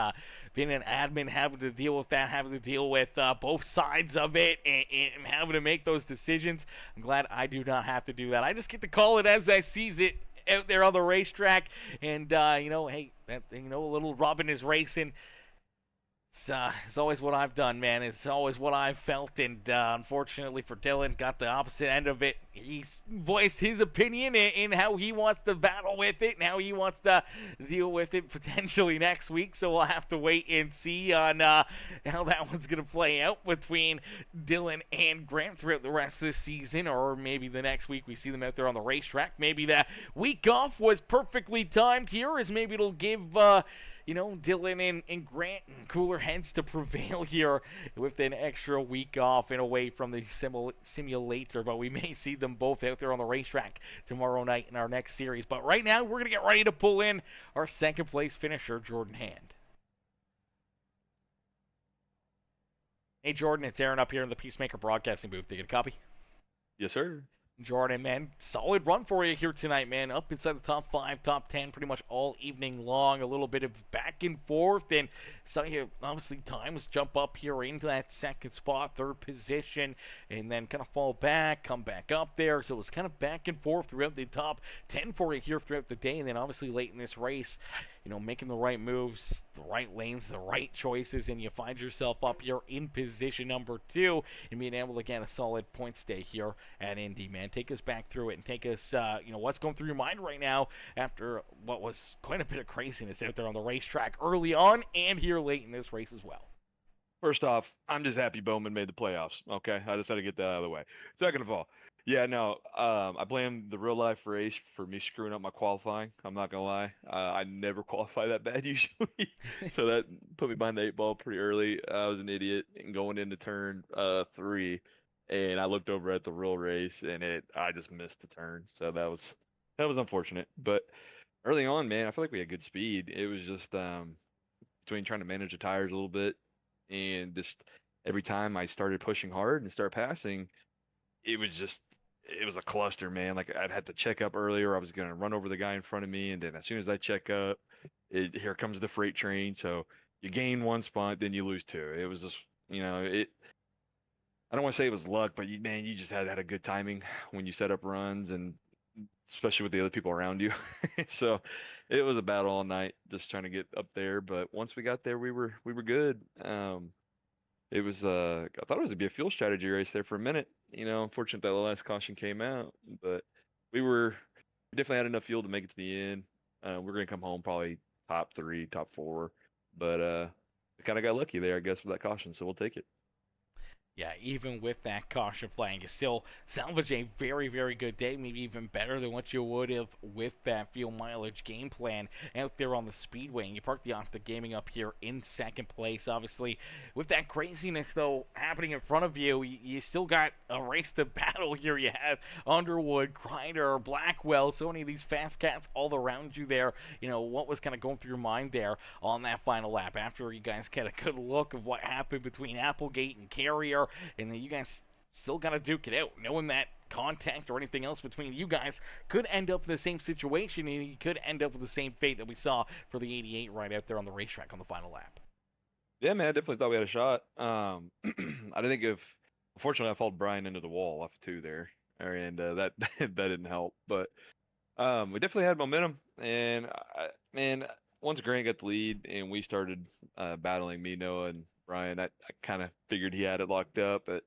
being an admin, having to deal with that, having to deal with both sides of it, and having to make those decisions, I'm glad I do not have to do that. I just get to call it as I sees it out there on the racetrack, and hey, a little rubbing is racing. It's always what I've done, man. It's always what I've felt, and unfortunately for Dylan, got the opposite end of it. He's voiced his opinion in how he wants to battle with it and how he wants to deal with it potentially next week, so we'll have to wait and see on how that one's going to play out between Dylan and Grant throughout the rest of the season, or maybe the next week we see them out there on the racetrack. Maybe that week off was perfectly timed here, as maybe it'll give Dylan and Grant and cooler heads to prevail here with an extra week off and away from the simulator. But we may see them both out there on the racetrack tomorrow night in our next series. But right now, we're going to get ready to pull in our second place finisher, Jordan Hand. Hey, Jordan, it's Aaron up here in the Peacemaker Broadcasting booth. Did you get a copy? Yes, sir. Jordan, man, solid run for you here tonight, man. Up inside the top 5, top 10 pretty much all evening long. A little bit of back and forth, and saw you obviously times jump up here into that second spot, third position, and then kind of fall back, come back up there. So it was kind of back and forth throughout the top 10 for you here throughout the day, and then obviously late in this race, making the right moves, the right lanes, the right choices, and you find yourself up here in position number 2 and being able to get a solid point stay here at Indy, man. Take us back through it and take us, what's going through your mind right now after what was quite a bit of craziness out there on the racetrack early on and here late in this race as well. First off, I'm just happy Bowman made the playoffs. Okay, I just had to get that out of the way. Second of all, I blame the real life race for me screwing up my qualifying. I'm not gonna lie, I never qualify that bad usually, so that put me behind the 8 ball pretty early. I was an idiot and going into turn 3, and I looked over at the real race and I just missed the turn, so that was unfortunate. But early on, man, I feel like we had good speed. It was just between trying to manage the tires a little bit and just every time I started pushing hard and start passing, it was a cluster, man. Like I'd have to check up earlier. I was going to run over the guy in front of me. And then as soon as I check up, here comes the freight train. So you gain 1 spot, then you lose 2. It was just, I don't want to say it was luck, but you just had a good timing when you set up runs and especially with the other people around you. So it was a battle all night, just trying to get up there. But once we got there, we were good. It was I thought it was gonna be a fuel strategy race there for a minute. Unfortunate that the last caution came out, but we definitely had enough fuel to make it to the end. We're gonna come home probably top 3, top 4, but we kind of got lucky there, I guess, with that caution. So we'll take it. Yeah, even with that caution flag, you still salvage a very, very good day, maybe even better than what you would have with that fuel mileage game plan out there on the Speedway. And you park the Octa Gaming up here in second place. Obviously, with that craziness, though, happening in front of you, you still got a race to battle here. You have Underwood, Crider, Blackwell, so many of these fast cats all around you there. What was kind of going through your mind there on that final lap after you guys get a good look of what happened between Applegate and Carrier? And then you guys still got to duke it out, knowing that contact or anything else between you guys could end up in the same situation, and you could end up with the same fate that we saw for the 88 right out there on the racetrack on the final lap. Yeah, man, I definitely thought we had a shot. I didn't think unfortunately, I followed Brian into the wall off 2 there, and that didn't help. But we definitely had momentum, and once Grant got the lead and we started battling me, Noah, and Brian, I kind of figured he had it locked up, but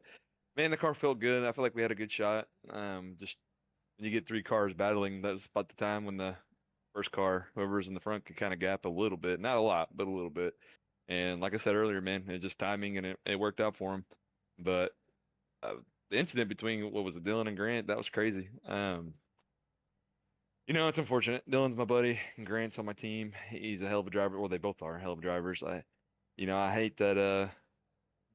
man, the car felt good. I feel like we had a good shot. Just when you get 3 cars battling, that's about the time when the first car, whoever's in the front, could kind of gap a little bit, not a lot, but a little bit. And like I said earlier, man, it's just timing, and it worked out for him. But the incident between Dylan and Grant, that was crazy. It's unfortunate. Dylan's my buddy, and Grant's on my team. He's a hell of a driver. Well, they both are hell of drivers. I hate that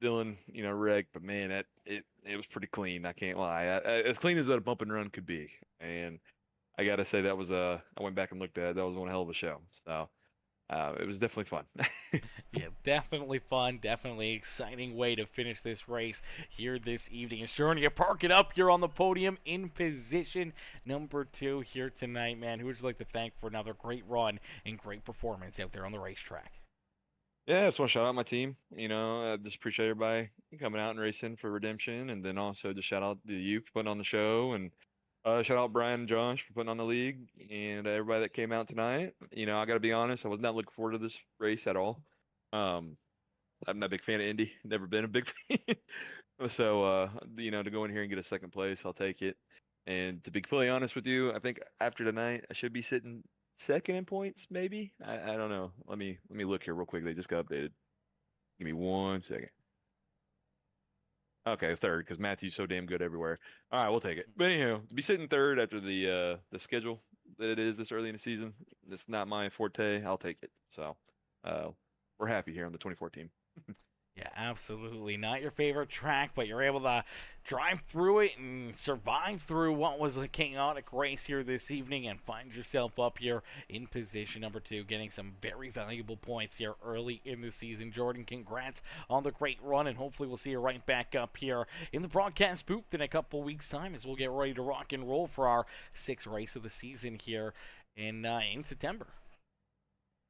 Dylan, wrecked, but man, it was pretty clean. I can't lie. As clean as a bump and run could be. And I got to say that was I went back and looked at it. That was one hell of a show. So it was definitely fun. Yeah, definitely fun. Definitely exciting way to finish this race here this evening. And sure, you park it up here on the podium in position number 2 here tonight, man. Who would you like to thank for another great run and great performance out there on the racetrack? Yeah, I just want to shout out my team. I just appreciate everybody coming out and racing for Redemption, and then also just shout out to you for putting on the show, and shout out Brian and Josh for putting on the league, and everybody that came out tonight. I got to be honest, I was not looking forward to this race at all. I'm not a big fan of Indy, never been a big fan. So, to go in here and get a second place, I'll take it. And to be completely honest with you, I think after tonight, I should be sitting second in points, maybe. I don't know. Let me look here real quick. They just got updated. Give me 1 second. Okay, third, because Matthew's so damn good everywhere. All right, we'll take it. But anyhow, to be sitting third after the schedule that it is this early in the season, that's not my forte. I'll take it. So we're happy here on the 24 team. Yeah, absolutely. Not your favorite track, but you're able to drive through it and survive through what was a chaotic race here this evening and find yourself up here in position number 2, getting some very valuable points here early in the season. Jordan, congrats on the great run, and hopefully we'll see you right back up here in the broadcast booth in a couple weeks' time as we'll get ready to rock and roll for our 6th race of the season here in September.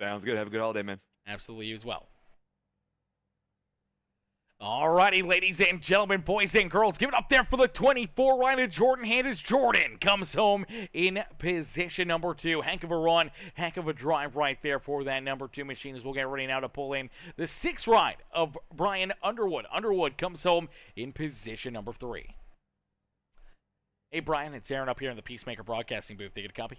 Sounds good. Have a good holiday, man. Absolutely, you as well. Alrighty, ladies and gentlemen, boys and girls, give it up there for the 24 rider Jordan Hand as Jordan comes home in position number 2. Heck of a run, heck of a drive right there for that number 2 machine as we'll get ready now to pull in the 6th ride of Brian Underwood. Underwood comes home in position number 3. Hey, Brian, it's Aaron up here in the Peacemaker Broadcasting booth. Did you get a copy?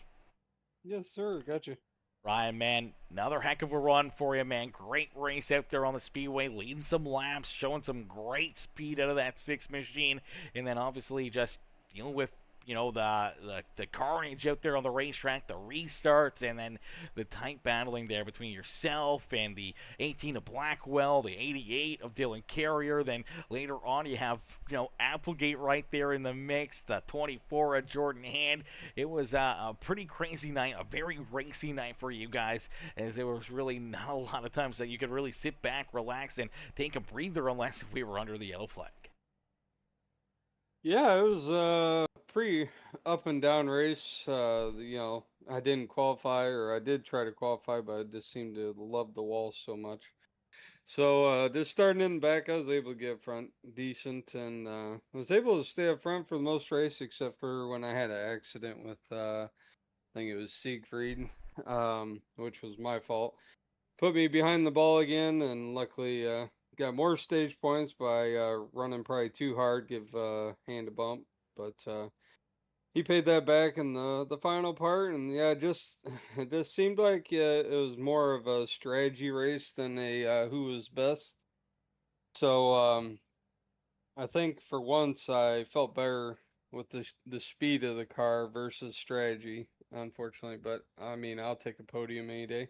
Yes, sir. Gotcha. Ryan, man, another heck of a run for you, man. Great race out there on the Speedway, leading some laps, showing some great speed out of that 6 machine, and then obviously just dealing with, you know, the carnage out there on the racetrack, the restarts, and then the tight battling there between yourself and the 18 of Blackwell, the 88 of Dylan Carrier. Then later on you have, you know, Applegate right there in the mix, the 24 of Jordan Hand. It was a pretty crazy night, a very racy night for you guys, as there was really not a lot of times that you could really sit back, relax, and take a breather unless we were under the yellow flag. Yeah, it was a pretty up and down race. You know, I didn't qualify, or I did try to qualify, but I just seemed to love the wall so much. So just starting in the back, I was able to get up front decent, and was able to stay up front for the most race, except for when I had an accident with, I think it was Siegfried, which was my fault. Put me behind the ball again, and luckily got more stage points by running probably too hard, give Hand a bump, but he paid that back in the final part. And yeah, it just seemed like it was more of a strategy race than a who was best. So I think for once I felt better with the speed of the car versus strategy, unfortunately. But I mean, I'll take a podium any day.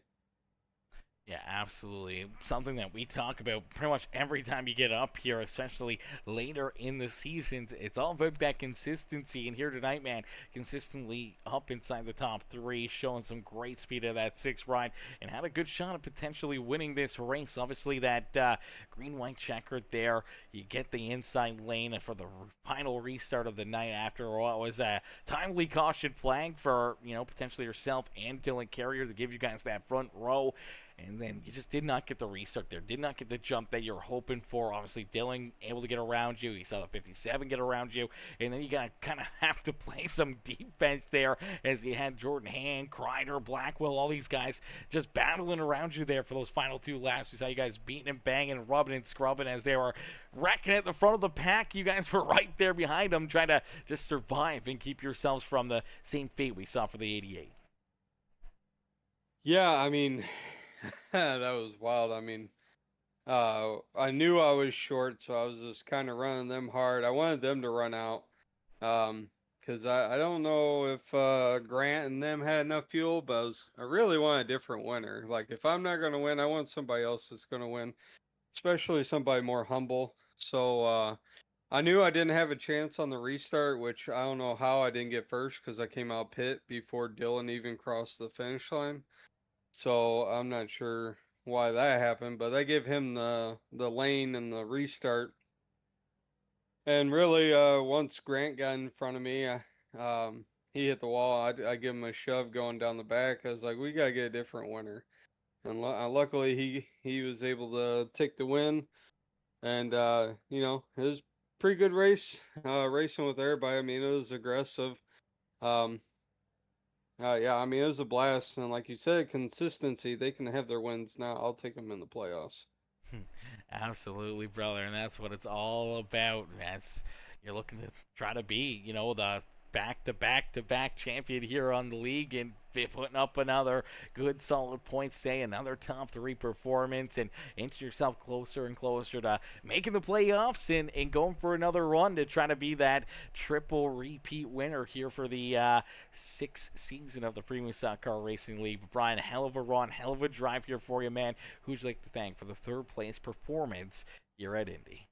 Yeah, absolutely. Something that we talk about pretty much every time you get up here, especially later in the seasons. It's all about that consistency. And here tonight, man, consistently up inside the top 3, showing some great speed of that 6 ride, and had a good shot at potentially winning this race. Obviously, that green-white checkered there. You get the inside lane for the final restart of the night after what was a timely caution flag for, you know, potentially yourself and Dylan Carrier to give you guys that front row. And then you just did not get the restart there. Did not get the jump that you were hoping for. Obviously, Dylan able to get around you. You saw the 57 get around you. And then you got to kind of have to play some defense there as you had Jordan Hand, Crider, Blackwell, all these guys just battling around you there for those final 2 laps. We saw you guys beating and banging, rubbing and scrubbing as they were wrecking at the front of the pack. You guys were right there behind them trying to just survive and keep yourselves from the same fate we saw for the 88. Yeah, I mean... that was wild. I mean, I knew I was short, so I was just kind of running them hard. I wanted them to run out, because I don't know if Grant and them had enough fuel, but I really want a different winner. Like, if I'm not going to win, I want somebody else that's going to win, especially somebody more humble. So I knew I didn't have a chance on the restart, which I don't know how I didn't get first, because I came out pit before Dylan even crossed the finish line. So I'm not sure why that happened, but I gave him the lane and the restart. And really, once Grant got in front of me, he hit the wall. I give him a shove going down the back. I was like, we gotta get a different winner. And luckily, he was able to take the win. And you know, it was a pretty good race, racing with everybody. I mean, it was aggressive. Yeah, I mean, it was a blast, and like you said, consistency, they can have their wins now. I'll take them in the playoffs. Absolutely, brother, and that's what it's all about. That's you're looking to try to be, you know, the back-to-back-to-back champion here on the league and putting up another good solid points day, another top 3 performance, and inch yourself closer and closer to making the playoffs and going for another run to try to be that triple repeat winner here for the 6th season of the Premium Stock Car Racing League. But Brian, hell of a run, hell of a drive here for you, man. Who'd you like to thank for the 3rd place performance here at Indy?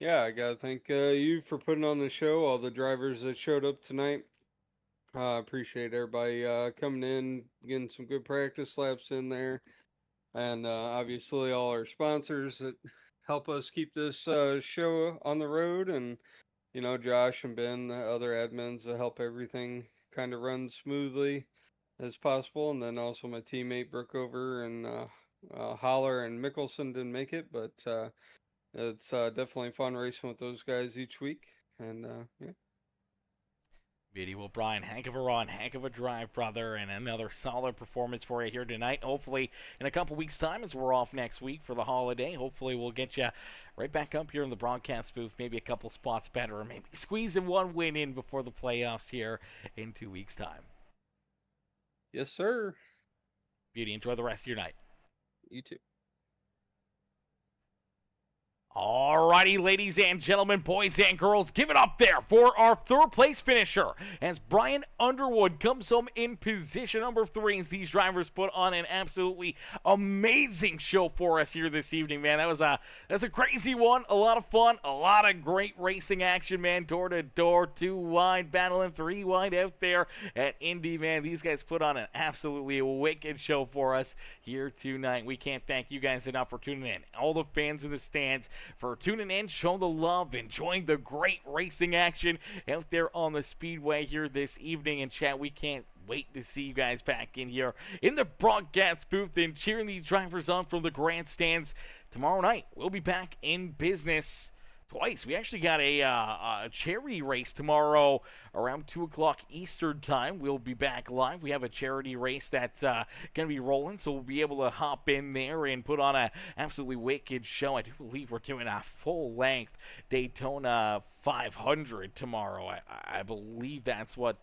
Yeah, I gotta thank you for putting on the show, all the drivers that showed up tonight. Appreciate everybody coming in, getting some good practice laps in there, and obviously all our sponsors that help us keep this show on the road, and Josh and Ben, the other admins that help everything kind of run smoothly as possible, and then also my teammate Brookover and Holler and Mickelson didn't make it, but it's definitely fun racing with those guys each week, and yeah. Beauty. Well, Brian, heck of a run, heck of a drive, brother, and another solid performance for you here tonight. Hopefully, in a couple weeks' time, as we're off next week for the holiday, hopefully we'll get you right back up here in the broadcast booth, maybe a couple spots better, or maybe squeezing one win in before the playoffs here in 2 weeks' time. Yes, sir. Beauty. Enjoy the rest of your night. You too. Alrighty, ladies and gentlemen, boys and girls, give it up there for our 3rd place finisher as Brian Underwood comes home in position number 3 as these drivers put on an absolutely amazing show for us here this evening, man. That's a crazy one, a lot of fun, a lot of great racing action, man. Door to door, 2 wide, battling 3 wide out there at Indy, man. These guys put on an absolutely wicked show for us here tonight. We can't thank you guys enough for tuning in. All the fans in the stands for tuning in, showing the love, enjoying the great racing action out there on the Speedway here this evening. And chat, we can't wait to see you guys back in here in the broadcast booth and cheering these drivers on from the grandstands tomorrow night. We'll be back in business twice. We actually got a charity race tomorrow around 2 o'clock Eastern time. We'll be back live. We have a charity race that's going to be rolling, so we'll be able to hop in there and put on a absolutely wicked show. I do believe we're doing a full-length Daytona 500 tomorrow. I believe that's what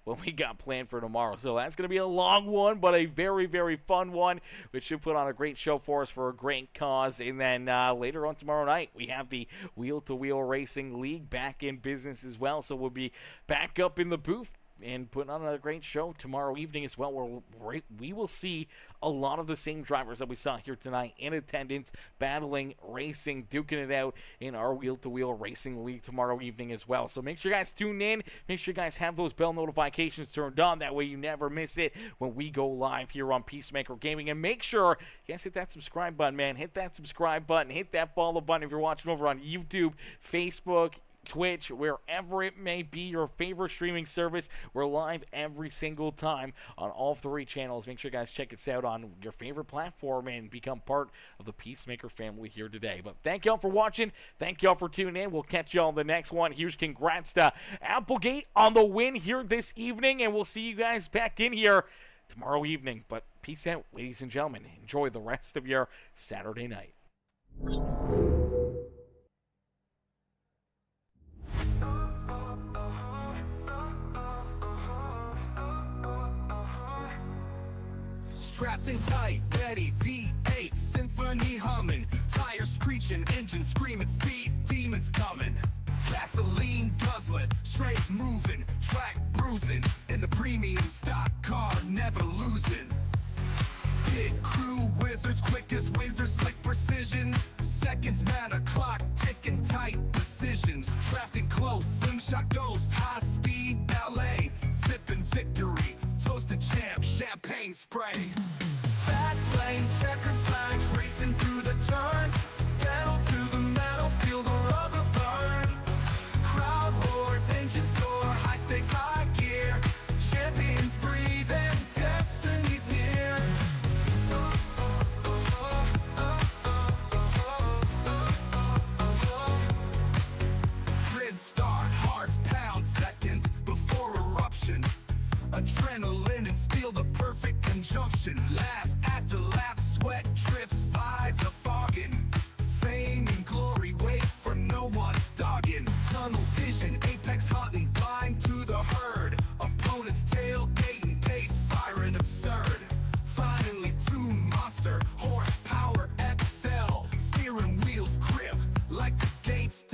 we got planned for tomorrow. So that's going to be a long one, but a very, very fun one, which should put on a great show for us for a great cause. And then later on tomorrow night, we have the Wheel-to-Wheel Racing League back in business as well. So we'll be back up in the booth and putting on a great show tomorrow evening as well, where we will see a lot of the same drivers that we saw here tonight in attendance, battling, racing, duking it out in our Wheel-to-Wheel Racing League tomorrow evening as well. So make sure you guys tune in. Make sure you guys have those bell notifications turned on. That way you never miss it when we go live here on Peacemaker Gaming. And make sure you guys hit that subscribe button, man. Hit that subscribe button. Hit that follow button if you're watching over on YouTube, Facebook, Twitch, wherever it may be, your favorite streaming service. We're live every single time on all 3 channels. Make sure you guys check us out on your favorite platform and become part of the Peacemaker family here today. But thank y'all for watching. Thank y'all for tuning in. We'll catch y'all on the next one. Huge congrats to Applegate on the win here this evening, and we'll see you guys back in here tomorrow evening. But peace out, ladies and gentlemen. Enjoy the rest of your Saturday night. Strapped in tight, ready, V8, symphony humming, tires screeching, engine screaming, speed demons coming. Gasoline guzzling, straight moving, track bruising, in the premium stock car, never losing. Pit crew wizards, quick as wizards, slick precision. Seconds matter, clock ticking, tight decisions. Drafting close, slingshot ghost, high speed LA, sipping victory, toasted champ, champagne spray. Fast lanes, checkered flags, racing through the turns. Pedal to the metal, feel the rubber burn. Crowd roars, engine soar, high stakes, high gear. Champions breathing, destiny's near. Grid start, hearts pound,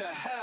to hell.